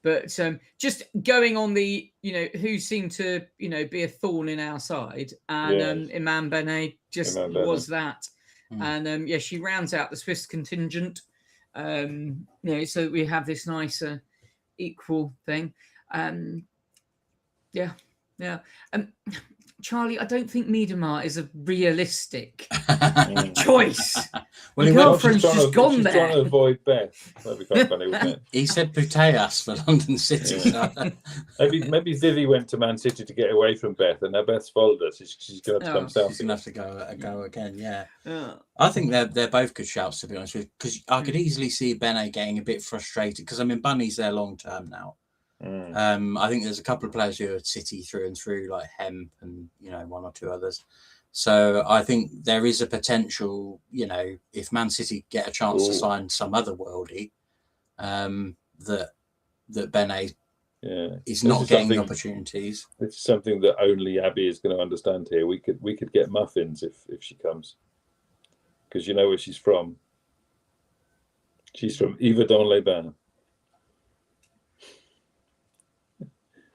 [SPEAKER 3] But just going on the, who seemed to, be a thorn in our side, and Iman Benet was that. And she rounds out the Swiss contingent. So we have this nice equal thing. Charlie, I don't think Miedemar is a realistic choice. Well, my girlfriend's just gone there.
[SPEAKER 2] She's trying to avoid Beth. That'd be quite funny, wouldn't it?
[SPEAKER 1] He said Putellas for London City.
[SPEAKER 2] Maybe Vivi went to Man City to get away from Beth, and now Beth's followed us. She's going to have to come south.
[SPEAKER 1] She's going to have to go again. Yeah. I think they're both good shouts, to be honest with you, because I could easily see Benet getting a bit frustrated because Bunny's there long term now. I think there's a couple of players who are City through and through, like Hemp and one or two others. So I think there is a potential, if Man City get a chance to sign some other worldie, that Benet is not getting the opportunities.
[SPEAKER 2] It's something that only Abby is going to understand here. We could get muffins if she comes, because you know where she's from. She's from Yverdon-les-Bains.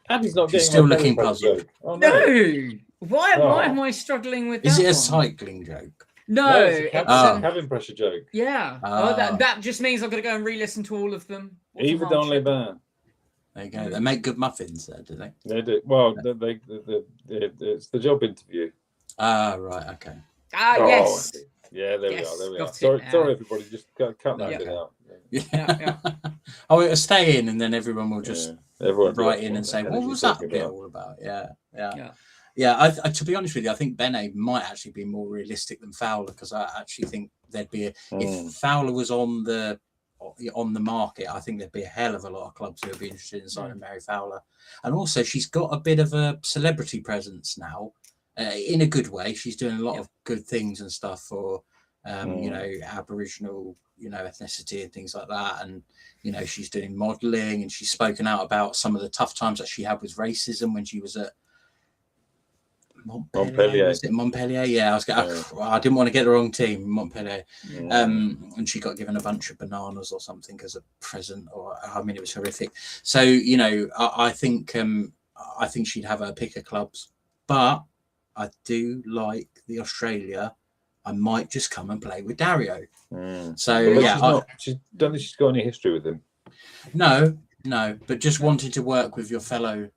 [SPEAKER 2] Abby's not getting.
[SPEAKER 1] Still looking puzzled.
[SPEAKER 3] Oh, no. Why am I struggling with that?
[SPEAKER 1] Is it a cycling joke?
[SPEAKER 3] No,
[SPEAKER 2] it's a cabin pressure joke.
[SPEAKER 3] Yeah. That just means I've got to go and re-listen to all of them.
[SPEAKER 2] Yverdon-les-Bains.
[SPEAKER 1] There you go. They make good muffins there, do they?
[SPEAKER 2] They do. Well, it's the job interview.
[SPEAKER 1] Right. Okay.
[SPEAKER 3] Yes.
[SPEAKER 2] Yeah, there we are. Sorry, everybody. Just cut that bit out.
[SPEAKER 1] Yeah. It'll stay in, and then everyone will just write in and say, "What was that bit all about?" Yeah. I to be honest with you, I think Benet might actually be more realistic than Fowler, because I actually think there'd be if Fowler was on the market, I think there'd be a hell of a lot of clubs who would be interested in signing Mary Fowler. And also, she's got a bit of a celebrity presence now, in a good way. She's doing a lot of good things and stuff for Aboriginal ethnicity and things like that. And she's doing modelling, and she's spoken out about some of the tough times that she had with racism when she was at Montpellier. Was it Montpellier? Yeah, I didn't want to get the wrong team, Montpellier. And she got given a bunch of bananas or something as a present, it was horrific. So I think she'd have her pick of clubs, but I do like the Australia. I might just come and play with Dario. So
[SPEAKER 2] she's don't think she's got any history with him.
[SPEAKER 1] No, but just wanted to work with your fellow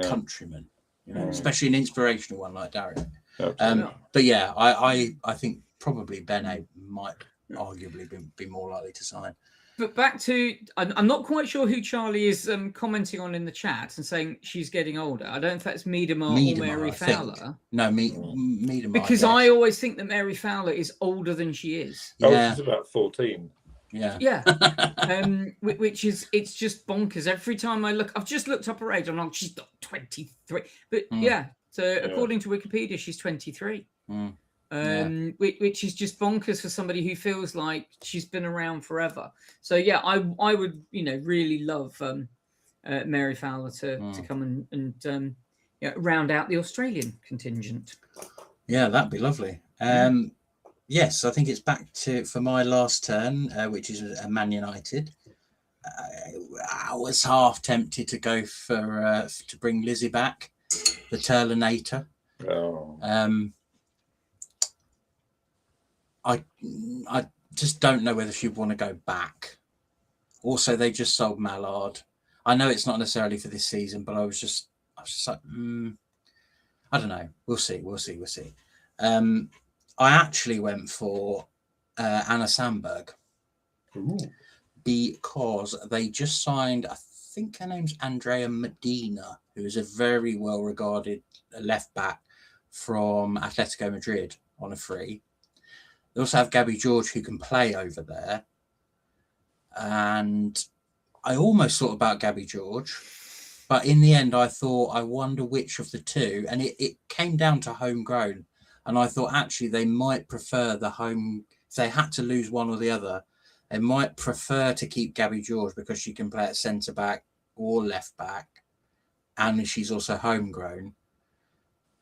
[SPEAKER 1] countrymen. Especially an inspirational one like Dario. But yeah, I think probably Benet might arguably be more likely to sign.
[SPEAKER 3] But back to, I'm not quite sure who Charlie is commenting on in the chat and saying she's getting older. I don't know if that's Miedemar or Mary Fowler.
[SPEAKER 1] No, Miedemar.
[SPEAKER 3] Because I always think that Mary Fowler is older than she is.
[SPEAKER 2] She's about 14.
[SPEAKER 3] Yeah. Which is, it's just bonkers. Every time I look, I've just looked up her age. I'm like, she's not 23. But so according to Wikipedia, she's 23. Which is just bonkers for somebody who feels like she's been around forever. So I would really love Mary Fowler to come and round out the Australian contingent.
[SPEAKER 1] Yeah, that'd be lovely. Yes, I think it's back for my last turn, which is Man United. I was half tempted to go for to bring Lizzie back, the Turlinator. I just don't know whether she'd want to go back. Also, they just sold Mallard. I know it's not necessarily for this season, but I was just like, I don't know. We'll see. I actually went for Anna Sandberg.
[SPEAKER 2] Ooh.
[SPEAKER 1] Because they just signed, I think her name's Andrea Medina, who is a very well-regarded left back from Atletico Madrid on a free. They also have Gabby George, who can play over there. And I almost thought about Gabby George, but in the end, I thought, I wonder which of the two. And it came down to homegrown. And I thought, actually, they might prefer the home. If they had to lose one or the other, they might prefer to keep Gabby George because she can play at centre-back or left-back. And she's also homegrown.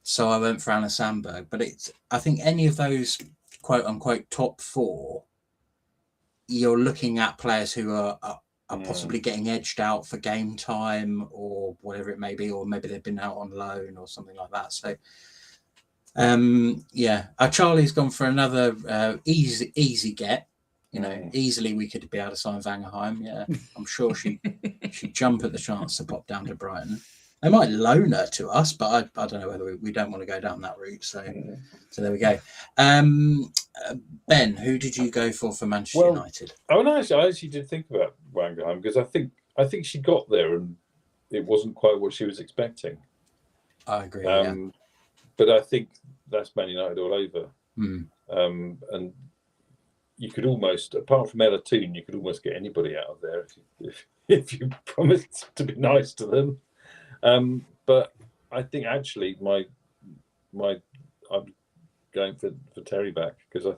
[SPEAKER 1] So I went for Anna Sandberg. But I think any of those quote-unquote top four, you're looking at players who are possibly getting edged out for game time or whatever it may be, or maybe they've been out on loan or something like that. So, Charlie's gone for another easy get. Easily we could be able to sign Vangerheim. Yeah, I'm sure she'd jump at the chance to pop down to Brighton. They might loan her to us, but I don't know whether we don't want to go down that route. So there we go. Ben, who did you go for Manchester United?
[SPEAKER 2] I actually did think about Wangerheim because I think she got there and it wasn't quite what she was expecting.
[SPEAKER 1] I agree.
[SPEAKER 2] But I think that's Man United all over. And you could almost, apart from Ella Toon, you could almost get anybody out of there if you promised to be nice to them. But I think actually I'm going for Terry back because I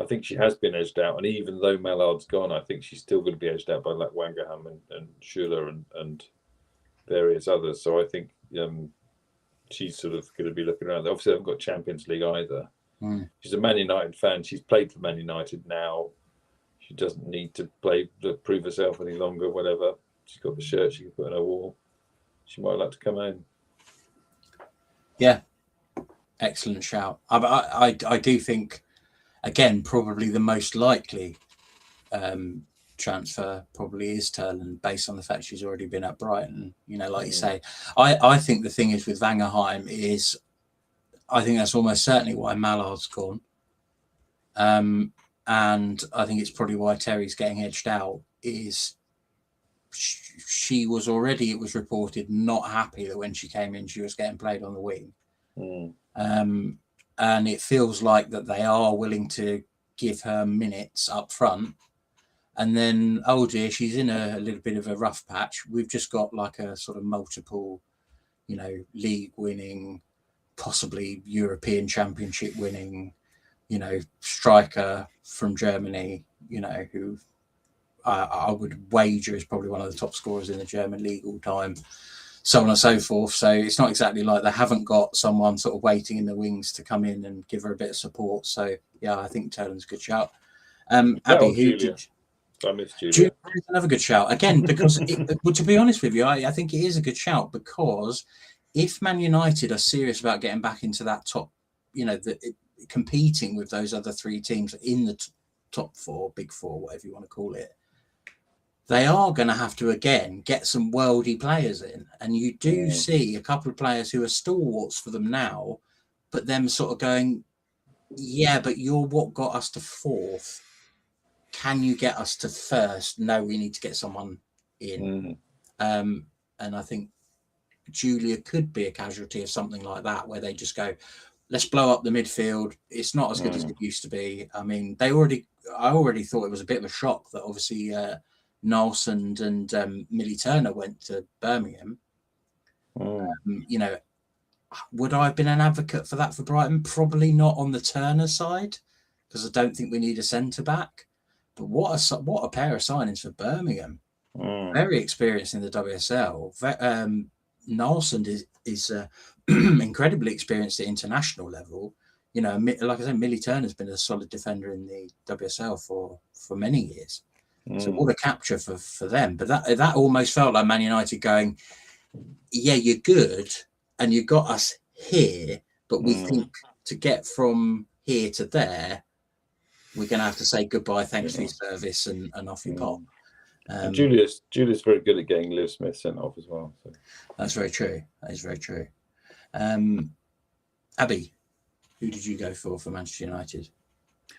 [SPEAKER 2] think she has been edged out, and even though Mallard's gone, I think she's still going to be edged out by like Wangerham and Schuler and various others. So I think she's sort of going to be looking around. Obviously, they haven't got Champions League either. She's a Man United fan. She's played for Man United now. She doesn't need to prove herself any longer. Whatever. She's got the shirt she can put on her wall. She might like to come in.
[SPEAKER 1] Yeah, excellent shout. I do think, again, probably the most likely transfer probably is Turland, based on the fact she's already been at Brighton. Like you say, I think the thing is with Vangerheim is, I think that's almost certainly why Mallard's gone. And I think it's probably why Terry's getting edged out is she was already, it was reported, not happy that when she came in, she was getting played on the wing. And it feels like that they are willing to give her minutes up front. And then, oh dear, she's in a little bit of a rough patch. We've just got like a sort of multiple, league winning, possibly European Championship winning, striker from Germany, who I would wager is probably one of the top scorers in the German league all time, so on and so forth. So it's not exactly like they haven't got someone sort of waiting in the wings to come in and give her a bit of support. So yeah, I think Turland's a good shout. Abby,
[SPEAKER 2] I miss Julia.
[SPEAKER 1] Another good shout again, because to be honest with you, I think it is a good shout, because if Man United are serious about getting back into that top, competing with those other three teams in the top four, big four, whatever you want to call it, they are going to have to, again, get some worldy players in. And you do see a couple of players who are stalwarts for them now, but them sort of going, yeah, but you're what got us to fourth. Can you get us to first? No, we need to get someone in. And I think Julia could be a casualty of something like that, where they just go, let's blow up the midfield. It's not as good as it used to be. I mean, I already thought it was a bit of a shock that obviously Nelson and Millie Turner went to Birmingham. Would I have been an advocate for that for Brighton? Probably not on the Turner side, because I don't think we need a centre back. But what a pair of signings for Birmingham. Very experienced in the WSL. Nelson is incredibly experienced at international level. Like I said, Millie Turner's been a solid defender in the WSL for many years. So what a capture for them. But that almost felt like Man United going, yeah, you're good and you got us here, but we think to get from here to there, we're going to have to say goodbye, thanks for your service, and off you pop.
[SPEAKER 2] Julia's very good at getting Liv Smith sent off as well. So.
[SPEAKER 1] That's very true. That is very true. Abby? Who did you go for Manchester United?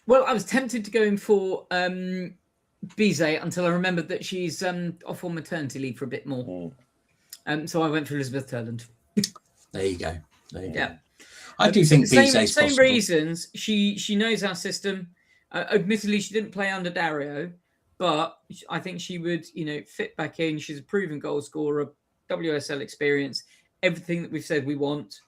[SPEAKER 3] Well, I was tempted to go in for Bizet until I remembered that she's off on maternity leave for a bit more. So I went for Elizabeth Turland.
[SPEAKER 1] There you go.
[SPEAKER 3] Yeah.
[SPEAKER 1] I do think Bizet's
[SPEAKER 3] same
[SPEAKER 1] possible.
[SPEAKER 3] reasons. She knows our system. Admittedly, she didn't play under Dario, but I think she would, fit back in. She's a proven goal scorer, WSL experience, everything that we've said we want.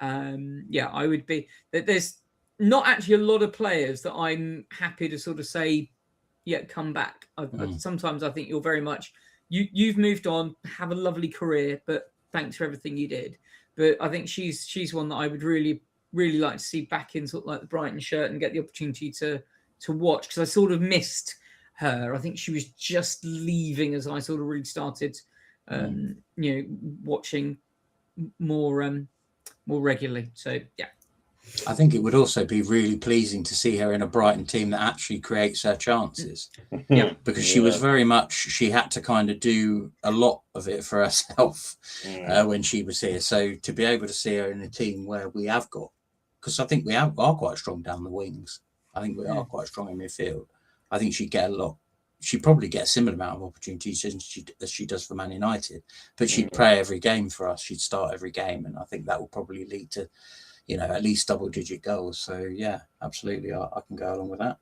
[SPEAKER 3] I would be. There's not actually a lot of players that I'm happy to sort of say, come back. Sometimes I think you're very much you've moved on, have a lovely career, but thanks for everything you did. But I think she's one that I would really, really like to see back in sort of like the Brighton shirt and get the opportunity to watch, because I sort of missed her. I think she was just leaving as I sort of really started, watching more regularly. So yeah.
[SPEAKER 1] I think it would also be really pleasing to see her in a Brighton team that actually creates her chances.
[SPEAKER 3] Yeah,
[SPEAKER 1] because she was very much, she had to kind of do a lot of it for herself when she was here. So to be able to see her in a team where we have got, because I think we are quite strong down the wings. I think we are quite strong in midfield. I think she'd get a lot. She'd probably get a similar amount of opportunities as she does for Man United, but she'd play every game for us. She'd start every game, and I think that will probably lead to, at least double-digit goals. So yeah, absolutely, I can go along with that.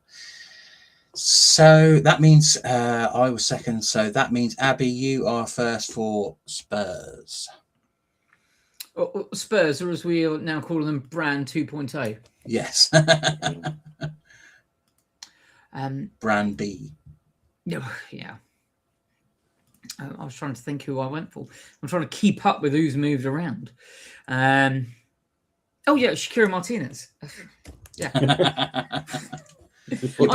[SPEAKER 1] So that means I was second. So that means Abby, you are first for Spurs.
[SPEAKER 3] Spurs, or as we are now calling them, Brand 2.0.
[SPEAKER 1] Yes. Brand B.
[SPEAKER 3] Yeah. I was trying to think who I went for. I'm trying to keep up with who's moved around. Shakira Martinez. Yeah.
[SPEAKER 2] Before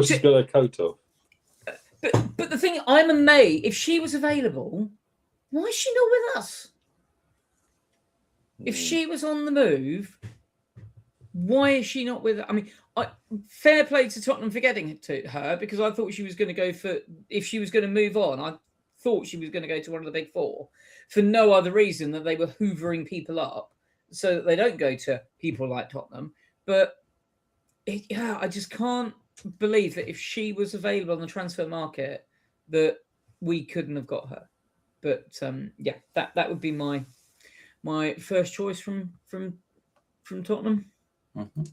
[SPEAKER 2] she's got her coat off.
[SPEAKER 3] But the thing, I'm amazed. If she was available, why is she not with us? If she was on the move, why is she not with us? I mean, fair play to Tottenham for getting to her, because I thought she was going to go for, if she was going to move on, I thought she was going to go to one of the big four for no other reason than they were hoovering people up so that they don't go to people like Tottenham. But I just can't believe that if she was available on the transfer market, that we couldn't have got her. But that would be my first choice from Tottenham.
[SPEAKER 1] Mm-hmm.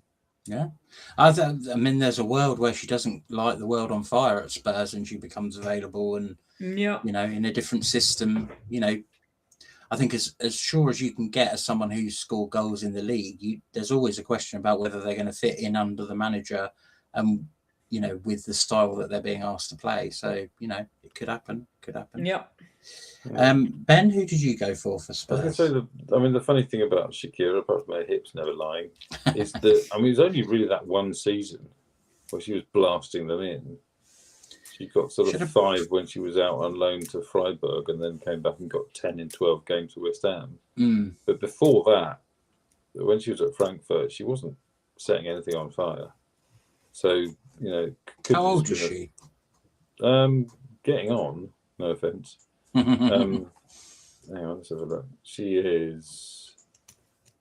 [SPEAKER 1] Yeah, I mean, there's a world where she doesn't light the world on fire at Spurs and she becomes available, and in a different system. I think as sure as you can get as someone who's scored goals in the league, there's always a question about whether they're going to fit in under the manager, with the style that they're being asked to play. So it could happen.
[SPEAKER 3] Yeah.
[SPEAKER 1] Ben, who did you go for Spurs?
[SPEAKER 2] I was going to say the funny thing about Shakira, apart from her hips never lying, is that it was only really that one season where she was blasting them in. She got sort of 5 when she was out on loan to Freiburg, and then came back and got 10 in 12 games for West Ham. But before that, when she was at Frankfurt, she wasn't setting anything on fire. So
[SPEAKER 1] how old is she?
[SPEAKER 2] Getting on. No offense. Hang on, let's have a look. She is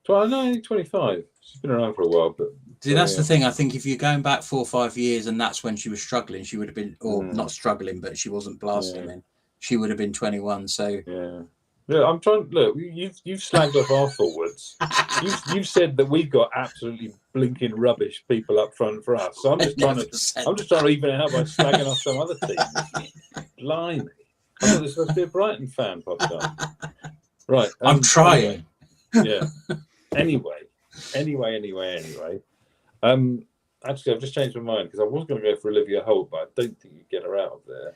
[SPEAKER 2] 25. She's been around for a while, but
[SPEAKER 1] see, that's the thing. I think if you're going back 4 or 5 years, and that's when she was struggling, she would have been, or not struggling, but she wasn't blasting them. She would have been 21. So
[SPEAKER 2] yeah, I'm trying. Look, you've slagged off our forwards. You've said that we've got absolutely blinking rubbish people up front for us. So I'm just trying to even it out by slagging off some other teams. Blimey. I thought this was supposed to be a Brighton fan podcast. Right.
[SPEAKER 1] I'm trying.
[SPEAKER 2] Yeah. Anyway. Actually, I've just changed my mind because I was going to go for Olivia Holt, but I don't think you get her out of there.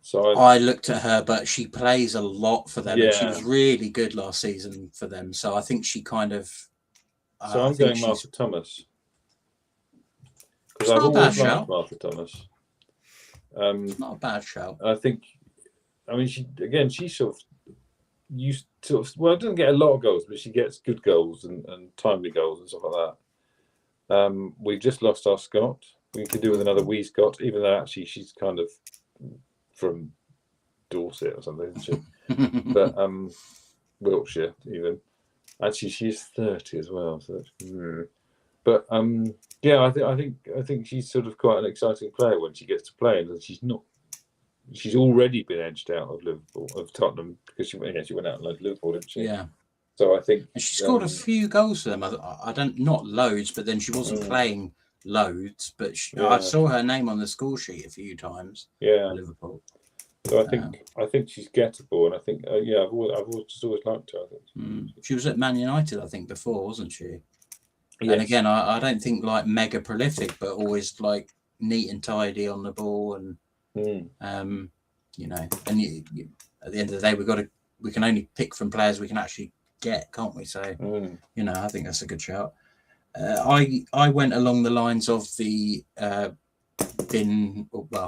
[SPEAKER 2] So
[SPEAKER 1] I looked at her, but she plays a lot for them.
[SPEAKER 2] Yeah.
[SPEAKER 1] And she was really good last season for them. So I think she kind of.
[SPEAKER 2] So I'm going Martha Thomas. Because I've always liked Martha Thomas.
[SPEAKER 1] Not a bad shout.
[SPEAKER 2] I think. I mean, she sort of doesn't get a lot of goals, but she gets good goals and timely goals and stuff like that. We've just lost our Scott. We could do with another wee Scott, even though actually she's kind of from Dorset or something, isn't she? But Wiltshire even. Actually, she's 30 as well. So, but yeah, I think she's sort of quite an exciting player when she gets to play, and she's not. She's already been edged out of Tottenham, because she went out and Liverpool, didn't she?
[SPEAKER 1] Yeah.
[SPEAKER 2] So I think
[SPEAKER 1] she scored a few goals for them. I don't, not loads, but then she wasn't playing loads. But I saw her name on the score sheet a few times.
[SPEAKER 2] Yeah,
[SPEAKER 1] for Liverpool.
[SPEAKER 2] So I think she's gettable, and I think I've always liked her. I think
[SPEAKER 1] she was at Man United, I think, before, wasn't she?
[SPEAKER 2] Yes.
[SPEAKER 1] And again, I don't think like mega prolific, but always like neat and tidy on the ball, and you know, and you, at the end of the day, we can only pick from players we can actually get, can't we? So you know, I think that's a good shout. I went along the lines of the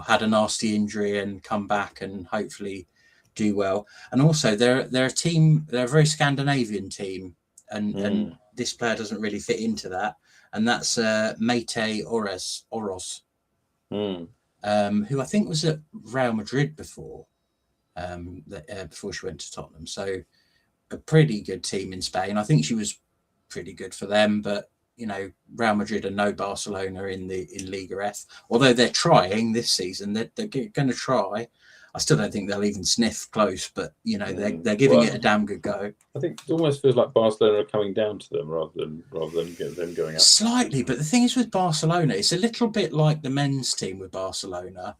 [SPEAKER 1] had a nasty injury and come back and hopefully do well. And also they're a team, they're a very Scandinavian team, and this player doesn't really fit into that. And that's Mete Oros, who I think was at Real Madrid before she went to Tottenham. So a pretty good team in Spain. I think she was pretty good for them, but you know, Real Madrid are no Barcelona in Liga F. Although they're trying this season, they're going to try. I still don't think they'll even sniff close, but you know, they're giving it a damn good go.
[SPEAKER 2] I think it almost feels like Barcelona are coming down to them rather than them going up.
[SPEAKER 1] Slightly, but the thing is with Barcelona, it's a little bit like the men's team with Barcelona.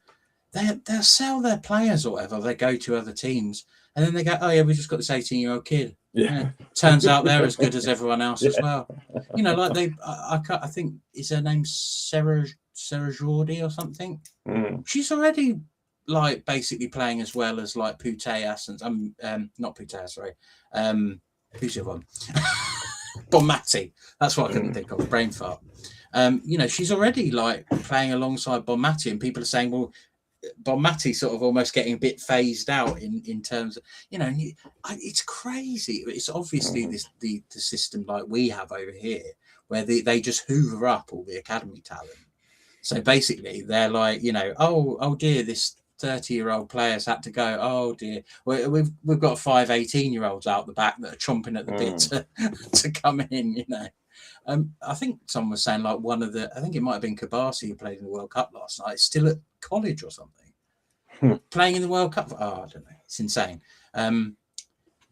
[SPEAKER 1] They'll sell their players or whatever. They go to other teams, and then they go, "Oh yeah, we just got this 18-year-old kid."
[SPEAKER 2] Yeah.
[SPEAKER 1] Turns out they're as good as everyone else as well. You know, like I think is her name Sarah Jordi or something. She's already like basically playing as well as like Putellas and not Putellas, sorry. Who's the one? Bonmati. That's what I couldn't think of. Brain fart. You know, she's already like playing alongside Bonmati, and people are saying, well, Bonmati sort of almost getting a bit phased out in terms of, you know, it's crazy. It's obviously the system like we have over here, where they just hoover up all the academy talent. So basically they're like, you know, oh dear, this 30-year-old player's had to go. Oh dear, we've got 5 18-year-olds out the back that are chomping at the bit to come in, you know. I think someone was saying like I think it might have been Kabasi who played in the World Cup last night, still at college or something, playing in the World Cup. I don't know. It's insane.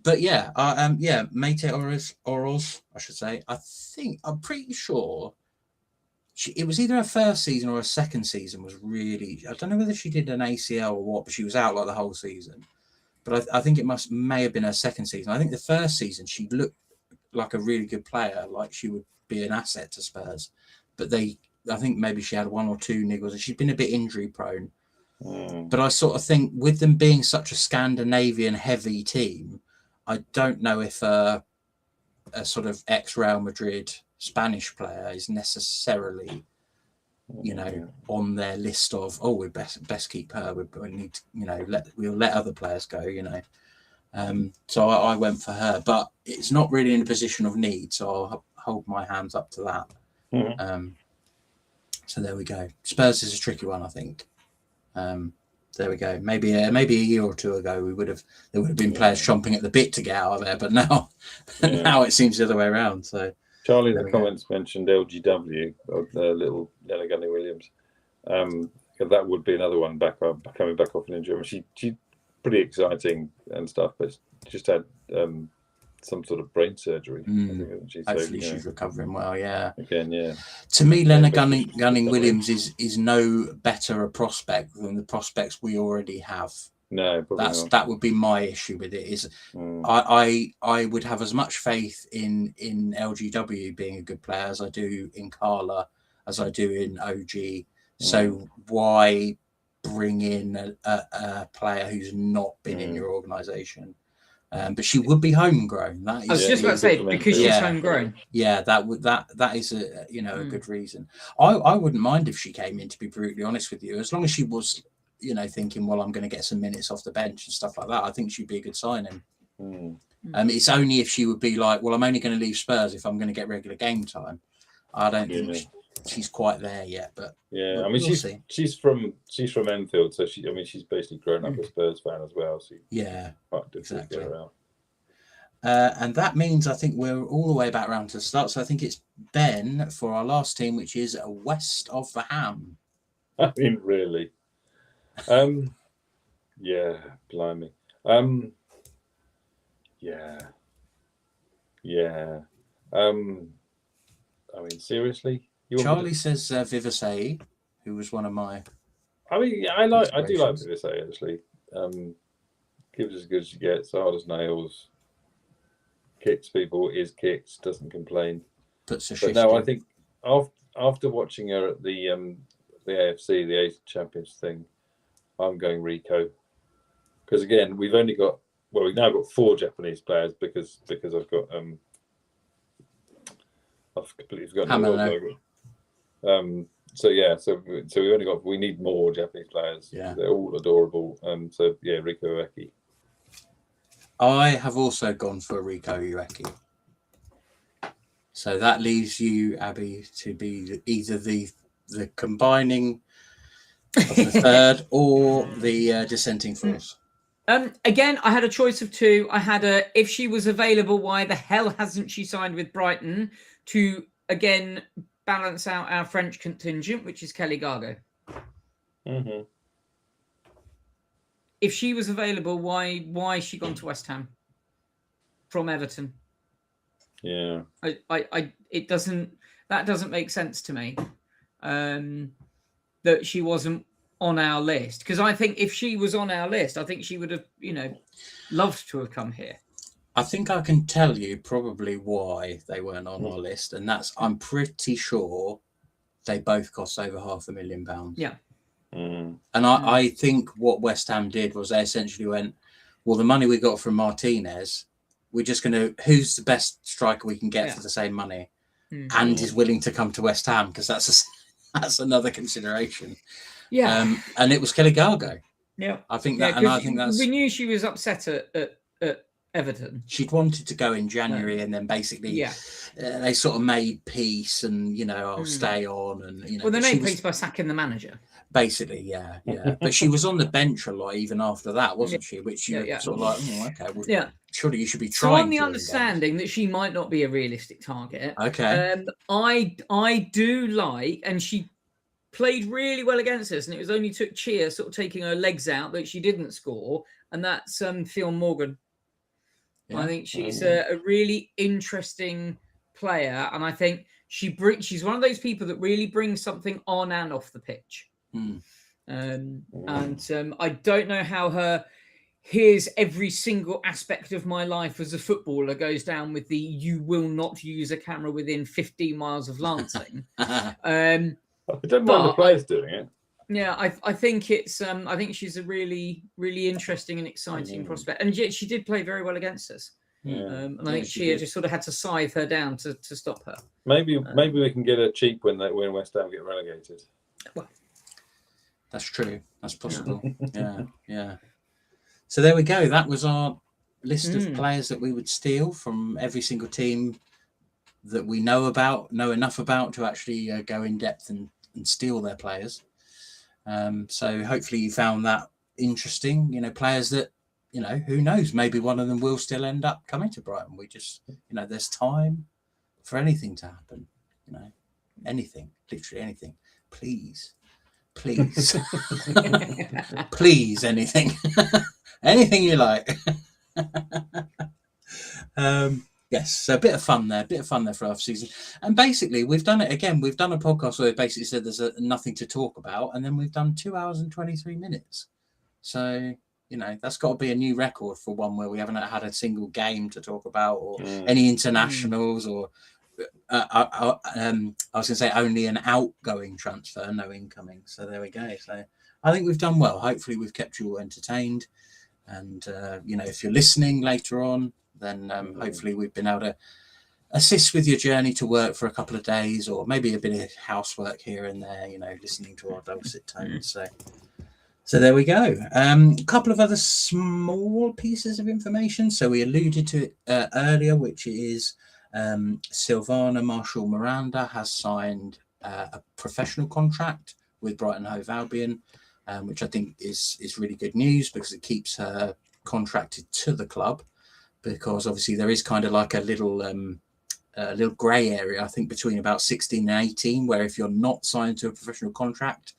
[SPEAKER 1] But yeah, Mete Oros, I should say. I'm pretty sure it was either her first season or her second season was really, I don't know whether she did an ACL or what, but she was out like the whole season. But I think it may have been her second season. I think the first season she looked like a really good player, like she would be an asset to Spurs, but I think maybe she had 1 or 2 niggles and she's been a bit injury prone. But I sort of think with them being such a Scandinavian heavy team, I don't know if a sort of ex-Real Madrid Spanish player is necessarily, you know, on their list of, oh, we best keep her. We need to, you know, we'll let other players go, you know. So I went for her, but it's not really in a position of need, so I'll hold my hands up to that. So there we go. Spurs is a tricky one, I think. There we go. Maybe a year or two ago there would have been players chomping at the bit to get out of there, but now now it seems the other way around. So
[SPEAKER 2] Charlie in the comments mentioned LGW, little Nella Gunny Williams. That would be another one coming back off an injury. She pretty exciting and stuff, but just had some sort of brain surgery.
[SPEAKER 1] Hopefully she's recovering well. Yeah.
[SPEAKER 2] Again, yeah.
[SPEAKER 1] To me, Lena Gunning Williams is no better a prospect than the prospects we already have.
[SPEAKER 2] No,
[SPEAKER 1] that would be my issue with it. Is I would have as much faith in LGW being a good player as I do in Carla, as I do in OG. So why bring in a player who's not been in your organisation? But she would be homegrown. That is,
[SPEAKER 3] I was just about to say, because she's homegrown.
[SPEAKER 1] Yeah, that is a a good reason. I wouldn't mind if she came in, to be brutally honest with you, as long as she was, you know, thinking, well, I'm going to get some minutes off the bench and stuff like that. I think she'd be a good signing. It's only if she would be like, well, I'm only going to leave Spurs if I'm going to get regular game time. I don't think she's quite there yet, but
[SPEAKER 2] I mean, she's from Enfield, so she's basically grown up a Spurs fan as well. So
[SPEAKER 1] exactly. And that means I think we're all the way back around to the start. So I think it's Ben for our last team, which is west of the Ham.
[SPEAKER 2] I mean, really. Yeah, blimey. Yeah. I mean, seriously?
[SPEAKER 1] Charlie says Vivasay, who was one of my...
[SPEAKER 2] I mean, I do like Vivasay, actually. Gives as good as you get, hard as nails. Kicks people, is kicks, doesn't complain.
[SPEAKER 1] Puts a
[SPEAKER 2] but
[SPEAKER 1] shift
[SPEAKER 2] no,
[SPEAKER 1] in.
[SPEAKER 2] I think after watching her at the AFC, the Asian Champions thing, I'm going Rico. Because again, we've now got 4 Japanese players because I've got I've completely forgotten the logo. So we need more Japanese players.
[SPEAKER 1] Yeah.
[SPEAKER 2] They're all adorable. So yeah, Rico Ueki.
[SPEAKER 1] I have also gone for Rico Ueki. So that leaves you, Abby, to be either the combining of the third or the dissenting force.
[SPEAKER 3] Again, I had a choice of 2. I had if she was available, why the hell hasn't she signed with Brighton to, again, balance out our French contingent, which is Kelly Gargo.
[SPEAKER 2] Mm-hmm.
[SPEAKER 3] If she was available, why has she gone to West Ham from Everton?
[SPEAKER 2] Yeah,
[SPEAKER 3] it doesn't make sense to me that she wasn't on our list, because I think if she was on our list, I think she would have, loved to have come here.
[SPEAKER 1] I think I can tell you probably why they weren't on our list, and that's, I'm pretty sure they both cost over £500,000.
[SPEAKER 3] Yeah.
[SPEAKER 2] Mm.
[SPEAKER 1] And I think what West Ham did was they essentially went, well, the money we got from Martinez, we're just going to, who's the best striker we can get for the same money and is willing to come to West Ham, because that's another consideration.
[SPEAKER 3] Yeah.
[SPEAKER 1] And it was Kelly Gargo.
[SPEAKER 3] Yeah.
[SPEAKER 1] I think that, and I think that's...
[SPEAKER 3] We knew she was upset at Everton.
[SPEAKER 1] She'd wanted to go in January, and then basically they sort of made peace, and I'll stay on, and
[SPEAKER 3] Well, they made peace by sacking the manager.
[SPEAKER 1] Basically, yeah. But she was on the bench a lot even after that, wasn't she? Which you were sort of like, okay, well, surely you should be trying.
[SPEAKER 3] So on the understanding that she might not be a realistic target.
[SPEAKER 1] Okay.
[SPEAKER 3] I do like, and she played really well against us, and it was only took Chia sort of taking her legs out that she didn't score, and that's Fionn Morgan. Yeah. I think she's a really interesting player, and I think she's one of those people that really brings something on and off the pitch. And I don't know how here's every single aspect of my life as a footballer goes down with the you will not use a camera within 15 miles of Lancing.
[SPEAKER 2] I don't mind the players doing it.
[SPEAKER 3] Yeah, I think it's I think she's a really, really interesting and exciting prospect, and yet she did play very well against us. And I think Chia just sort of had to scythe her down to stop her.
[SPEAKER 2] Maybe we can get her cheap when West Ham get relegated.
[SPEAKER 3] Well,
[SPEAKER 1] that's true. That's possible. Yeah. So there we go. That was our list of players that we would steal from every single team that we know enough about to actually go in depth and steal their players. So hopefully you found that interesting. Players that, who knows, maybe one of them will still end up coming to Brighton. We just, there's time for anything to happen. Anything, literally anything. Please, please anything you like. Yes, so a bit of fun there for our season. And basically we've done it again. We've done a podcast where we basically said there's nothing to talk about, and then we've done 2 hours and 23 minutes. So that's got to be a new record for one where we haven't had a single game to talk about, or any internationals, or I was going to say only an outgoing transfer, no incoming. So there we go. So I think we've done well. Hopefully we've kept you all entertained, and if you're listening later on, then hopefully we've been able to assist with your journey to work for a couple of days, or maybe a bit of housework here and there, listening to our dulcet tones. So there we go. A couple of other small pieces of information. So we alluded to it earlier, which is Silvana Marshall Miranda has signed a professional contract with Brighton Hove Albion, which I think is really good news, because it keeps her contracted to the club. because obviously there is kind of like a little grey area, I think, between about 16 and 18, where if you're not signed to a professional contract,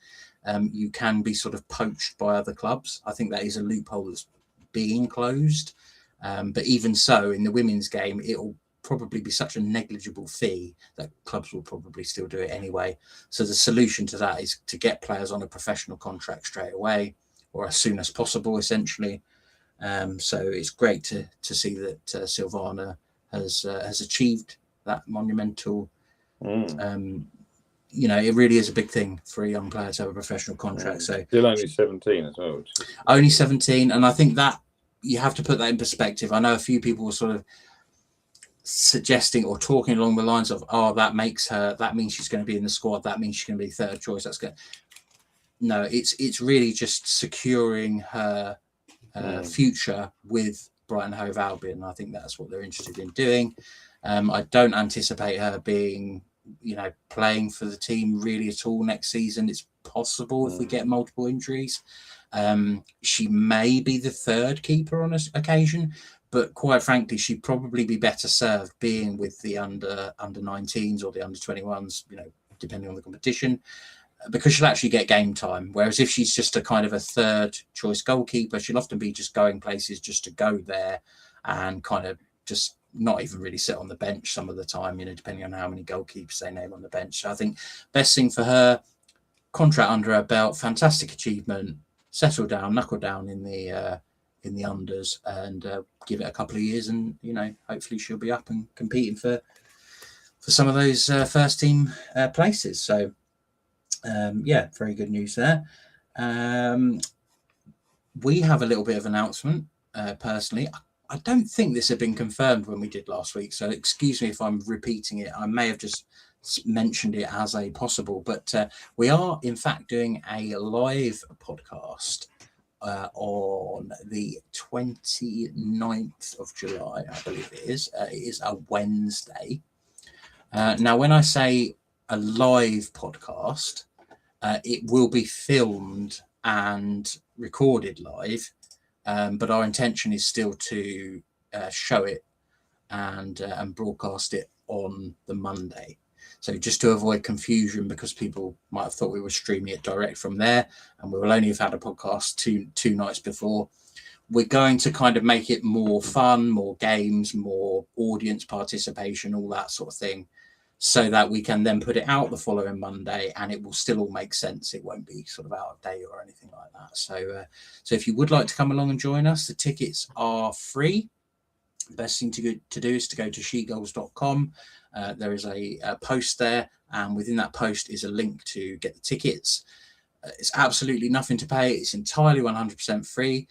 [SPEAKER 1] you can be sort of poached by other clubs. I think that is a loophole that's being closed. But even so, in the women's game, it'll probably be such a negligible fee that clubs will probably still do it anyway. So the solution to that is to get players on a professional contract straight away, or as soon as possible, essentially. So it's great to see that Silvana has achieved that monumental. It really is a big thing for a young player to have a professional contract. So
[SPEAKER 2] still only 17 as well.
[SPEAKER 1] Only 17, and I think that you have to put that in perspective. I know a few people were sort of suggesting or talking along the lines of, that means she's going to be in the squad, that means she's going to be third choice. No, it's really just securing her future with Brighton Hove Albion. I think that's what they're interested in doing. I don't anticipate her being, playing for the team really at all next season. It's possible if we get multiple injuries. She may be the third keeper on this occasion, but quite frankly, she'd probably be better served being with the under 19s or the under 21s, depending on the competition, because she'll actually get game time. Whereas if she's just a kind of a third choice goalkeeper, she'll often be just going places just to go there and kind of just not even really sit on the bench some of the time, depending on how many goalkeepers they name on the bench. So I think best thing for her, contract under her belt, fantastic achievement, settle down, knuckle down in the unders, and give it a couple of years, and hopefully she'll be up and competing for some of those first team places. So very good news there. We have a little bit of announcement personally. I don't think this had been confirmed when we did last week, so excuse me if I'm repeating it. I may have just mentioned it as a possible, but we are in fact doing a live podcast on the 29th of July, I believe it is. It is a Wednesday. Now, when I say a live podcast, it will be filmed and recorded live, but our intention is still to show it and broadcast it on the Monday. So just to avoid confusion, because people might have thought we were streaming it direct from there, and we will only have had a podcast two nights before, we're going to kind of make it more fun, more games, more audience participation, all that sort of thing, so that we can then put it out the following Monday and it will still all make sense. It won't be sort of out of date or anything like that. So if you would like to come along and join us, the tickets are free. The best thing to do is to go to SheGulls.com. There is a post there, and within that post is a link to get the tickets. It's absolutely nothing to pay. It's entirely 100% free.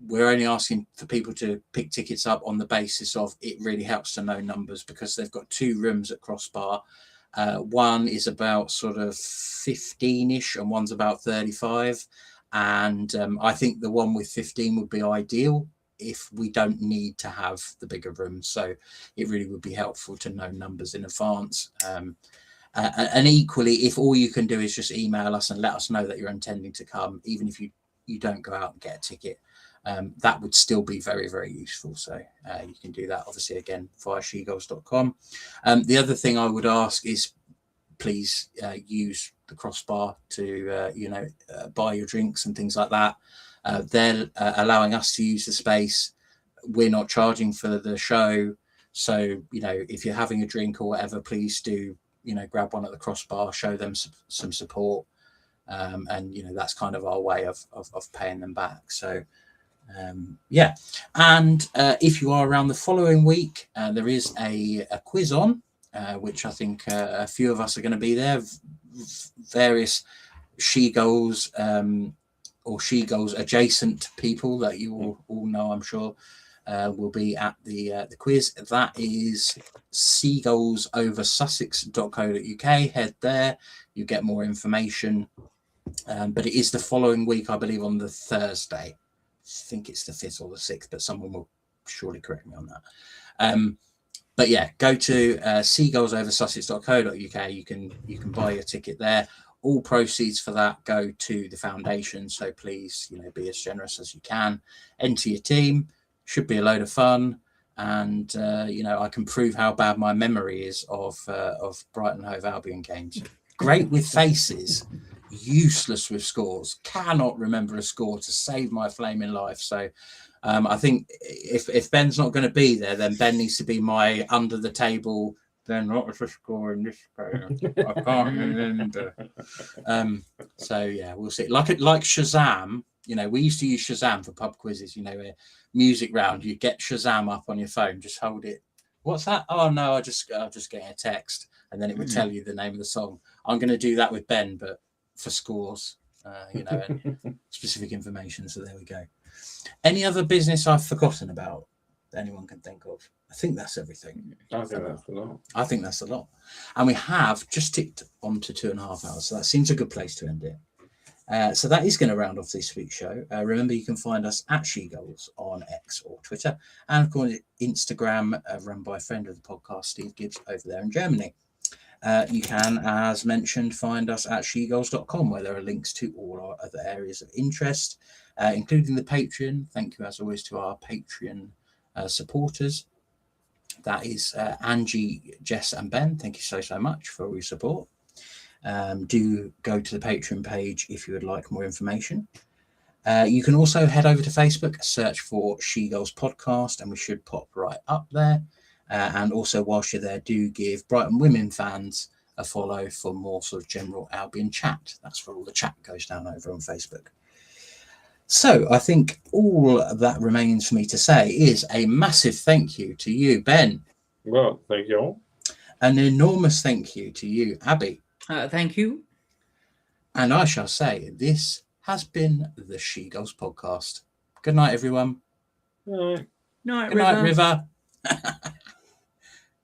[SPEAKER 1] We're only asking for people to pick tickets up on the basis of it really helps to know numbers, because they've got 2 rooms at Crossbar. One is about sort of 15-ish and one's about 35. And I think the one with 15 would be ideal if we don't need to have the bigger room. So it really would be helpful to know numbers in advance. And equally, if all you can do is just email us and let us know that you're intending to come, even if you don't go out and get a ticket, that would still be very, very useful. So you can do that, obviously, again, via SheGulls.com. The other thing I would ask is please use the Crossbar to, buy your drinks and things like that. They're allowing us to use the space. We're not charging for the show. So, if you're having a drink or whatever, please do, grab one at the Crossbar, show them some support. And, that's kind of our way of paying them back. So, And if you are around the following week, there is a quiz on, which I think a few of us are going to be there. Various SheGulls or SheGulls adjacent people that you all know, I'm sure, will be at the quiz. That is SheGullsoversussex.co.uk. Head there, you get more information. But it is the following week, I believe, on the Thursday. I think it's the 5th or the 6th, but someone will surely correct me on that. But yeah, go to SheGullsoversussex.co.uk. You can buy your ticket there. All proceeds for that go to the foundation. So please, be as generous as you can. Enter your team, Should be a load of fun. And, I can prove how bad my memory is of Brighton Hove Albion games. Great with faces, useless with scores. Cannot remember a score to save my flaming life. So I think if Ben's not going to be there, then Ben needs to be my under the table. Then what was the score in this game? I can't remember. So yeah, we'll see. Like Shazam. We used to use Shazam for pub quizzes. A music round. You get Shazam up on your phone. Just hold it. What's that? Oh no, I'm just getting a text, and then it would tell you the name of the song. I'm going to do that with Ben, but for scores. And specific information. So there we go. Any other business I've forgotten about that anyone can think of? I think that's everything.
[SPEAKER 2] I think that's a lot.
[SPEAKER 1] I think that's a lot. And we have just ticked on to 2.5 hours. So that seems a good place to end it. So that is going to round off this week's show. Remember, you can find us at SheGulls on X or Twitter. And of course, Instagram, run by a friend of the podcast, Steve Gibbs, over there in Germany. You can, as mentioned, find us at SheGulls.com, where there are links to all our other areas of interest, including the Patreon. Thank you, as always, to our Patreon supporters. That is Angie, Jess, and Ben. Thank you so much for all your support. Do go to the Patreon page if you would like more information. You can also head over to Facebook, search for SheGulls Podcast, and we should pop right up there. And also, whilst you're there, do give Brighton women fans a follow for more sort of general Albion chat. That's where all the chat goes down over on Facebook. So I think all that remains for me to say is a massive thank you to you, Ben.
[SPEAKER 2] Well, thank you all.
[SPEAKER 1] An enormous thank you to you, Abby.
[SPEAKER 3] Thank you.
[SPEAKER 1] And I shall say, this has been the SheGulls Podcast. Good night, everyone.
[SPEAKER 2] All right.
[SPEAKER 3] Night,
[SPEAKER 1] Good night, River.